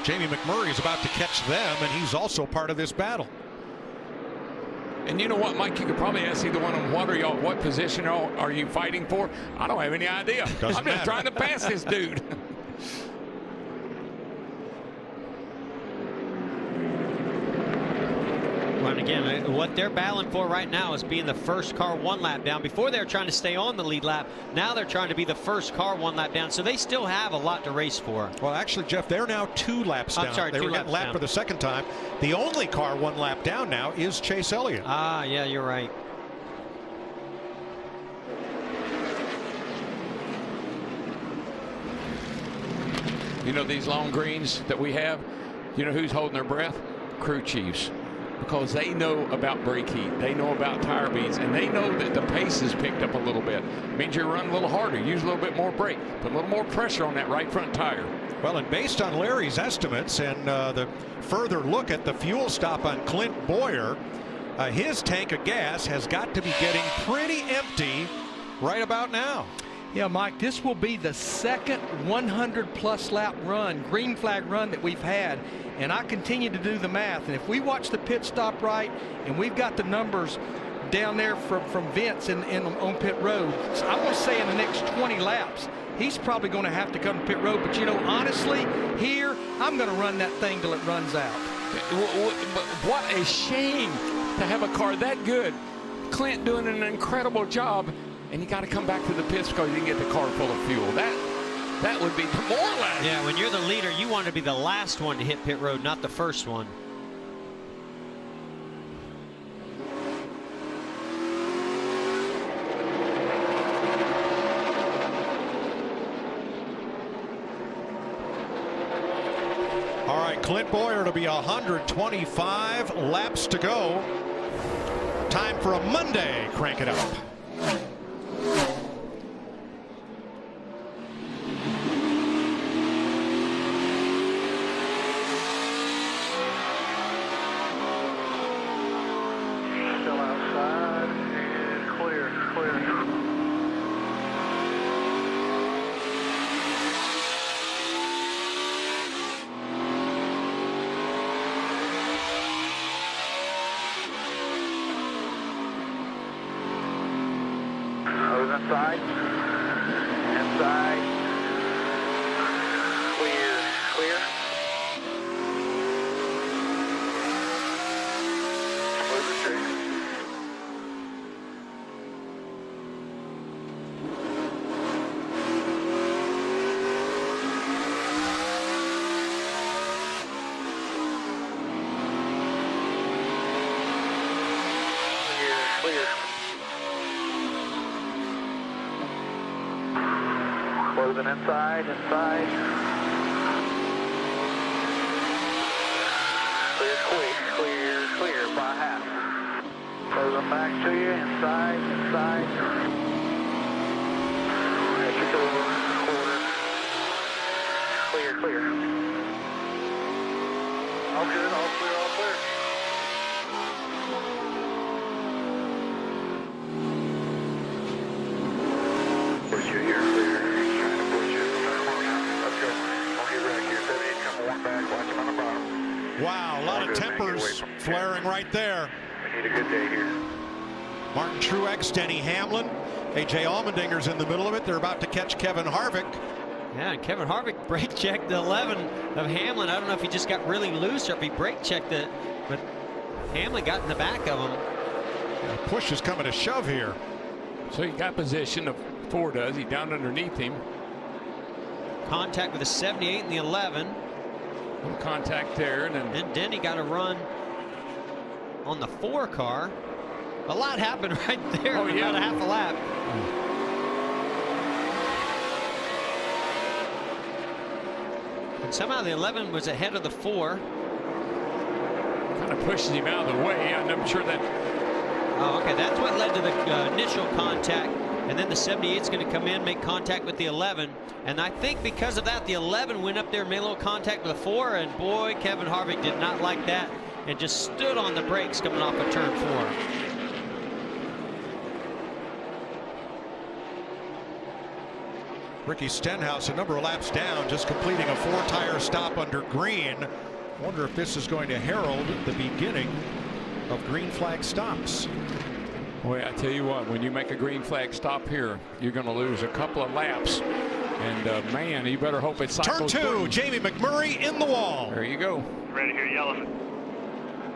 Jamie McMurray is about to catch them, and he's also part of this battle. And you know what, Mike? You could probably ask either one of them, what position are you fighting for? I don't have any idea. I'm just trying to pass this dude. Well, and again, what they're battling for right now is being the first car 1 lap down. Before they were trying to stay on the lead lap. Now they're trying to be the first car 1 lap down. So they still have a lot to race for. Well, actually, Jeff, they're now 2 laps down. I'm sorry, they were getting lapped for the second time. The only car 1 lap down now is Chase Elliott. Ah, yeah, you're right. You know these long greens that we have? You know who's holding their breath? Crew chiefs. Because they know about brake heat, they know about tire beats, and they know that the pace has picked up a little bit. It means you run a little harder, use a little bit more brake, put a little more pressure on that right front tire. Well, and based on Larry's estimates and the further look at the fuel stop on Clint Bowyer, his tank of gas has got to be getting pretty empty right about now. Yeah, Mike, this will be the second 100-plus lap run, green flag run that we've had. And I continue to do the math. And if we watch the pit stop right, and we've got the numbers down there from Vince on pit road, so I want to say in the next 20 laps, he's probably going to have to come to pit road. But, you know, honestly, here, I'm going to run that thing till it runs out. But what a shame to have a car that good. Clint doing an incredible job, and you got to come back to the pits because you didn't get the car full of fuel. That would be demoralizing. Yeah, when you're the leader, you want to be the last one to hit pit road, not the first one. All right, Clint Bowyer to be 125 laps to go. Time for a Monday. Crank it up. Still outside and clear. Inside, clear. Smooth and straight. Clear. Closing inside. Clear by half. Closing back to you, inside. Extra door, quarter. Clear. All good, all clear. Push you here, clear. Trying to push you. Come on now. Let's go. Don't get wrecked here. 78, come one back. Watch him on the bottom. Wow, a lot of tempers flaring right there. We need a good day here. Martin Truex, Denny Hamlin, A.J. Allmendinger's in the middle of it. They're about to catch Kevin Harvick. Yeah, and Kevin Harvick brake checked the 11 of Hamlin. I don't know if he just got really loose or if he brake checked it, but Hamlin got in the back of him. Yeah, push is coming to shove here. So he got position of 4 does. He's down underneath him. Contact with the 78 and the 11. No contact there. And Denny got a run on the 4 car. A lot happened right there in about a half a lap. And somehow the 11 was ahead of the 4. Kind of pushes him out of the way. I'm not sure that. Oh, okay. That's what led to the initial contact. And then the 78 is going to come in, make contact with the 11. And I think because of that, the 11 went up there and made a little contact with the 4. And boy, Kevin Harvick did not like that and just stood on the brakes coming off of turn 4. Ricky Stenhouse, a number of laps down, just completing a 4-tire stop under green. Wonder if this is going to herald the beginning of green flag stops. Boy, I tell you what, when you make a green flag stop here, you're going to lose a couple of laps. And man, you better hope it cycles. Turn 2, through. Jamie McMurray in the wall. There you go. Ready here, yellow.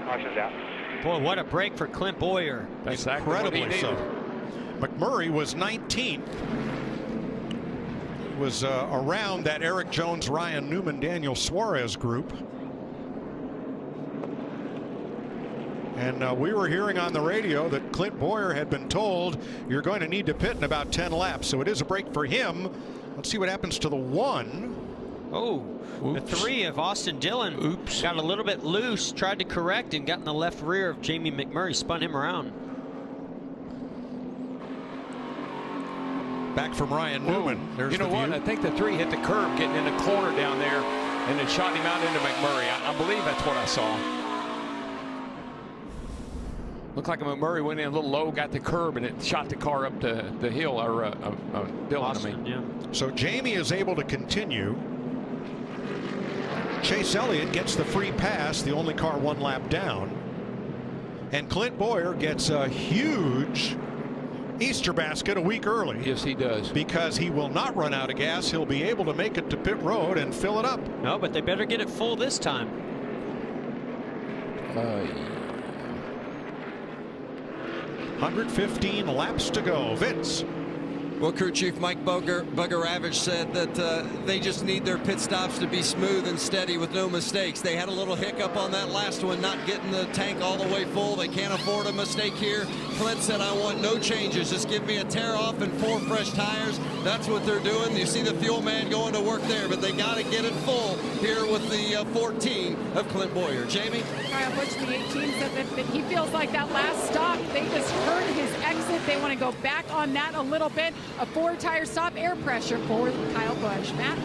Caution's out. Boy, what a break for Clint Bowyer. That's exactly Incredibly so. McMurray was 19th. He was around that Eric Jones, Ryan Newman, Daniel Suarez group. And we were hearing on the radio that Clint Bowyer had been told you're going to need to pit in about 10 laps. So it is a break for him. Let's see what happens to the 1. Oh, the 3 of Austin Dillon got a little bit loose, tried to correct and got in the left rear of Jamie McMurray, spun him around. Back from Ryan Newman. There's you know what? I think the 3 hit the curb getting in the corner down there and then shot him out into McMurray. I believe that's what I saw. Looked like McMurray went in a little low, got the curb, and it shot the car up the hill, or Dillon, I mean. Yeah. So Jamie is able to continue. Chase Elliott gets the free pass, the only car 1 lap down. And Clint Bowyer gets a huge Easter basket a week early. Yes, he does. Because he will not run out of gas. He'll be able to make it to pit road and fill it up. No, but they better get it full this time. 115 laps to go. Vince. Well, crew chief Mike Bugaravich said that they just need their pit stops to be smooth and steady with no mistakes. They had a little hiccup on that last one, not getting the tank all the way full. They can't afford a mistake here. Clint said, I want no changes. Just give me a tear off and 4 fresh tires. That's what they're doing. You see the fuel man going to work there, but they got to get it full here with the 14 of Clint Bowyer. Jamie? Kyle Busch, the 18, said that he feels like that last stop, they just hurt his exit. They want to go back on that a little bit. A 4-tire stop, air pressure for Kyle Busch. Matt?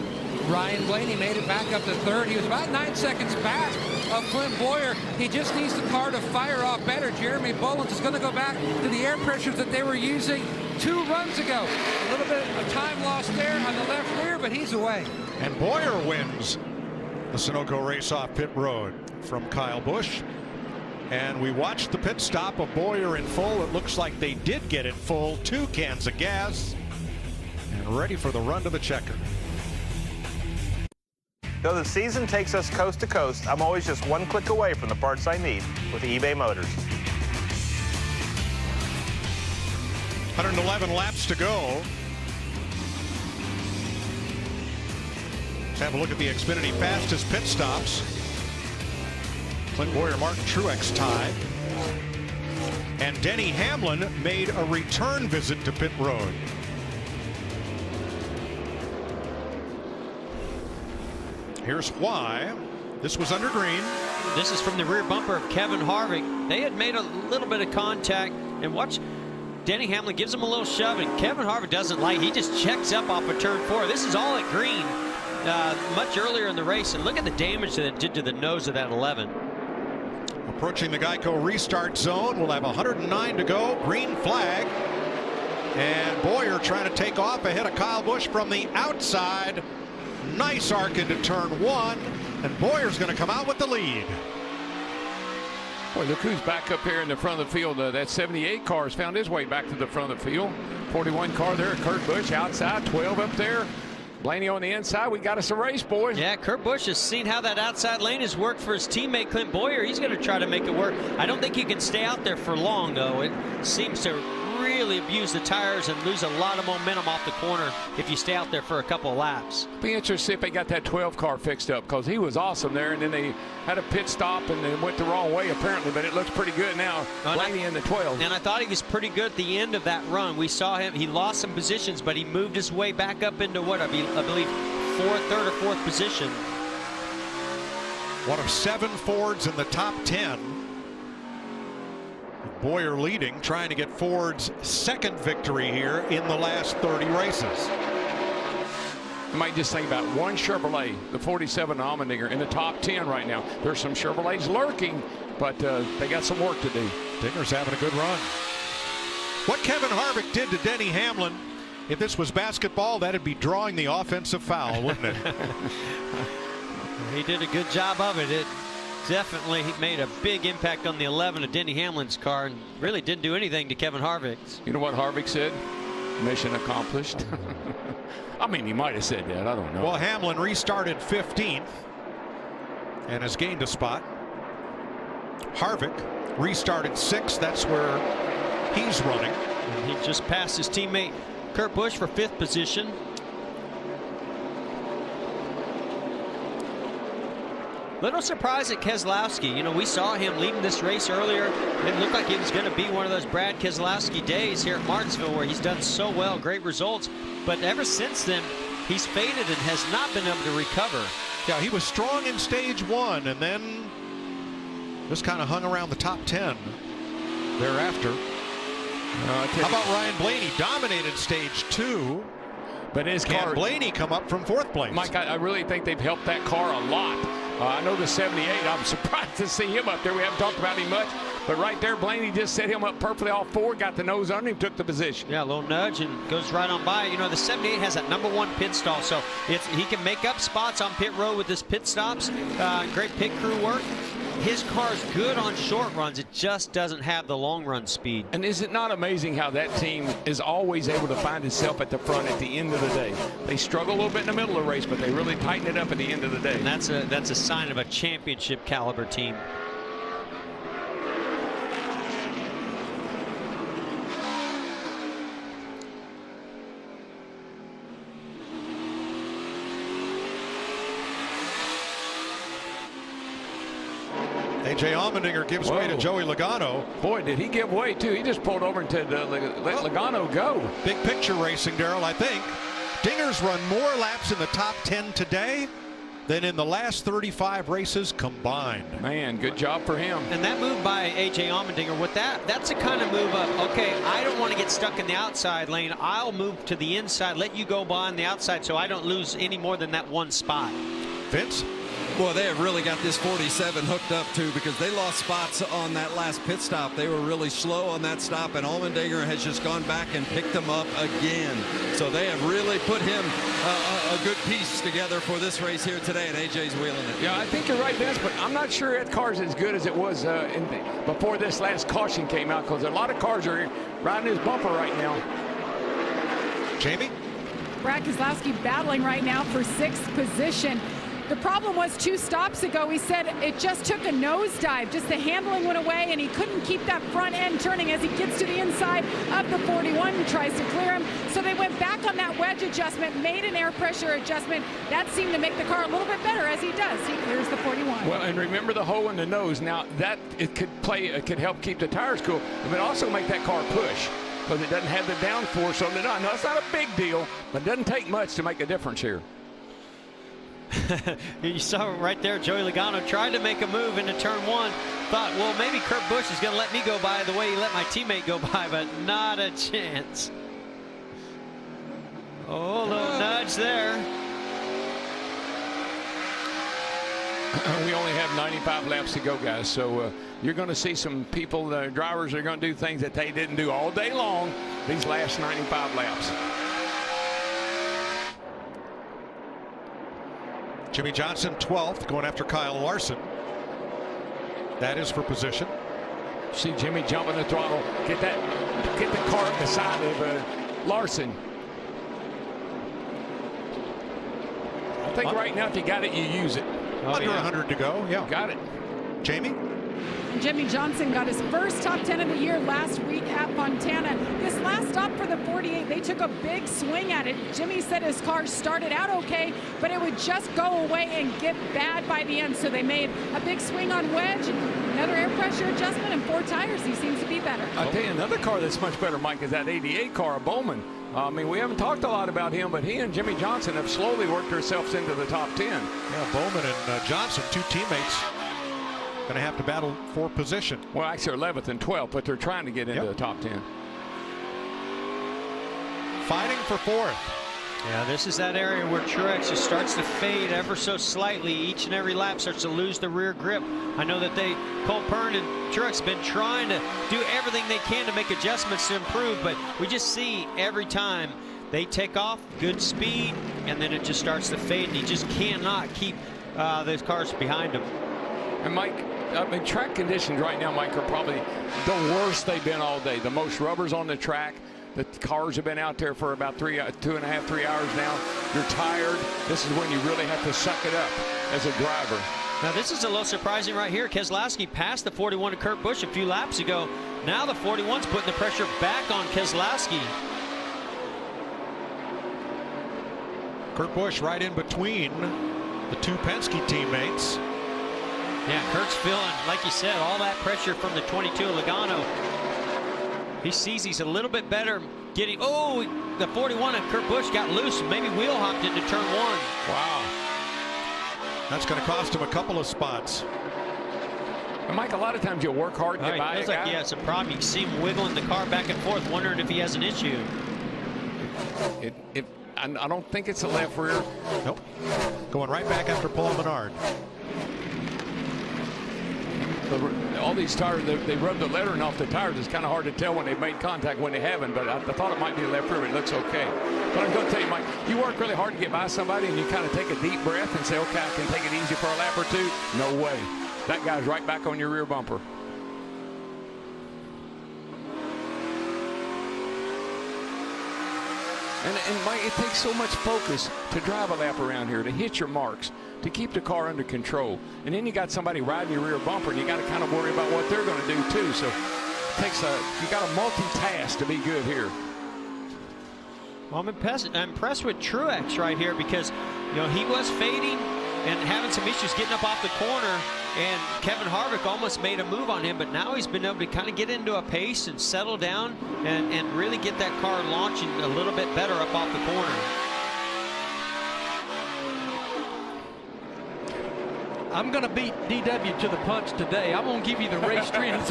Ryan Blaney made it back up to 3rd. He was about 9 seconds back of Clint Bowyer. He just needs the car to fire off better. Jeremy Bullins is going to go back to the air pressures that they were using 2 runs ago. A little bit of time lost there on the left rear, but he's away. And Bowyer wins the Sunoco race off pit road from Kyle Busch. And we watched the pit stop of Bowyer in full. It looks like they did get it full. 2 cans of gas. And ready for the run to the checker. Though the season takes us coast to coast, I'm always just 1 click away from the parts I need with eBay Motors. 111 laps to go. Let's have a look at the Xfinity fastest pit stops. Clint Bowyer, Martin Truex tied. And Denny Hamlin made a return visit to pit road. Here's why. This was under green. This is from the rear bumper of Kevin Harvick. They had made a little bit of contact, and watch, Denny Hamlin gives him a little shove, and Kevin Harvick doesn't like. He just checks up off of turn 4. This is all at green much earlier in the race, and look at the damage that it did to the nose of that 11. Approaching the Geico restart zone. We'll have 109 to go. Green flag. And Bowyer trying to take off ahead of Kyle Busch from the outside. Nice arc into turn 1. And Bowyer's going to come out with the lead. Boy, look who's back up here in the front of the field. That 78 car has found his way back to the front of the field. 41 car there, Kurt Busch outside, 12 up there. Blaney on the inside. We got us a race, boys. Yeah, Kurt Busch has seen how that outside lane has worked for his teammate Clint Bowyer. He's going to try to make it work. I don't think you can stay out there for long, though. It seems to really abuse the tires and lose a lot of momentum off the corner if you stay out there for a couple of laps. Be interested to see if they got that 12 car fixed up, because he was awesome there, and then they had a pit stop and they went the wrong way apparently, but it looks pretty good now. Blaney in the 12. And I thought he was pretty good at the end of that run. We saw him, he lost some positions, but he moved his way back up into what I believe 3rd or 4th position. One of 7 Fords in the top 10. Bowyer leading, trying to get Ford's 2nd victory here in the last 30 races. You might just think about one Chevrolet, the 47 Allmendinger, in the top 10 right now. There's some Chevrolets lurking, but they got some work to do. Dinger's having a good run. What Kevin Harvick did to Denny Hamlin, if this was basketball, that'd be drawing the offensive foul, wouldn't it? He did a good job of it. It definitely made a big impact on the 11 of Denny Hamlin's car and really didn't do anything to Kevin Harvick's. You know what Harvick said? Mission accomplished. I mean, he might have said that. I don't know. Well, Hamlin restarted 15th and has gained a spot. Harvick restarted 6th. That's where he's running. And he just passed his teammate Kurt Busch for 5th position. Little surprise at Keselowski. You know, we saw him leading this race earlier. It looked like it was going to be one of those Brad Keselowski days here at Martinsville where he's done so well, great results. But ever since then, he's faded and has not been able to recover. Yeah, he was strong in stage 1 and then just kind of hung around the top 10 thereafter. How about Ryan Blaney? Dominated stage 2. But his car, can Blaney come up from 4th place? Mike, I really think they've helped that car a lot. I know the 78, I'm surprised to see him up there. We haven't talked about him much, But right there, Blaney just set him up perfectly off 4, got the nose under him, took the position. Yeah, a little nudge and goes right on by. You know, the 78 has that #1 pit stall, so he can make up spots on pit road with his pit stops. Great pit crew work. His car's good on short runs. It just doesn't have the long run speed. And is it not amazing how that team is always able to find itself at the front at the end of the day? They struggle a little bit in the middle of the race, but they really tighten it up at the end of the day. And that's a sign of a championship caliber team. A.J. Allmendinger gives way to Joey Logano. Boy, did he give way, too. He just pulled over and let Logano go. Big picture racing, Darrell, I think. Dinger's run more laps in the top 10 today than in the last 35 races combined. Man, good job for him. And that move by A.J. Allmendinger, with that's a kind of move of, okay, I don't want to get stuck in the outside lane. I'll move to the inside, let you go by on the outside so I don't lose any more than that one spot. Vince? Well, they have really got this 47 hooked up too, because they lost spots on that last pit stop. They were really slow on that stop, and Allmendinger has just gone back and picked them up again. So they have really put him a good piece together for this race here today, and AJ's wheeling it. Yeah, I think you're right, Vince, but I'm not sure that car's as good as it was before this last caution came out, because a lot of cars are riding his bumper right now. Jamie? Brad Keselowski battling right now for 6th position. The problem was 2 stops ago, he said it just took a nosedive. Just the handling went away, and he couldn't keep that front end turning as he gets to the inside of the 41 and tries to clear him. So they went back on that wedge adjustment, made an air pressure adjustment. That seemed to make the car a little bit better as he does. He clears the 41. Well, and remember the hole in the nose. Now, that it could help keep the tires cool, but also make that car push, because it doesn't have the downforce on it. No, it's not a big deal, but it doesn't take much to make a difference here. You saw right there, Joey Logano tried to make a move into turn 1. Thought, well, maybe Kurt Busch is going to let me go by the way he let my teammate go by, but not a chance. Oh, a little nudge there. We only have 95 laps to go, guys, so you're going to see some people, drivers are going to do things that they didn't do all day long these last 95 laps. Jimmy Johnson 12th, going after Kyle Larson. That is for position. See Jimmy jumping the throttle, get the car up the side of Larson. I think right now, if you got it, you use it. Under 100 to go. Yeah, got it. Jamie? Jimmy Johnson got his first top 10 of the year last week at Fontana. This last stop for the 48, they took a big swing at it. Jimmy said his car started out okay, but it would just go away and get bad by the end. So they made a big swing on wedge, another air pressure adjustment, and 4 tires. He seems to be better. I'll tell you another car that's much better, Mike, is that 88 car, Bowman. I mean, we haven't talked a lot about him, but he and Jimmy Johnson have slowly worked themselves into the top 10. Yeah, Bowman and Johnson, 2 teammates. Going to have to battle for position. Well, actually 11th and 12th, but they're trying to get into the top 10. Fighting for 4th. Yeah, this is that area where Truex just starts to fade ever so slightly. Each and every lap starts to lose the rear grip. I know that Cole Pearn and Truex have been trying to do everything they can to make adjustments to improve, but we just see every time they take off, good speed, and then it just starts to fade, and he just cannot keep those cars behind him. And Mike, I mean, track conditions right now, Mike, are probably the worst they've been all day. The most rubbers on the track. The cars have been out there for about 2.5, 3 hours now. You're tired. This is when you really have to suck it up as a driver. Now, this is a little surprising right here. Keselowski passed the 41 to Kurt Busch a few laps ago. Now the 41's putting the pressure back on Keselowski. Kurt Busch right in between the 2 Penske teammates. Yeah, Kurt's feeling, like you said, all that pressure from the 22 Logano. He sees he's a little bit better getting. Oh, the 41 and Kurt Busch got loose, maybe wheel hopped into turn 1. Wow. That's going to cost him a couple of spots. And Mike, a lot of times you'll work hard to get by. It feels like he has a problem. You can see him wiggling the car back and forth, wondering if he has an issue. I don't think it's a left rear. Nope. Going right back after Paul Menard. all these tires, they rub the lettering off the tires. It's kind of hard to tell when they've made contact, when they haven't, but I thought it might be a left rear, but it looks okay. But I'm going to tell you, Mike, you work really hard to get by somebody and you kind of take a deep breath and say, okay, I can take it easy for a lap or two. No way. That guy's right back on your rear bumper. And Mike, it takes so much focus to drive a lap around here, to hit your marks, to keep the car under control. And then you got somebody riding your rear bumper, and you got to kind of worry about what they're going to do too. So it takes you got to multitask to be good here. Well, I'm impressed with Truex right here because, you know, he was fading and having some issues getting up off the corner, and Kevin Harvick almost made a move on him, but now he's been able to kind of get into a pace and settle down and really get that car launching a little bit better up off the corner. I'm going to beat DW to the punch today. I'm going to give you the race trends.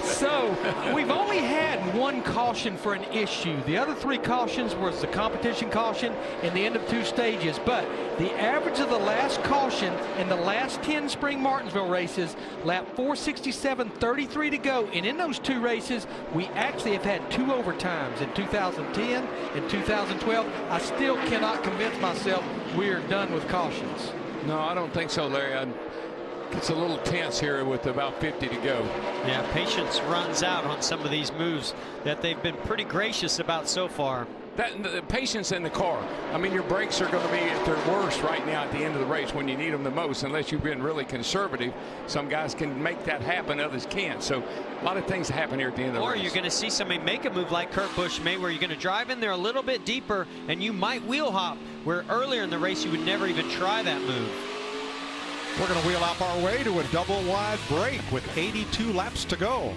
So we've only had one caution for an issue. The other 3 cautions was the competition caution and the end of 2 stages. But the average of the last caution in the last 10 Spring Martinsville races, lap 467, 33 to go. And in those 2 races, we actually have had 2 overtimes in 2010 and 2012. I still cannot convince myself we're done with cautions. No, I don't think so, Larry. It's a little tense here with about 50 to go. Yeah, patience runs out on some of these moves that they've been pretty gracious about so far. The patience in the car. I mean, your brakes are going to be at their worst right now at the end of the race when you need them the most, unless you've been really conservative. Some guys can make that happen, others can't. So a lot of things happen here at the end of the race. Or you're going to see somebody make a move like Kurt Busch made, where you're going to drive in there a little bit deeper and you might wheel hop, where earlier in the race you would never even try that move. We're going to wheel up our way to a double wide break with 82 laps to go.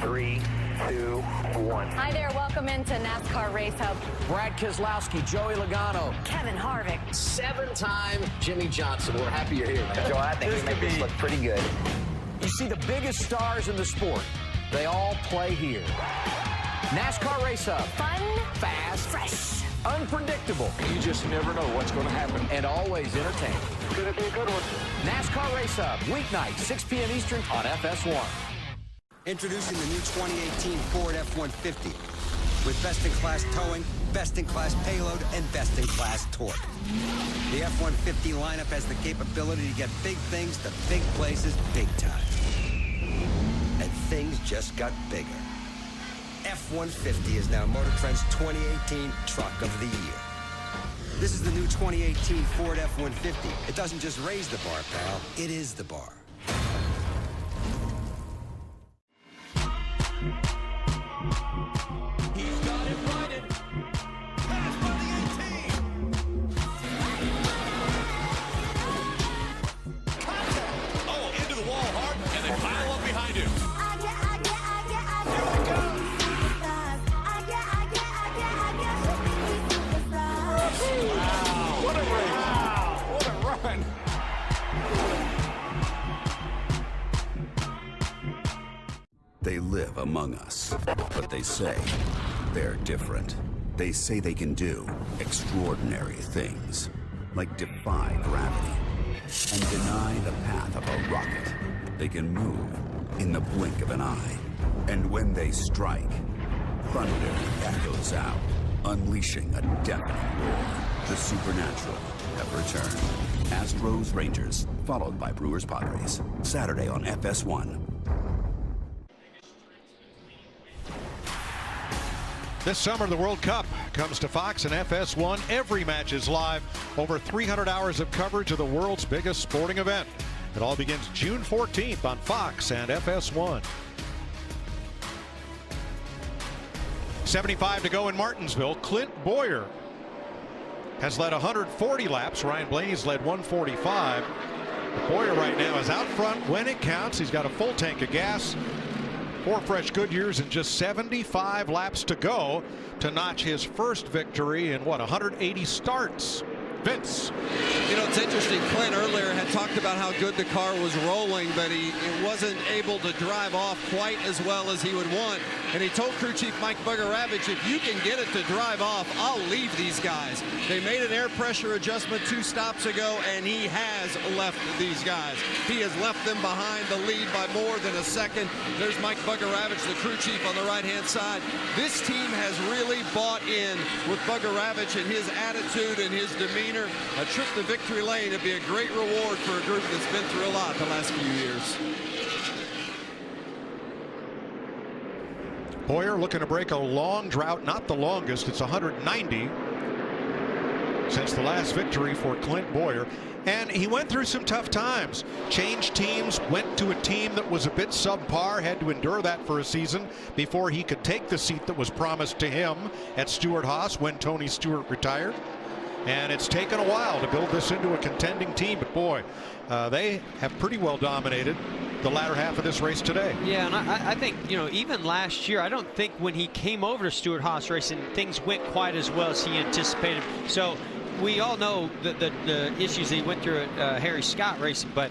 Three, 2, 1. Hi there, welcome into NASCAR Race Hub. Brad Keselowski, Joey Logano, Kevin Harvick, 7-time Jimmy Johnson. We're happy you're here, man. Joe, I think you make this look pretty good. You see the biggest stars in the sport. They all play here. NASCAR Race Hub. Fun, fast, fresh, unpredictable. You just never know what's going to happen. And always entertaining. It's going to be a good one. NASCAR Race Hub, weeknight, 6 p.m. Eastern on FS1. Introducing the new 2018 Ford F-150 with best-in-class towing, best-in-class payload, and best-in-class torque. The F-150 lineup has the capability to get big things to big places big time. And things just got bigger. F-150 is now Motor Trend's 2018 Truck of the Year. This is the new 2018 Ford F-150. It doesn't just raise the bar, pal. It is the bar. He's got it running. Pass by the 18. Contact. Oh, into the wall hard, and they pile up behind him. Wow. What a race. Wow. What a run. They live among us, but they say they're different. They say they can do extraordinary things, like defy gravity and deny the path of a rocket. They can move in the blink of an eye. And when they strike, thunder echoes out, unleashing a deafening roar. The supernatural have returned. Astros Rangers, followed by Brewers Padres. Saturday on FS1. This summer, the World Cup comes to Fox and FS1. Every match is live. Over 300 hours of coverage of the world's biggest sporting event. It all begins June 14th on Fox and FS1. 75 to go in Martinsville. Clint Bowyer has led 140 laps. Ryan Blaney's led 145. Bowyer right now is out front when it counts. He's got a full tank of gas. 4 fresh Goodyears and just 75 laps to go to notch his first victory in 180 starts Vince. You know, it's interesting. Clint earlier had talked about how good the car was rolling, but he wasn't able to drive off quite as well as he would want. And he told crew chief Mike Bugarewicz, if you can get it to drive off, I'll leave these guys. They made an air pressure adjustment 2 stops ago, and he has left these guys. He has left them behind the lead by more than a second. There's Mike Bugarewicz, the crew chief, on the right-hand side. This team has really bought in with Bugarewicz and his attitude and his demeanor. A trip to victory lane would be a great reward for a group that's been through a lot the last few years. Bowyer looking to break a long drought, not the longest. It's 190 since the last victory for Clint Bowyer. And he went through some tough times. Changed teams, went to a team that was a bit subpar, had to endure that for a season before he could take the seat that was promised to him at Stewart-Haas when Tony Stewart retired. And it's taken a while to build this into a contending team, but boy, they have pretty well dominated the latter half of this race today. Yeah, and I think, you know, even last year, I don't think when he came over to Stewart-Haas Racing, things went quite as well as he anticipated. So we all know the issues that he went through at Harry Scott Racing, but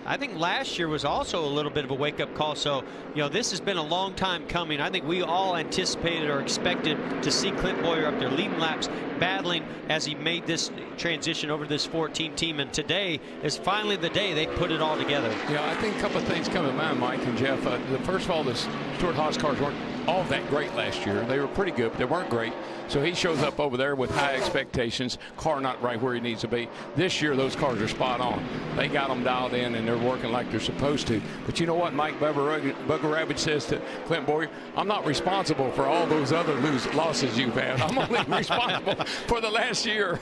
I think last year was also a little bit of a wake-up call. So, you know, this has been a long time coming. I think we all anticipated or expected to see Clint Bowyer up there leading laps, battling as he made this transition over to this 14 team. And today is finally the day they put it all together. Yeah, I think a couple of things come to mind, Mike and Jeff. First of all, the Stewart-Haas cars weren't all that great last year. They were pretty good, but they weren't great. So he shows up over there with high expectations, car not right where he needs to be. This year, those cars are spot on. They got them dialed in, and they're working like they're supposed to. But you know what Mike Bugarewicz says to Clint Bowyer? I'm not responsible for all those other losses you've had. I'm only responsible for the last year.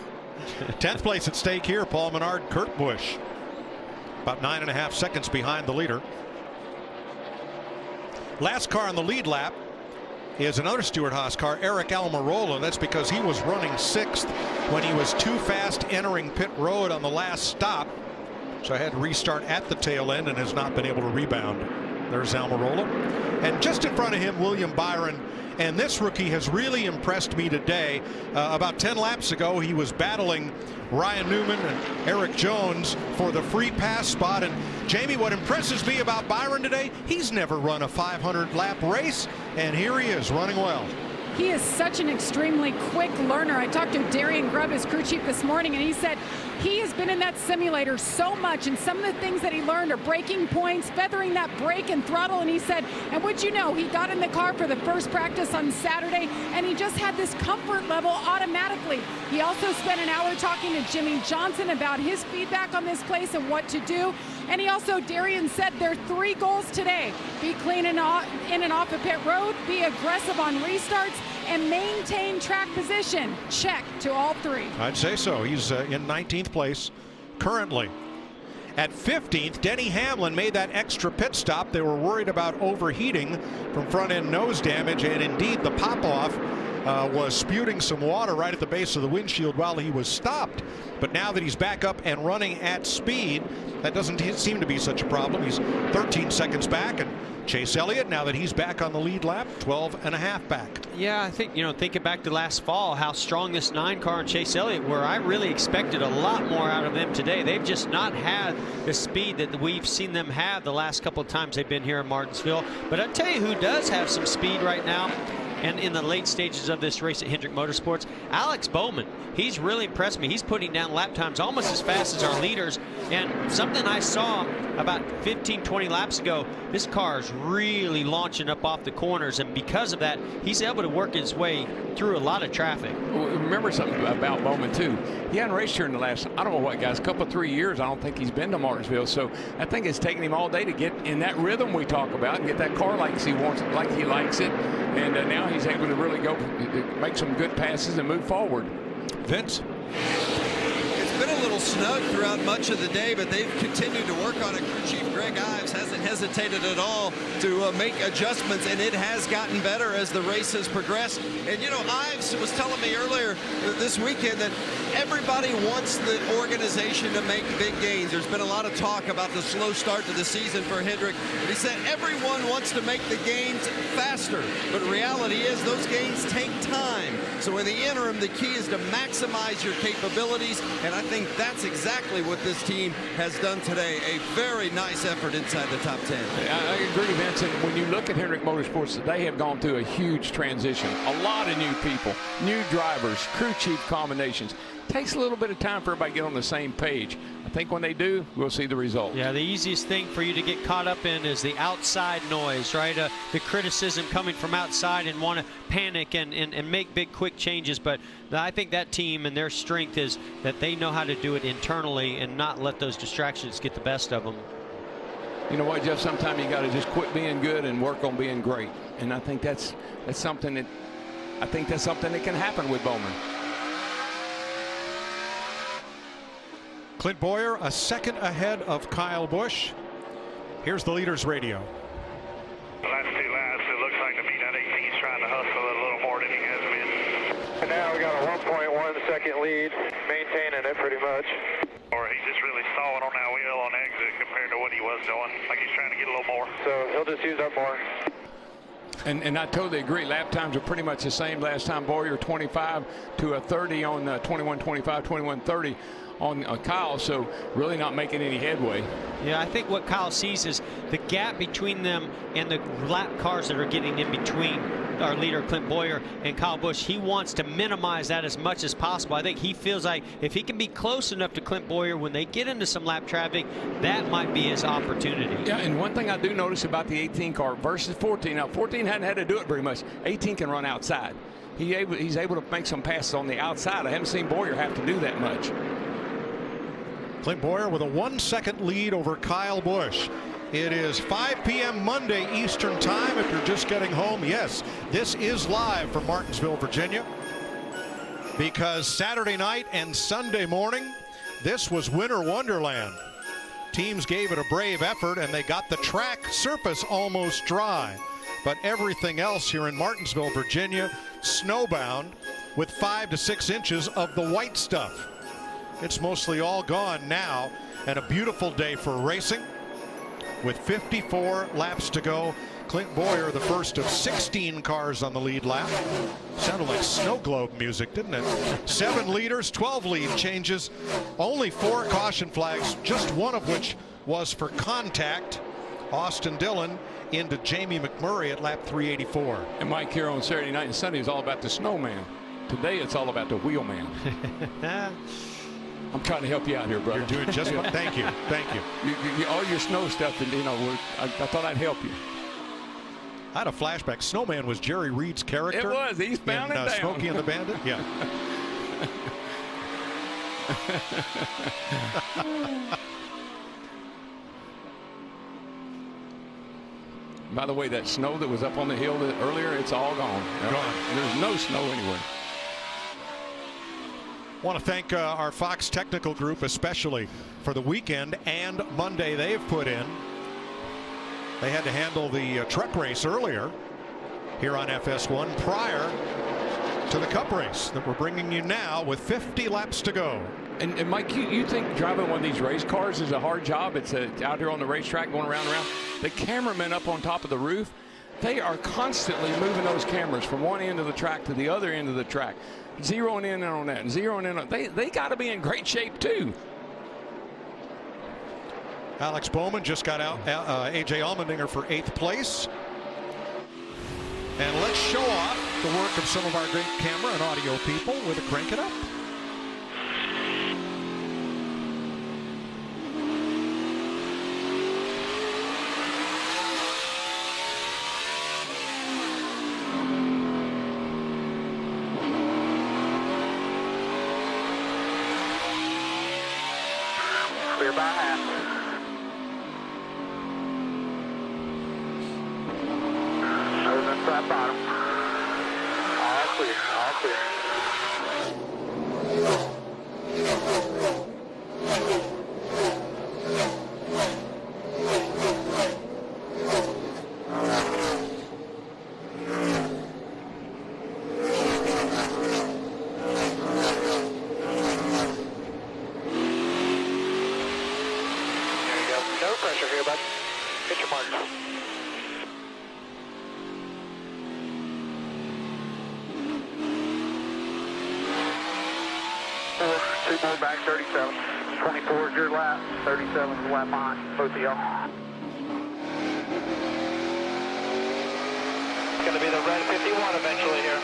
10th place at stake here, Paul Menard, Kurt Busch. About 9.5 seconds behind the leader. Last car on the lead lap is another Stewart-Haas car, Eric Almirola. That's because he was running 6th when he was too fast entering pit road on the last stop. So I had to restart at the tail end and has not been able to rebound. There's Almirola. And just in front of him, William Byron. And this rookie has really impressed me today. About 10 laps ago, he was battling Ryan Newman and Eric Jones for the free pass spot. And Jamie, what impresses me about Byron today, he's never run a 500-lap race, and here he is running well. He is such an extremely quick learner. I talked to Darian Grubb, his crew chief, this morning, and he said he has been in that simulator so much, and some of the things that he learned are braking points, feathering that brake and throttle, and he said, and would you know, he got in the car for the first practice on Saturday, and he just had this comfort level automatically. He also spent an hour talking to Jimmy Johnson about his feedback on this place and what to do. And he also, Darian said, there are 3 goals today. Be clean in and off of pit road, be aggressive on restarts, and maintain track position. Check to all 3. I'd say so. He's in 19th place currently. At 15th, Denny Hamlin made that extra pit stop. They were worried about overheating from front-end nose damage, and indeed the pop-off was spewing some water right at the base of the windshield while he was stopped. But now that he's back up and running at speed, that doesn't seem to be such a problem. He's 13 seconds back, and Chase Elliott, now that he's back on the lead lap, 12.5 back. Yeah, I think, you know, thinking back to last fall, how strong this 9 car and Chase Elliott were, I really expected a lot more out of them today. They've just not had the speed that we've seen them have the last couple of times they've been here in Martinsville. But I'll tell you who does have some speed right now, and in the late stages of this race at Hendrick Motorsports, Alex Bowman. He's really impressed me. He's putting down lap times almost as fast as our leaders. And something I saw about 15, 20 laps ago, this car is really launching up off the corners. And because of that, he's able to work his way through a lot of traffic. Well, remember something about Bowman, too. He hadn't raced here in the last, I don't know what, guys, couple of 3 years. I don't think he's been to Martinsville. So I think it's taken him all day to get in that rhythm we talk about and get that car like he wants it, like he likes it. And now he's able to really go make some good passes and move forward. Vince? It's been a little snug throughout much of the day, but they've continued to work on it. Crew Chief Greg Ives hasn't hesitated at all to make adjustments, and it has gotten better as the race has progressed. And, you know, Ives was telling me earlier this weekend that everybody wants the organization to make big gains. There's been a lot of talk about the slow start to the season for Hendrick, but he said everyone wants to make the gains faster, but reality is those gains take time. So in the interim, the key is to maximize your capabilities, and I think that's exactly what this team has done today. A very nice effort inside the top 10. I agree, Vincent. When you look at Hendrick Motorsports, they have gone through a huge transition. A lot of new people, new drivers, crew chief combinations. Takes a little bit of time for everybody to get on the same page. I think when they do, we'll see the result. Yeah, the easiest thing for you to get caught up in is the outside noise, right? The criticism coming from outside and want to panic and make big, quick changes. But I think that team and their strength is that they know how to do it internally and not let those distractions get the best of them. You know what, Jeff? Sometimes you got to just quit being good and work on being great. And I think that's something that can happen with Bowman. Clint Bowyer a second ahead of Kyle Busch. Here's the leaders radio. Last two laps, it looks like the meet at 18 is trying to hustle a little more than he has been. And now we got a 1.1 second lead, maintaining it pretty much. Or he's just really stalling on that wheel on exit compared to what he was doing. Like he's trying to get a little more. So he'll just use up more. And I totally agree. Lap times are pretty much the same. Last time Bowyer 25 to a 30 on 21-25, 21-30 on Kyle, so really not making any headway. Yeah, I think what Kyle sees is the gap between them and the lap cars that are getting in between our leader Clint Bowyer and Kyle Busch. He wants to minimize that as much as possible. I think he feels like if he can be close enough to Clint Bowyer when they get into some lap traffic, that might be his opportunity. Yeah, and one thing I do notice about the 18 car versus 14, now 14 hadn't had to do it very much. 18 can run outside. He's able to make some passes on the outside. I haven't seen Bowyer have to do that much. Clint Bowyer with a 1 second lead over Kyle Busch. It is 5 p.m. Monday Eastern Time. If you're just getting home, yes, this is live from Martinsville, Virginia, because Saturday night and Sunday morning, this was Winter Wonderland. Teams gave it a brave effort, and they got the track surface almost dry. But everything else here in Martinsville, Virginia, snowbound with 5 to 6 inches of the white stuff. It's mostly all gone now, and a beautiful day for racing with 54 laps to go. Clint Bowyer, the first of 16 cars on the lead lap. Sounded like snow globe music, didn't it? 7 leaders, 12 lead changes, only 4 caution flags, just one of which was for contact. Austin Dillon into Jamie McMurray at lap 384. And Mike, here on Saturday night and Sunday is all about the snowman. Today it's all about the wheelman. I'm trying to help you out here, brother. You're doing just fine. Thank you. Thank you. All your snow stuff, and I thought I'd help you. I had a flashback. Snowman was Jerry Reed's character. It was. He's bound in and down. Smokey and the Bandit. Yeah. By the way, that snow that was up on the hill earlier, it's all gone. Gone. There's no snow anywhere. Want to thank our Fox technical group, especially for the weekend and Monday they've put in. They had to handle the truck race earlier here on FS1 prior to the Cup race that we're bringing you now with 50 laps to go. And Mike, you think driving one of these race cars is a hard job? It's out here on the racetrack going around and around. The cameramen up on top of the roof, they are constantly moving those cameras from one end of the track to the other end of the track, zeroing in on that and zeroing in on. They got to be in great shape too. Alex Bowman just got out AJ Allmendinger for 8th place. And let's show off the work of some of our great camera and audio people with a Crank It Up. Clear by half. Moving flat bottom. All clear, all clear. more back 37. 24 is your lap. 37 is the lap on. Both of y'all. It's going to be the red 51 eventually here.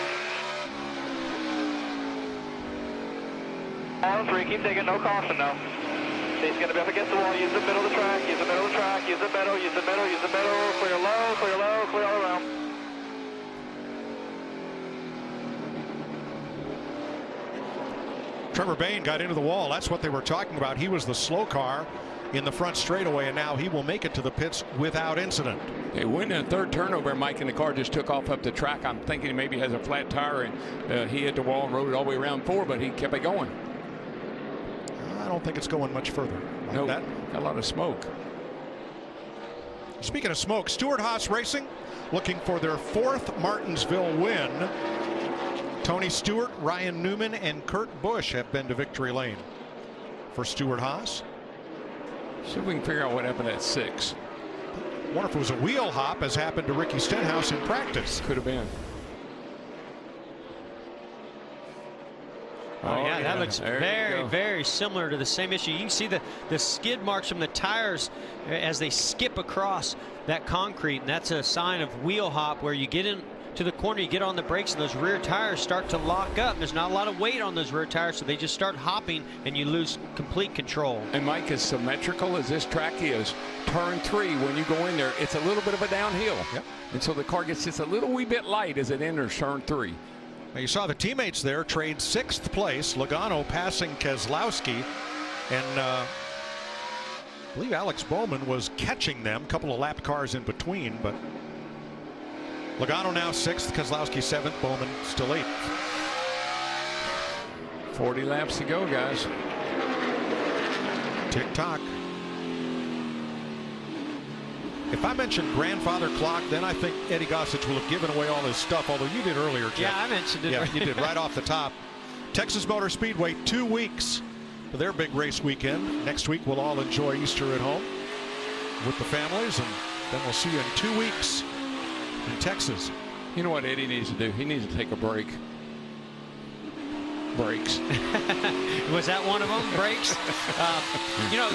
On 3, keep taking, no caution now. He's going to be up against the wall. Use the middle of the track. Use the middle of the track. Use the middle. Use the middle. Use the middle. Clear low. Clear low. Clear all around. Trevor Bayne got into the wall. That's what they were talking about. He was the slow car in the front straightaway, and now he will make it to the pits without incident. They went in a third turnover, Mike, and the car just took off up the track. I'm thinking he maybe has a flat tire, and he hit the wall and rode it all the way around 4, but he kept it going. I don't think it's going much further. Like no, that. Got a lot of smoke. Speaking of smoke, Stewart-Haas Racing looking for their 4th Martinsville win. Tony Stewart, Ryan Newman, and Kurt Busch have been to victory lane for Stewart-Haas. See if we can figure out what happened at 6. Wonder if it was a wheel hop, as happened to Ricky Stenhouse in practice. Could have been. Oh, yeah, that looks very, very similar to the same issue. You can see the skid marks from the tires as they skip across that concrete, and that's a sign of wheel hop, where you get into the corner, you get on the brakes, and those rear tires start to lock up. There's not a lot of weight on those rear tires, so they just start hopping, and you lose complete control. And Mike, as symmetrical as this track is, turn 3, when you go in there, it's a little bit of a downhill. Yep. And so the car gets just a little wee bit light as it enters turn 3. Now you saw the teammates there trade 6th place. Logano passing Keselowski, and I believe Alex Bowman was catching them. A couple of lap cars in between, but Logano now 6th, Keselowski 7th, Bowman still 8th. 40 laps to go, guys. Tick tock. If I mentioned grandfather clock, then I think Eddie Gossage will have given away all his stuff, although you did earlier, Jeff. Yeah, I mentioned it. Yeah, you did right off the top. Texas Motor Speedway, 2 weeks for their big race weekend. Next week, we'll all enjoy Easter at home with the families, and then we'll see you in 2 weeks in Texas. You know what Eddie needs to do? He needs to take a break. Breaks. Was that one of them? Breaks? You know,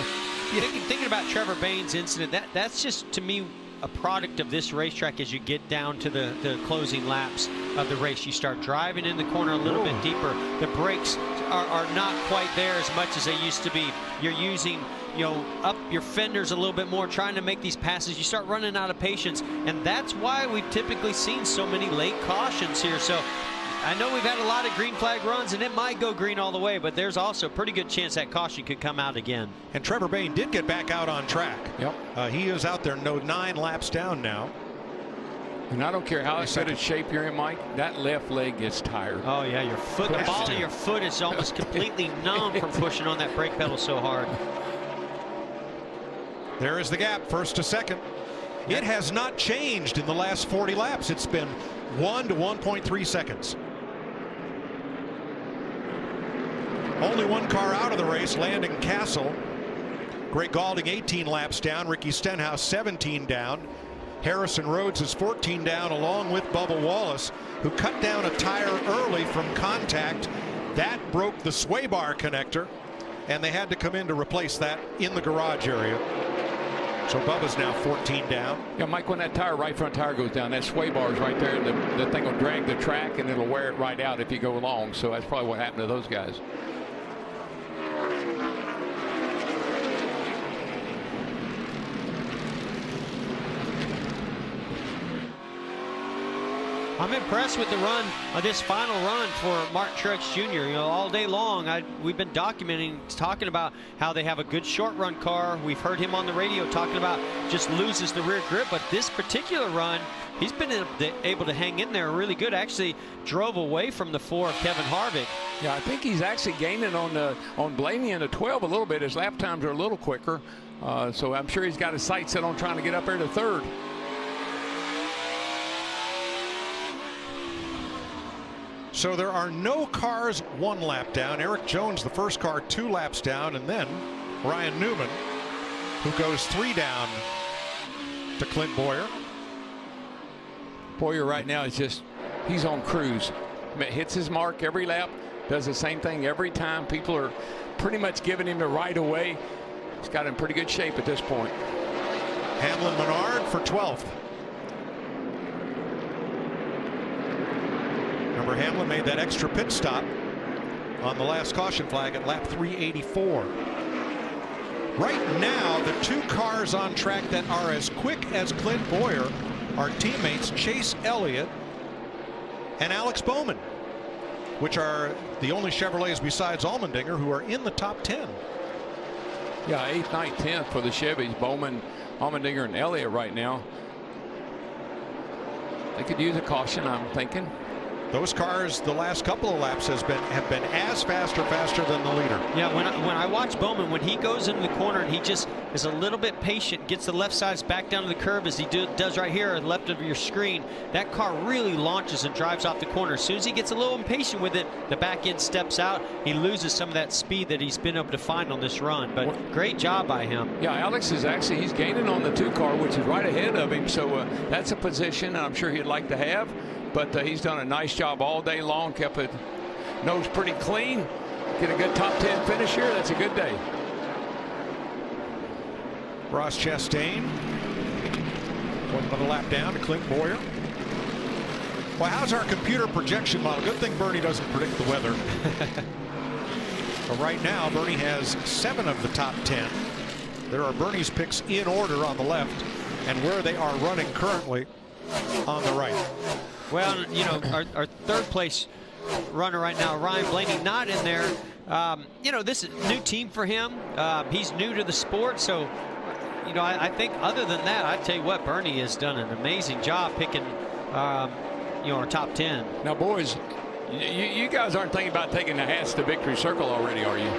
thinking about Trevor Bayne's incident, that's just, to me, a product of this racetrack. As you get down to the closing laps of the race, you start driving in the corner a little bit deeper. The brakes are not quite there as much as they used to be. You're using, up your fenders a little bit more, trying to make these passes. You start running out of patience, and that's why we've typically seen so many late cautions here. So I know we've had a lot of green flag runs, and it might go green all the way, but there's also a pretty good chance that caution could come out again. And Trevor Bayne did get back out on track. Yep. He is out there 9 laps down now. And I don't care how good a shape you're in, Mike, that left leg gets tired. Oh, yeah, your foot, the ball of your foot is almost completely numb from pushing on that brake pedal so hard. There is the gap, 1st to 2nd. It has not changed in the last 40 laps. It's been 1 to 1.3 seconds. Only 1 car out of the race, Landon Castle. Greg Gaulding 18 laps down. Ricky Stenhouse 17 down. Harrison Rhodes is 14 down, along with Bubba Wallace, who cut down a tire early from contact. That broke the sway bar connector, and they had to come in to replace that in the garage area. So Bubba's now 14 down. Yeah, Mike, when that right front tire goes down, that sway bar is right there, and the thing will drag the track, and it'll wear it right out if you go along. So that's probably what happened to those guys. I'm impressed with the run, this final run for Martin Truex Jr. All day long, we've been documenting, talking about how they have a good short run car. We've heard him on the radio talking about just loses the rear grip, but this particular run, he's been able to hang in there really good. Actually drove away from the 4 of Kevin Harvick. Yeah, I think he's actually gaining on Blaney in the 12 a little bit. His lap times are a little quicker, so I'm sure he's got his sights set on trying to get up there to 3rd. So there are no cars 1 lap down. Eric Jones, the first car, 2 laps down, and then Ryan Newman, who goes 3 down to Clint Bowyer. Bowyer right now is just, he's on cruise. Hits his mark every lap, does the same thing every time. People are pretty much giving him the right away. He's got in pretty good shape at this point. Hamlin Menard for 12th. Remember, Hamlin made that extra pit stop on the last caution flag at lap 384. Right now, the two cars on track that are as quick as Clint Bowyer are teammates Chase Elliott and Alex Bowman, which are the only Chevrolets besides Allmendinger who are in the top 10. Yeah, 8th, 9th, 10th for the Chevys. Bowman, Allmendinger, and Elliott right now. They could use a caution, I'm thinking. Those cars, the last couple of laps have been as fast or faster than the leader. Yeah, when I watch Bowman, when he goes into the corner and he just is a little bit patient, gets the left sides back down to the curb as he does right here left of your screen, that car really launches and drives off the corner. As soon as he gets a little impatient with it, the back end steps out. He loses some of that speed that he's been able to find on this run. But great job by him. Yeah, Alex is actually, he's gaining on the 2 car, which is right ahead of him. So that's a position I'm sure he'd like to have. But he's done a nice job all day long, kept it nose pretty clean. Get a good top 10 finish here. That's a good day. Ross Chastain, 1 lap down to Clint Bowyer. Well, how's our computer projection model? Good thing Bernie doesn't predict the weather. But right now, Bernie has 7 of the top 10. There are Bernie's picks in order on the left, and where they are running currently on the right. Well, you know, our 3rd place runner right now, Ryan Blaney, not in there. You know, this is a new team for him. He's new to the sport, so you know, I think other than that, I tell you what, Bernie has done an amazing job picking, you know, our top 10. Now, boys, you guys aren't thinking about taking the Hats to victory circle already, are you?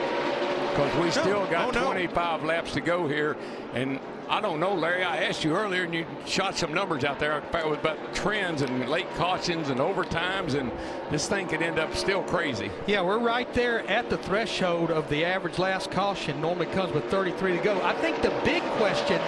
Because we still got 25 laps to go here, and I don't know, Larry, I asked you earlier and you shot some numbers out there about trends and late cautions and overtimes, and this thing could end up still crazy. Yeah, we're right there at the threshold of the average last caution. Normally comes with 33 to go. I think the big question,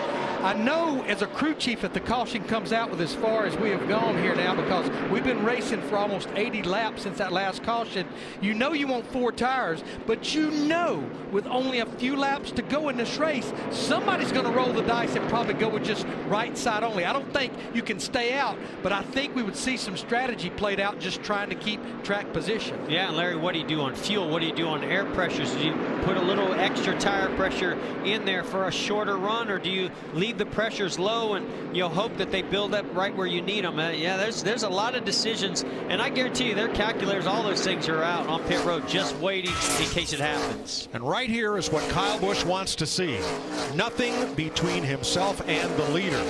I know as a crew chief, if the caution comes out with as far as we have gone here now, because we've been racing for almost 80 laps since that last caution, you know you want 4 tires, but you know with only a few laps to go in this race, somebody's going to roll the dice and probably go with just right side only. I don't think you can stay out, but I think we would see some strategy played out just trying to keep track position. Yeah, and Larry, what do you do on fuel? What do you do on air pressures? Do you put a little extra tire pressure in there for a shorter run, or do you leave the pressures low and you'll hope that they build up right where you need them? Yeah, there's a lot of decisions, and I guarantee you their calculators, all those things are out on pit road just waiting in case it happens. And right here is what Kyle Busch wants to see. Nothing between himself and the leader.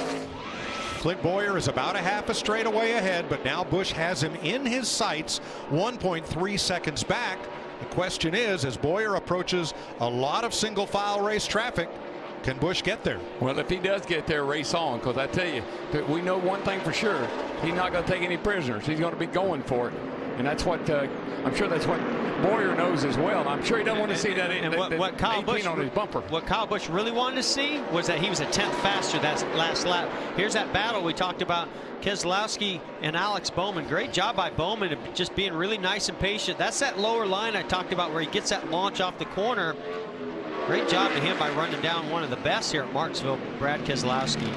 Clint Bowyer is about a half a straightaway ahead, but now Busch has him in his sights 1.3 seconds back. The question is, as Bowyer approaches a lot of single file race traffic, can Busch get there? Well, if he does get there, race on, because I tell you, we know one thing for sure. He's not going to take any prisoners. He's going to be going for it. And that's what, I'm sure that's what Bowyer knows as well. I'm sure he doesn't want to see that, what Kyle Busch on his bumper. What Kyle Busch really wanted to see was that he was a 10th faster that last lap. Here's that battle we talked about, Keselowski and Alex Bowman. Great job by Bowman of just being really nice and patient. That's that lower line I talked about where he gets that launch off the corner. Great job to him by running down one of the best here at Martinsville, Brad Keselowski.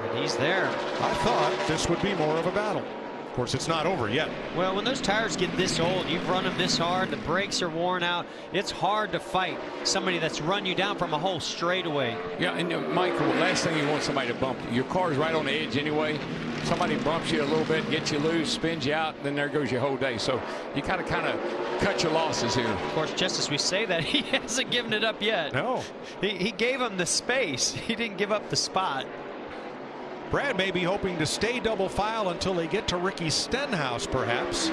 And he's there. I thought this would be more of a battle. Of course, it's not over yet. Well, when those tires get this old, you've run them this hard, the brakes are worn out, it's hard to fight somebody that's run you down from a whole straightaway. Yeah, and Mike, the last thing you want somebody to bump. Your car's right on the edge anyway. Somebody bumps you a little bit, gets you loose, spins you out, and then there goes your whole day. So you kind of cut your losses here. Of course, just as we say that, he hasn't given it up yet. No. He gave him the space. He didn't give up the spot. Brad may be hoping to stay double file until they get to Ricky Stenhouse, perhaps.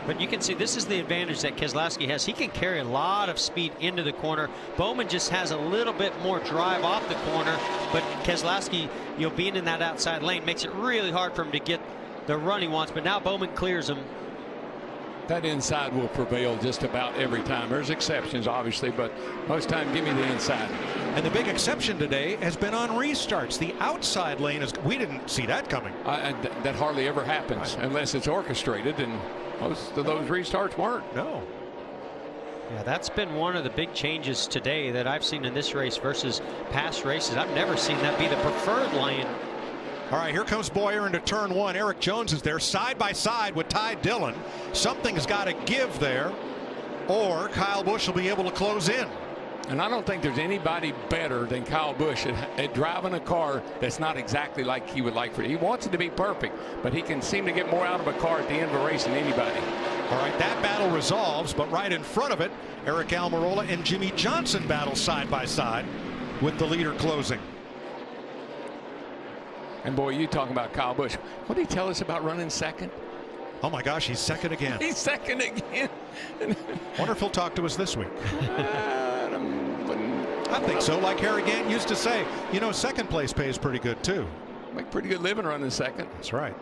But you can see this is the advantage that Keselowski has. He can carry a lot of speed into the corner. Bowman just has a little bit more drive off the corner, but Keselowski, you know, being in that outside lane makes it really hard for him to get the run he wants. But now Bowman clears him. That inside will prevail just about every time. There's exceptions, obviously, but most time, give me the inside. And the big exception today has been on restarts. The outside lane is, we didn't see that coming. That hardly ever happens unless it's orchestrated, and most of those restarts weren't. No. Yeah, that's been one of the big changes today that I've seen in this race versus past races. I've never seen that be the preferred lane. All right, here comes Bowyer into turn one. Eric Jones is there side by side with Ty Dillon. Something's got to give there, or Kyle Busch will be able to close in. And I don't think there's anybody better than Kyle Busch at driving a car that's not exactly like he would like for it. He wants it to be perfect, but he can seem to get more out of a car at the end of a race than anybody. All right, that battle resolves, but right in front of it, Eric Almirola and Jimmy Johnson battle side by side with the leader closing. And boy, you talking about Kyle Busch. What did he tell us about running second? Oh my gosh, he's second again. He's second again. Wonder if he'll talk to us this week. I think so. Like Harry Gant used to say, you know, second place pays pretty good too. Make pretty good living running second. That's right.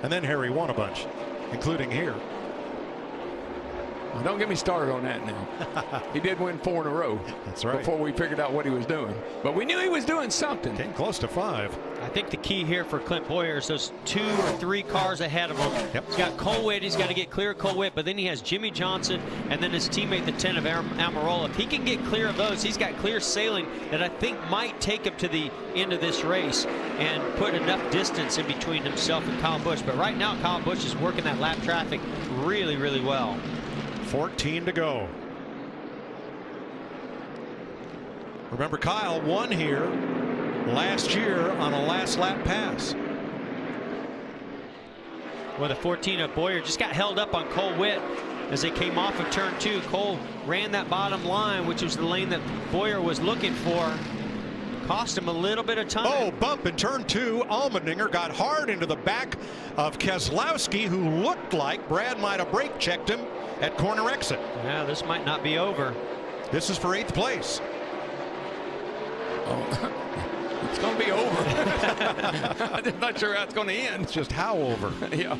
And then Harry won a bunch, including here. Well, don't get me started on that now. He did win 4 in a row. That's right. Before we figured out what he was doing. But we knew he was doing something. Came close to 5. I think the key here for Clint Bowyer is those 2 or 3 cars ahead of him. Yep. He's got Cole Whitt. He's got to get clear of Cole Whitt. But then he has Jimmy Johnson and then his teammate, the 10 of Almirola. If he can get clear of those, he's got clear sailing that I think might take him to the end of this race and put enough distance in between himself and Kyle Busch. But right now, Kyle Busch is working that lap traffic really, really well. 14 to go. Remember, Kyle won here last year on a last lap pass. Well, the 14 of Bowyer just got held up on Cole Whitt as they came off of turn 2. Cole ran that bottom line, which was the lane that Bowyer was looking for. Cost him a little bit of time. Oh, bump in turn 2. Allmendinger got hard into the back of Keselowski, who looked like Brad might have brake checked him at corner exit. Yeah, this might not be over. This is for 8th place. Oh, it's going to be over. I'm not sure how it's going to end. It's just how over. Yeah.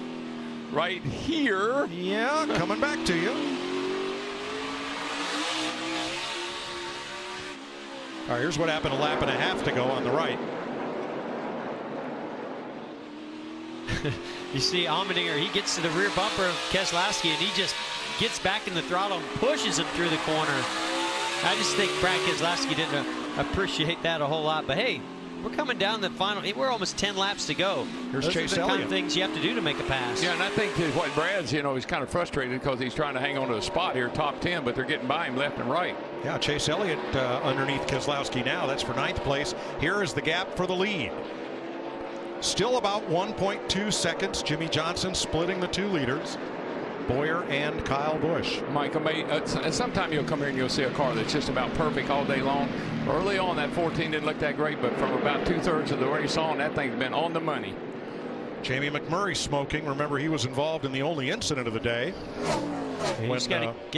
Right here. Yeah, coming back to you. All right, here's what happened a lap and a half to go on the right. You see Allmendinger, he gets to the rear bumper of Keselowski and he just gets back in the throttle and pushes him through the corner. I just think Brad Keselowski didn't appreciate that a whole lot. But hey, we're coming down the final. We're almost 10 laps to go. Here's Those Chase are the Elliott. kind of things you have to do to make a pass. Yeah, and I think that what Brad's, you know, he's kind of frustrated because he's trying to hang on to a spot here, top 10, but they're getting by him left and right. Yeah, Chase Elliott underneath Keselowski now. That's for 9th place. Here is the gap for the lead. Still about 1.2 seconds. Jimmy Johnson splitting the 2 leaders. Bowyer and Kyle Busch. Michael, sometime you'll come here and you'll see a car that's just about perfect all day long. Early on, that 14 didn't look that great, but from about 2/3 of the race on, that thing's been on the money. Jamie McMurray smoking. Remember, he was involved in the only incident of the day when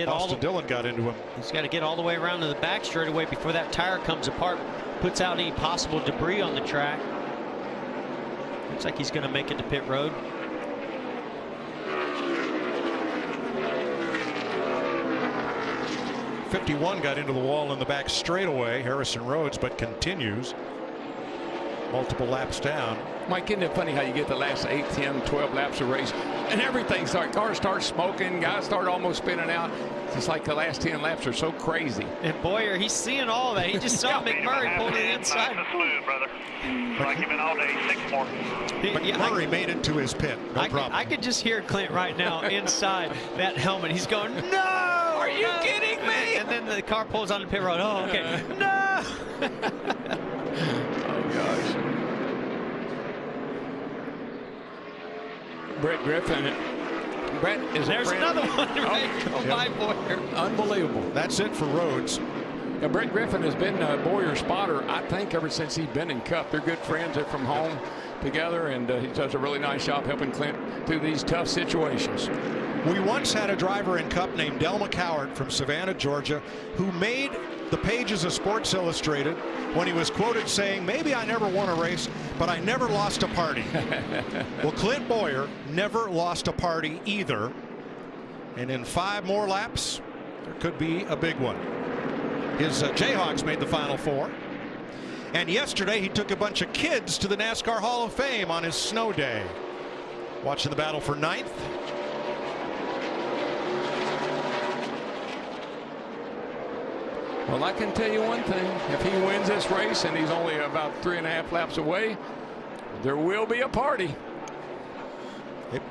Austin Dillon got into him. He's got to get all the way around to the back straightaway before that tire comes apart, puts out any possible debris on the track. Looks like he's going to make it to pit road. '51 got into the wall in the back straightaway, Harrison Rhodes, but continues multiple laps down. Mike, isn't it funny how you get the last 8, 10, 12 laps of race and everything cars start smoking, guys start almost spinning out. It's like the last 10 laps are so crazy. And Bowyer, he's seeing all that. He just saw McMurray pull to the inside. Like you've been all day, 6 more. McMurray made it to his pit. No problem. I could just hear Clint right now inside that helmet. He's going, no! Are you kidding me? And then the car pulls on the pit road. Oh, okay. No! Oh, gosh. Brett Griffin. Brett is There's another one right by Bowyer. Unbelievable. That's it for Rhodes. Yeah, Brett Griffin has been Bowyer's spotter, I think, ever since he's been in Cup. They're good friends. They're from home together, and he does a really nice job helping Clint through these tough situations. We once had a driver in Cup named Del McCowart from Savannah, Georgia, who made the pages of Sports Illustrated when he was quoted saying, maybe I never won a race, but I never lost a party. Well, Clint Bowyer never lost a party either. And in 5 more laps, there could be a big one. His Jayhawks made the Final Four. And yesterday, he took a bunch of kids to the NASCAR Hall of Fame on his snow day. Watching the battle for 9th. Well, I can tell you one thing. If he wins this race and he's only about 3.5 laps away, there will be a party.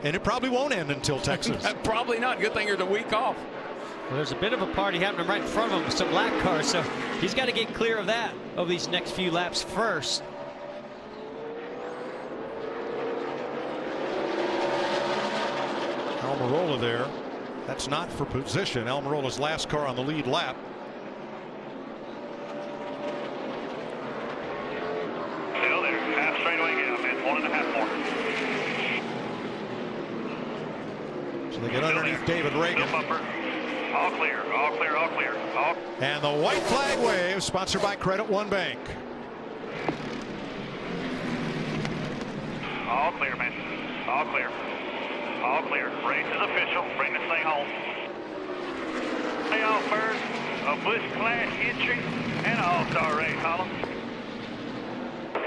And it probably won't end until Texas. Probably not. Good thing there's a week off. Well, there's a bit of a party happening right in front of him with some lap cars, so he's got to get clear of that over these next few laps first. Almirola there. That's not for position. Almirola's last car on the lead lap. Still there. Half straightaway gap. It's 1.5 more. So they get underneath David Reagan. All clear, all clear, all clear. All... And the white flag wave, sponsored by Credit One Bank. All clear, man. All clear. All clear. Race is official. Bring this thing home. Playoff first, a Busch Clash entry, and an all-star race, Holland.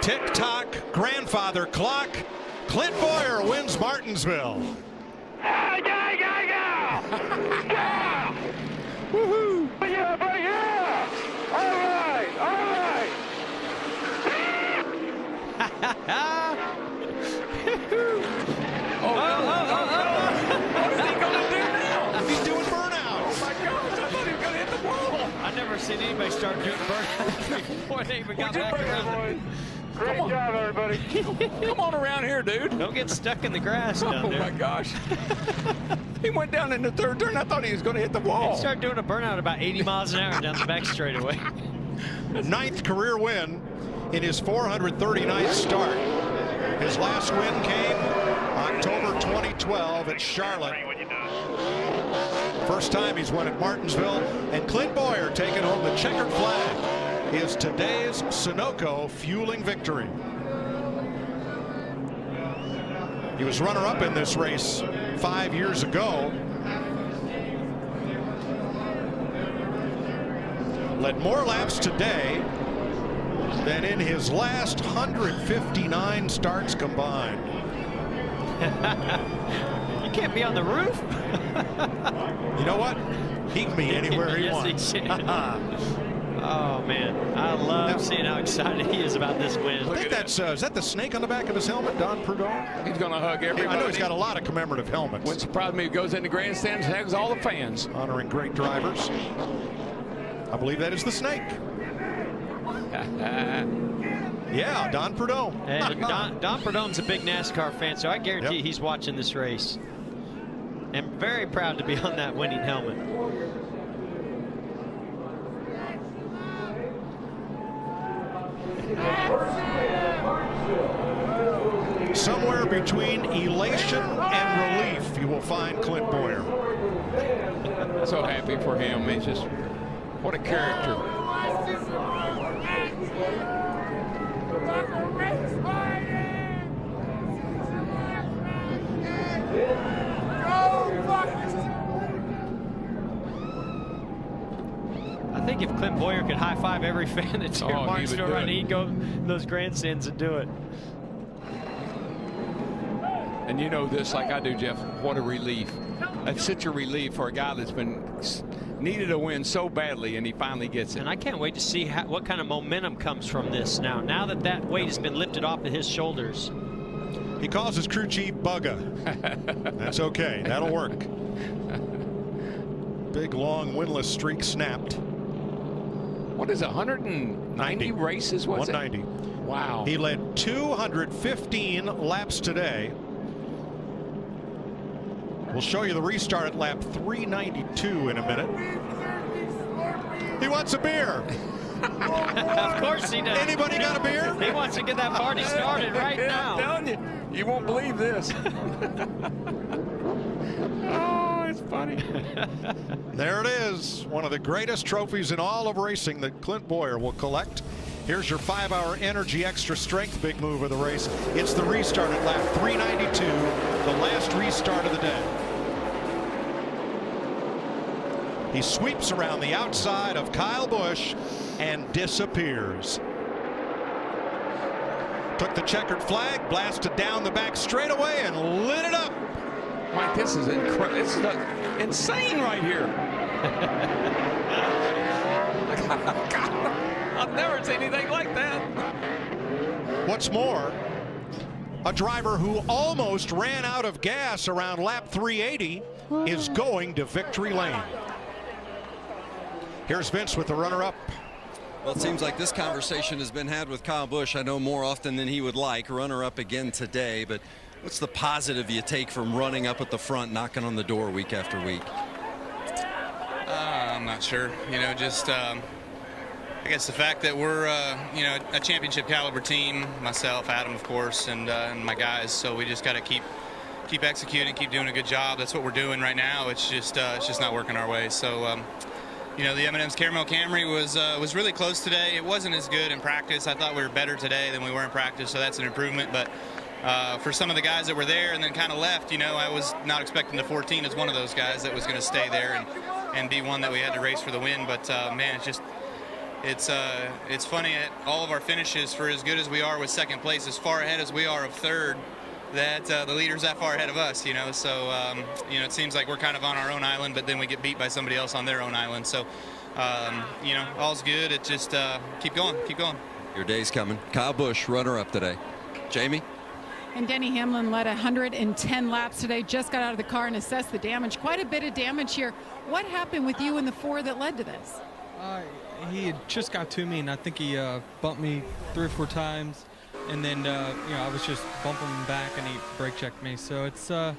Tick-tock, grandfather clock. Clint Bowyer wins Martinsville. Yeah! Woohoo! Yeah, buddy, yeah! All right, all right! What is he going to do now? He's doing burnout. Oh, my gosh. I thought he was going to hit the wall. I've never seen anybody start doing burnouts before they even got back around. Great job, everybody. Come on around here, dude. Don't get stuck in the grass down there. Oh, my gosh. He went down in the 3rd turn. I thought he was going to hit the wall. He started doing a burnout about 80 miles an hour down the back straightaway. 9th career win in his 439th start. His last win came October 2012 at Charlotte. First time he's won at Martinsville. And Clint Bowyer taking home the checkered flag is today's Sunoco fueling victory. He was runner-up in this race 5 years ago. Led more laps today than in his last 159 starts combined. You can't be on the roof. You know what? He can be anywhere he wants. Oh, man. I love seeing how excited he is about this win. I think that's, is that the snake on the back of his helmet, Don Prudhomme? He's going to hug everybody. I know he's got a lot of commemorative helmets. Wouldn't surprise me if he goes in the grandstands and hugs all the fans. Honoring great drivers. I believe that is the snake. Yeah, Don Prudhomme. And Don Prudhomme's a big NASCAR fan, so I guarantee he's watching this race. And very proud to be on that winning helmet. Somewhere between elation and relief, you will find Clint Bowyer. So happy for him. He's just, what a character. I think if Clint Bowyer could high-five every fan that's here in Martinsville right now, he'd go in those grandstands and do it. And you know this like I do, Jeff. What a relief. That's such a relief for a guy that's been needed a win so badly, and he finally gets it. And I can't wait to see what kind of momentum comes from this now. Now that that weight has been lifted off of his shoulders. He calls his crew chief Bugga. That's okay. That'll work. Big, long, winless streak snapped. What is it, 190 races, was 190. It? Wow. He led 215 laps today. We'll show you the restart at lap 392 in a minute. He wants a beer. Of course he does. Anybody got a beer? He wants to get that party started right now. I'm telling you, you won't believe this. Oh, it's funny. There it is. One of the greatest trophies in all of racing that Clint Bowyer will collect. Here's your 5-hour Energy Extra Strength big move of the race. It's the restart at lap 392, the last restart of the day. He sweeps around the outside of Kyle Busch and disappears. Took the checkered flag, blasted down the back straightaway, and lit it up. Mike, this is incredible. This is insane right here. I've never seen anything like that. What's more, a driver who almost ran out of gas around lap 380 is going to victory lane. Here's Vince with the runner-up. Well, it seems like this conversation has been had with Kyle Busch, I know, more often than he would like. Runner-up again today, but what's the positive you take from running up at the front, knocking on the door week after week? I'm not sure. You know, just I guess the fact that we're you know, a championship caliber team, myself, Adam, of course, and my guys. So we just got to keep executing, keep doing a good job. That's what we're doing right now. It's just not working our way. So you know, the M&M's Caramel Camry was really close today. It wasn't as good in practice. I thought we were better today than we were in practice, so that's an improvement. But for some of the guys that were there and then kind of left, you know, I was not expecting the 14 as one of those guys that was going to stay there and be one that we had to race for the win. But man, it's funny at all of our finishes, for as good as we are with second place, as far ahead as we are of third, that the leader's that far ahead of us, you know. So you know, it seems like we're kind of on our own island, but then we get beat by somebody else on their own island. So you know, all's good. It just keep going. Your day's coming. Kyle Busch, runner-up today. Jamie? And Denny Hamlin led 110 laps today, just got out of the car and assessed the damage. Quite a bit of damage here. What happened with you in the 4 that led to this? He had just got to me, and I think he bumped me 3 or 4 times. And then, you know, I was just bumping him back, and he brake checked me. So it's, you know,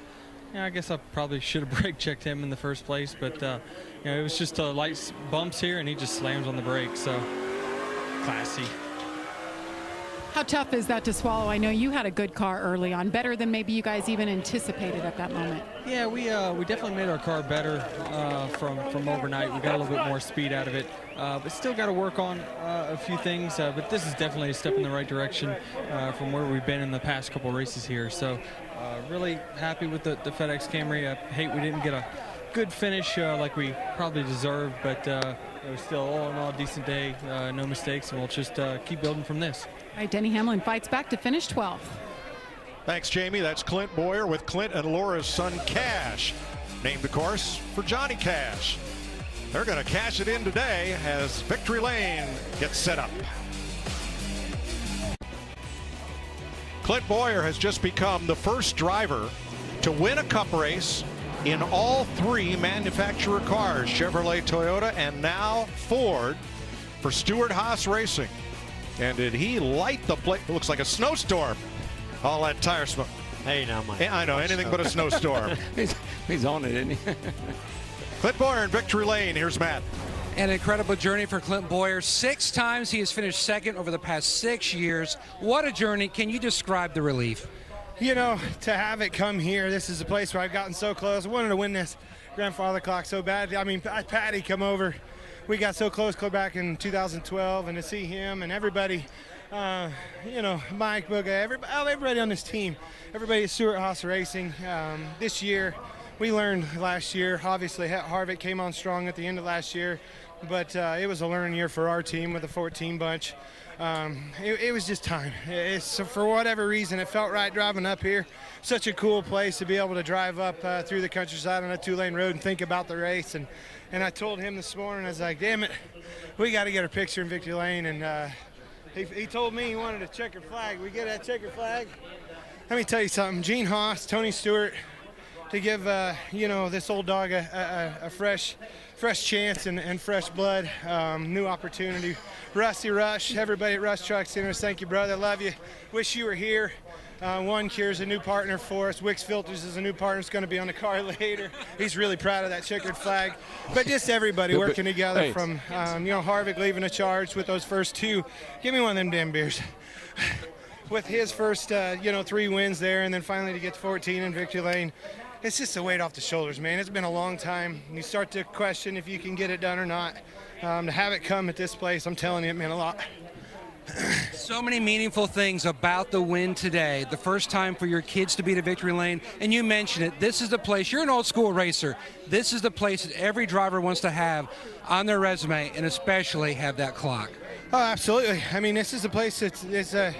I guess I probably should have brake checked him in the first place. But, you know, it was just light bumps here, and he just slams on the brakes. So classy. How tough is that to swallow? I know you had a good car early on, better than maybe you guys even anticipated at that moment. Yeah, we definitely made our car better from overnight. We got a little bit more speed out of it, but still got to work on a few things. But this is definitely a step in the right direction from where we've been in the past couple races here. So really happy with the FedEx Camry. I hate we didn't get a good finish like we probably deserved, but it was still all in all a decent day, no mistakes, and we'll just keep building from this. All right, Denny Hamlin fights back to finish 12th. Thanks, Jamie. That's Clint Bowyer with Clint and Laura's son, Cash. Named, of course, for Johnny Cash. They're going to cash it in today as Victory Lane gets set up. Clint Bowyer has just become the first driver to win a Cup race in all 3 manufacturer cars, Chevrolet, Toyota, and now Ford, for Stewart-Haas Racing. And did he light the place? It looks like a snowstorm. All that tire smoke. Hey, now, Mike. I know, anything but a snowstorm. he's on it, isn't he? Clint Bowyer in Victory Lane. Here's Matt. An incredible journey for Clint Bowyer. 6 times he has finished second over the past 6 years. What a journey. Can you describe the relief? You know, to have it come here, this is a place where I've gotten so close. I wanted to win this grandfather clock so bad. I mean, Patty come over. We got so close back in 2012, and to see him and everybody, you know, Mike, Booga, everybody on this team, everybody at Stewart-Haas Racing. This year, we learned last year. Obviously, Harvick came on strong at the end of last year, but it was a learning year for our team with the 14 bunch. It was just time. So for whatever reason, it felt right driving up here. Such a cool place to be able to drive up through the countryside on a 2-lane road and think about the race. And I told him this morning, I was like, damn it, we got to get a picture in Victory Lane. And he told me he wanted a checkered flag. We get that checkered flag. Let me tell you something. Gene Haas, Tony Stewart, to give you know, this old dog a fresh chance and fresh blood, new opportunity. Rusty Rush, everybody at Rush Truck Centers, thank you, brother. Love you. Wish you were here. One Cure's a new partner for us. Wicks Filters is a new partner. It's going to be on the car later. He's really proud of that checkered flag. But just everybody working together, from you know, Harvick leaving a charge with those first 2. Give me one of them damn beers. With his first you know, 3 wins there, and then finally to get to 14 in Victory Lane. It's just a weight off the shoulders, man. It's been a long time. You start to question if you can get it done or not. To have it come at this place, I'm telling you, it meant a lot. So many meaningful things about the win today. The first time for your kids to be to victory lane, and you mentioned it. This is the place. You're an old school racer. This is the place that every driver wants to have on their resume, and especially have that clock. Oh, absolutely. I mean, this is a place that's an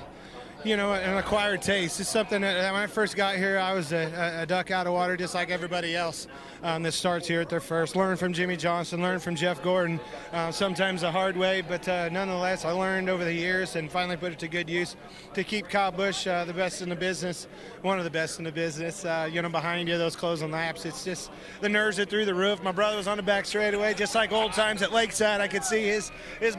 acquired taste. It's something that when I first got here, I was a duck out of water, just like everybody else that starts here at their first. Learn from Jimmy Johnson, learn from Jeff Gordon, sometimes the hard way, but nonetheless, I learned over the years and finally put it to good use to keep Kyle Busch the best in the business, one of the best in the business. Behind you, those closing laps, it's just the nerves are through the roof. My brother was on the back straightaway, just like old times at Lakeside. I could see his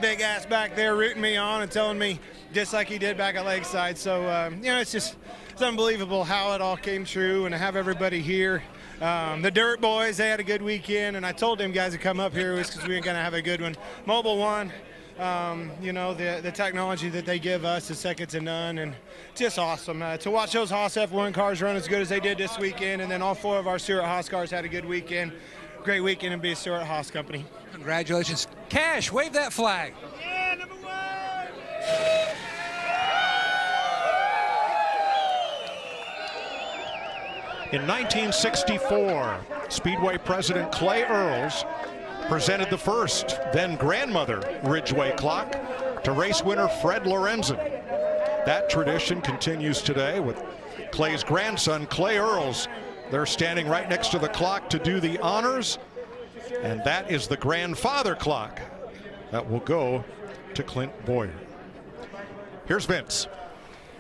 big ass back there rooting me on and telling me just like he did back at Lakeside. So, it's unbelievable how it all came true, and to have everybody here. The Dirt Boys, they had a good weekend, and I told them guys to come up here because we were going to have a good one. Mobil One, the technology that they give us is second to none, and just awesome. To watch those Haas F1 cars run as good as they did this weekend, and then all 4 of our Stewart Haas cars had a good weekend. Great weekend to be a Stewart Haas company. Congratulations. Cash, wave that flag. Yeah, number 1! In 1964, Speedway President Clay Earls presented the first, then grandmother, Ridgeway clock to race winner Fred Lorenzen. That tradition continues today with Clay's grandson, Clay Earls. They're standing right next to the clock to do the honors, and that is the grandfather clock that will go to Clint Bowyer. Here's Vince.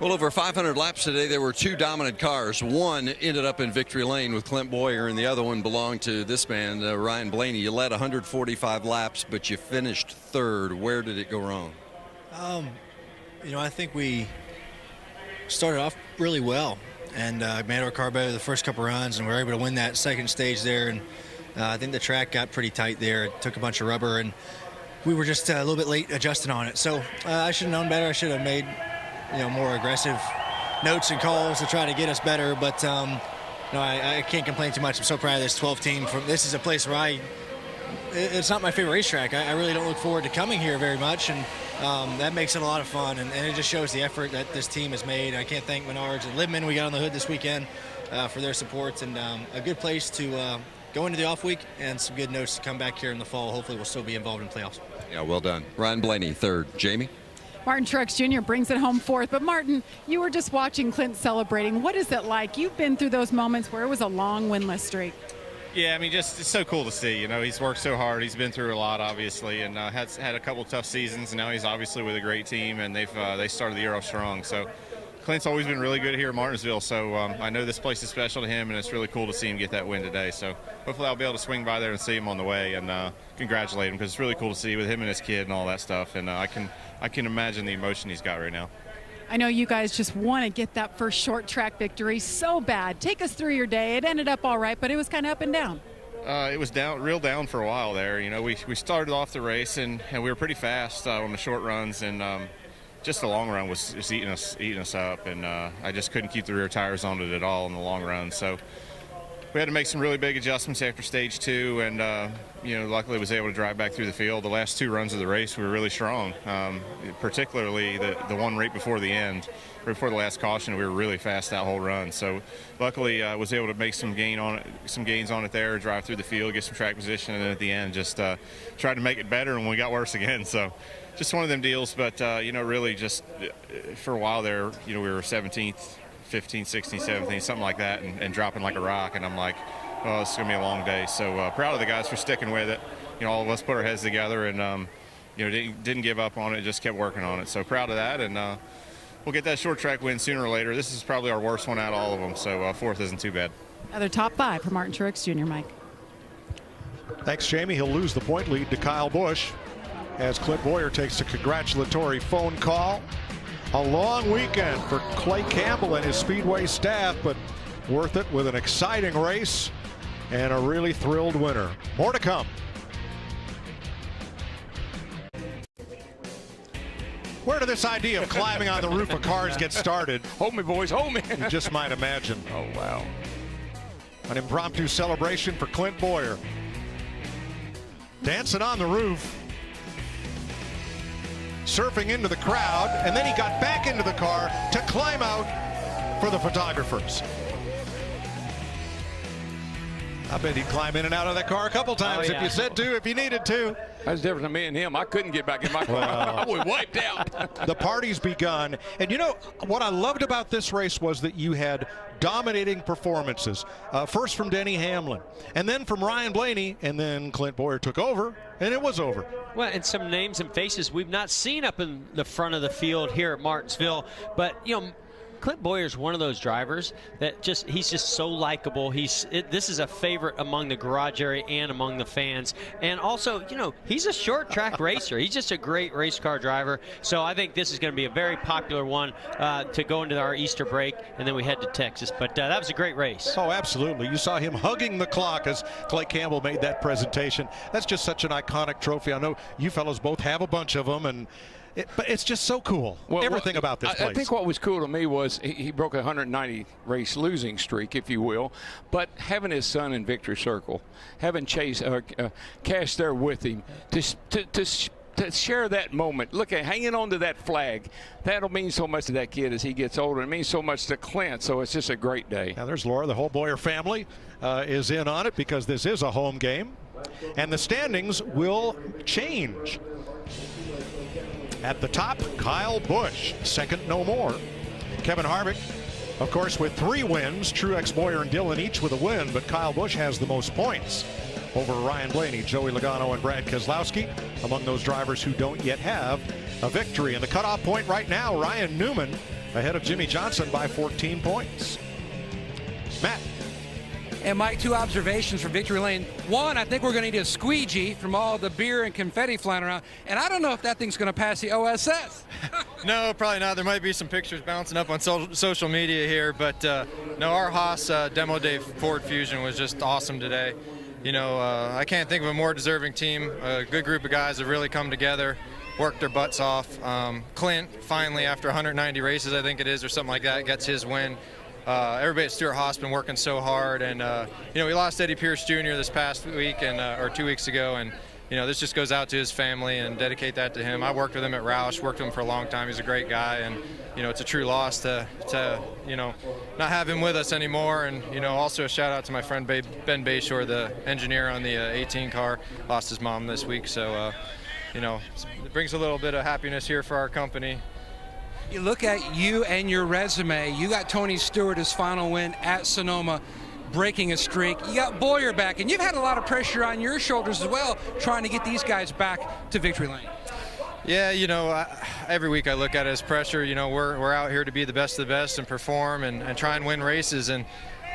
Well, over 500 laps today, there were 2 dominant cars. One ended up in victory lane with Clint Bowyer, and the other one belonged to this man, Ryan Blaney. You led 145 laps, but you finished 3rd. Where did it go wrong? I think we started off really well and made our car better the first couple runs, and we were able to win that second stage there. And I think the track got pretty tight there. It took a bunch of rubber, and we were just a little bit late adjusting on it. So I should have known better. I should have made more aggressive notes and calls to try to get us better, but I can't complain too much. I'm so proud of this 12 team. This is a place where it's not my favorite racetrack. I really don't look forward to coming here very much, and that makes it a lot of fun, and it just shows the effort that this team has made. I can't thank Menards and Libman. We got on the hood this weekend for their supports, and a good place to go into the off week, and some good notes to come back here in the fall. Hopefully we'll still be involved in playoffs. Yeah, well done. Ryan Blaney, 3rd. Jamie? Martin Truex Jr. brings it home 4th. But, Martin, you were just watching Clint celebrating. What is it like? You've been through those moments where it was a long winless streak. Yeah, I mean, just it's so cool to see. He's worked so hard. He's been through a lot, obviously, and has had a couple tough seasons. And now he's obviously with a great team, and they started the year off strong. So Clint's always been really good here at Martinsville. So I know this place is special to him, and it's really cool to see him get that win today. So hopefully I'll be able to swing by there and see him on the way and congratulate him, because it's really cool to see with him and his kid and all that stuff. And I can imagine the emotion he's got right now. I know you guys just want to get that first short track victory so bad. Take us through your day. It ended up all right, but it was kind of up and down. It was real down for a while there. We started off the race and we were pretty fast on the short runs, and just the long run was just eating us up, and I just couldn't keep the rear tires on it at all in the long run. So we had to make some really big adjustments after stage 2, and luckily was able to drive back through the field. The last 2 runs of the race we were really strong, particularly the one right before the end, right before the last caution. We were really fast that whole run. So luckily I was able to make some gains on it there, drive through the field, get some track position, and then at the end just tried to make it better, and we got worse again. So just one of them deals, but really just for a while there, we were 17th, 15th, 16th, 17th, something like that, and dropping like a rock. And I'm like, oh, this is going to be a long day. So proud of the guys for sticking with it. All of us put our heads together and, didn't give up on it, just kept working on it. So proud of that, and we'll get that short track win sooner or later. This is probably our worst one out of all of them, so 4th isn't too bad. Another top 5 for Martin Truex Jr., Mike. Thanks, Jamie. He'll lose the point lead to Kyle Busch as Clint Bowyer takes a congratulatory phone call. A long weekend for Clay Campbell and his Speedway staff, but worth it with an exciting race and a really thrilled winner. More to come. Where did this idea of climbing on the roof of cars get started? Hold me, boys, hold me. You just might imagine. Oh, wow. An impromptu celebration for Clint Bowyer. Dancing on the roof. surfing into the crowd, and then he got back into the car to climb out for the photographers. I bet he'd climb in and out of that car a couple times if you said to, if you needed to. That's different than me and him. I couldn't get back in my car. I was wiped out. The party's begun. And you know, what I loved about this race was that you had dominating performances. First from Denny Hamlin, and then from Ryan Blaney, and then Clint Bowyer took over, and it was over. Well, and some names and faces we've not seen up in the front of the field here at Martinsville. But, you know, Clint Bowyer is one of those drivers that he's just so likable. This is a favorite among the garage area and among the fans. And also, you know, he's a short track racer. He's just a great race car driver. So I think this is going to be a very popular one to go into our Easter break, and then we head to Texas. But that was a great race. Oh, absolutely. You saw him hugging the clock as Clay Campbell made that presentation. That's just such an iconic trophy. I know you fellows both have a bunch of them, and but it's just so cool. Everything about this place. I think what was cool to me was he broke a 190 race losing streak, if you will, but having his son in victory circle, having Chase Cash there with him to share that moment. Look at hanging on to that flag. That'll mean so much to that kid as he gets older. It means so much to Clint. So it's just a great day. Now there's Laura. The whole Bowyer family is in on it because this is a home game, and the standings will change. At the top, Kyle Busch, second, no more. Kevin Harvick, of course, with 3 wins. Truex, Bowyer, and Dillon each with a win, but Kyle Busch has the most points over Ryan Blaney, Joey Logano, and Brad Keselowski, among those drivers who don't yet have a victory. And the cutoff point right now, Ryan Newman ahead of Jimmy Johnson by 14 points. Matt. And Mike, 2 observations from Victory Lane. One, I think we're going to need a squeegee from all the beer and confetti flying around. And I don't know if that thing's going to pass the OSS. No, probably not. There might be some pictures bouncing up on social media here. But, no, our Haas Demo Day Ford Fusion was just awesome today. You know, I can't think of a more deserving team. A good group of guys have really come together, worked their butts off. Clint, finally, after 190 races, I think it is, or something like that, gets his win. Everybody at Stewart Haas been working so hard, and you know, we lost Eddie Pierce Jr. this past week or 2 weeks ago, and you know, this just goes out to his family and dedicate that to him. I worked with him at Roush, worked with him for a long time. He's a great guy, and you know, it's a true loss to you know, not have him with us anymore. And you know, also a shout out to my friend Ben Bayshore, the engineer on the 18 car, lost his mom this week, so you know, it brings a little bit of happiness here for our company. You look at you and your resume. You got Tony Stewart, his final win at Sonoma, breaking a streak. You got Bowyer back, and you've had a lot of pressure on your shoulders as well, trying to get these guys back to victory lane. Yeah, you know, every week I look at it as pressure. You know, we're out here to be the best of the best and perform and try and win races. And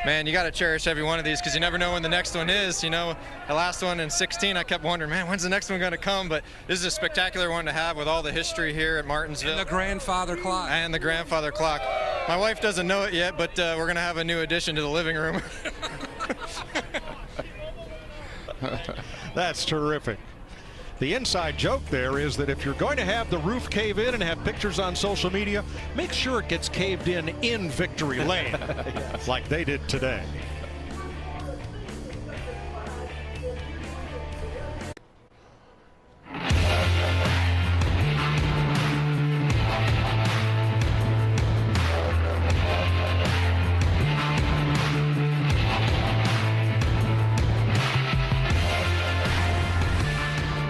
man, you got to cherish every one of these because you never know when the next one is. You know, the last one in 16, I kept wondering, man, when's the next one going to come? But this is a spectacular one to have with all the history here at Martinsville. And the grandfather clock. And the grandfather clock. My wife doesn't know it yet, but we're going to have a new addition to the living room. That's terrific. The inside joke there is that if you're going to have the roof cave in and have pictures on social media, make sure it gets caved in victory lane, like they did today.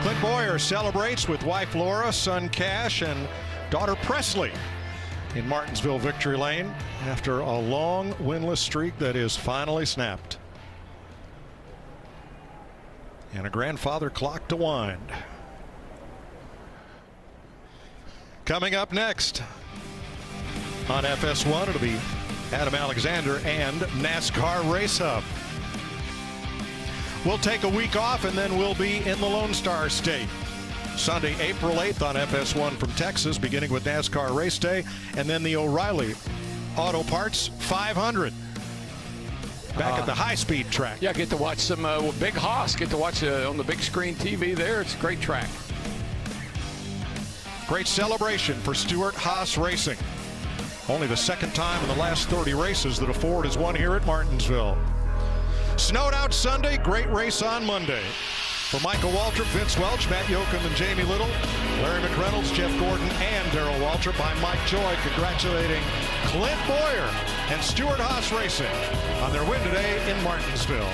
Clint Bowyer celebrates with wife Laura, son Cash, and daughter Presley in Martinsville victory lane after a long winless streak that is finally snapped. And a grandfather clock to wind. Coming up next on FS1, it'll be Adam Alexander and NASCAR Race Hub. We'll take a week off, and then we'll be in the Lone Star State. Sunday, April 8th on FS1 from Texas, beginning with NASCAR Race Day, and then the O'Reilly Auto Parts 500. Back at the high-speed track. Yeah, get to watch some big Haas. Get to watch on the big screen TV there. It's a great track. Great celebration for Stewart Haas Racing. Only the second time in the last 30 races that a Ford has won here at Martinsville. Snowed out Sunday, great race on Monday. For Michael Waltrip, Vince Welch, Matt Yoakum, and Jamie Little, Larry McReynolds, Jeff Gordon, and Darrell Waltrip, I'm Mike Joy, congratulating Clint Bowyer and Stewart-Haas Racing on their win today in Martinsville.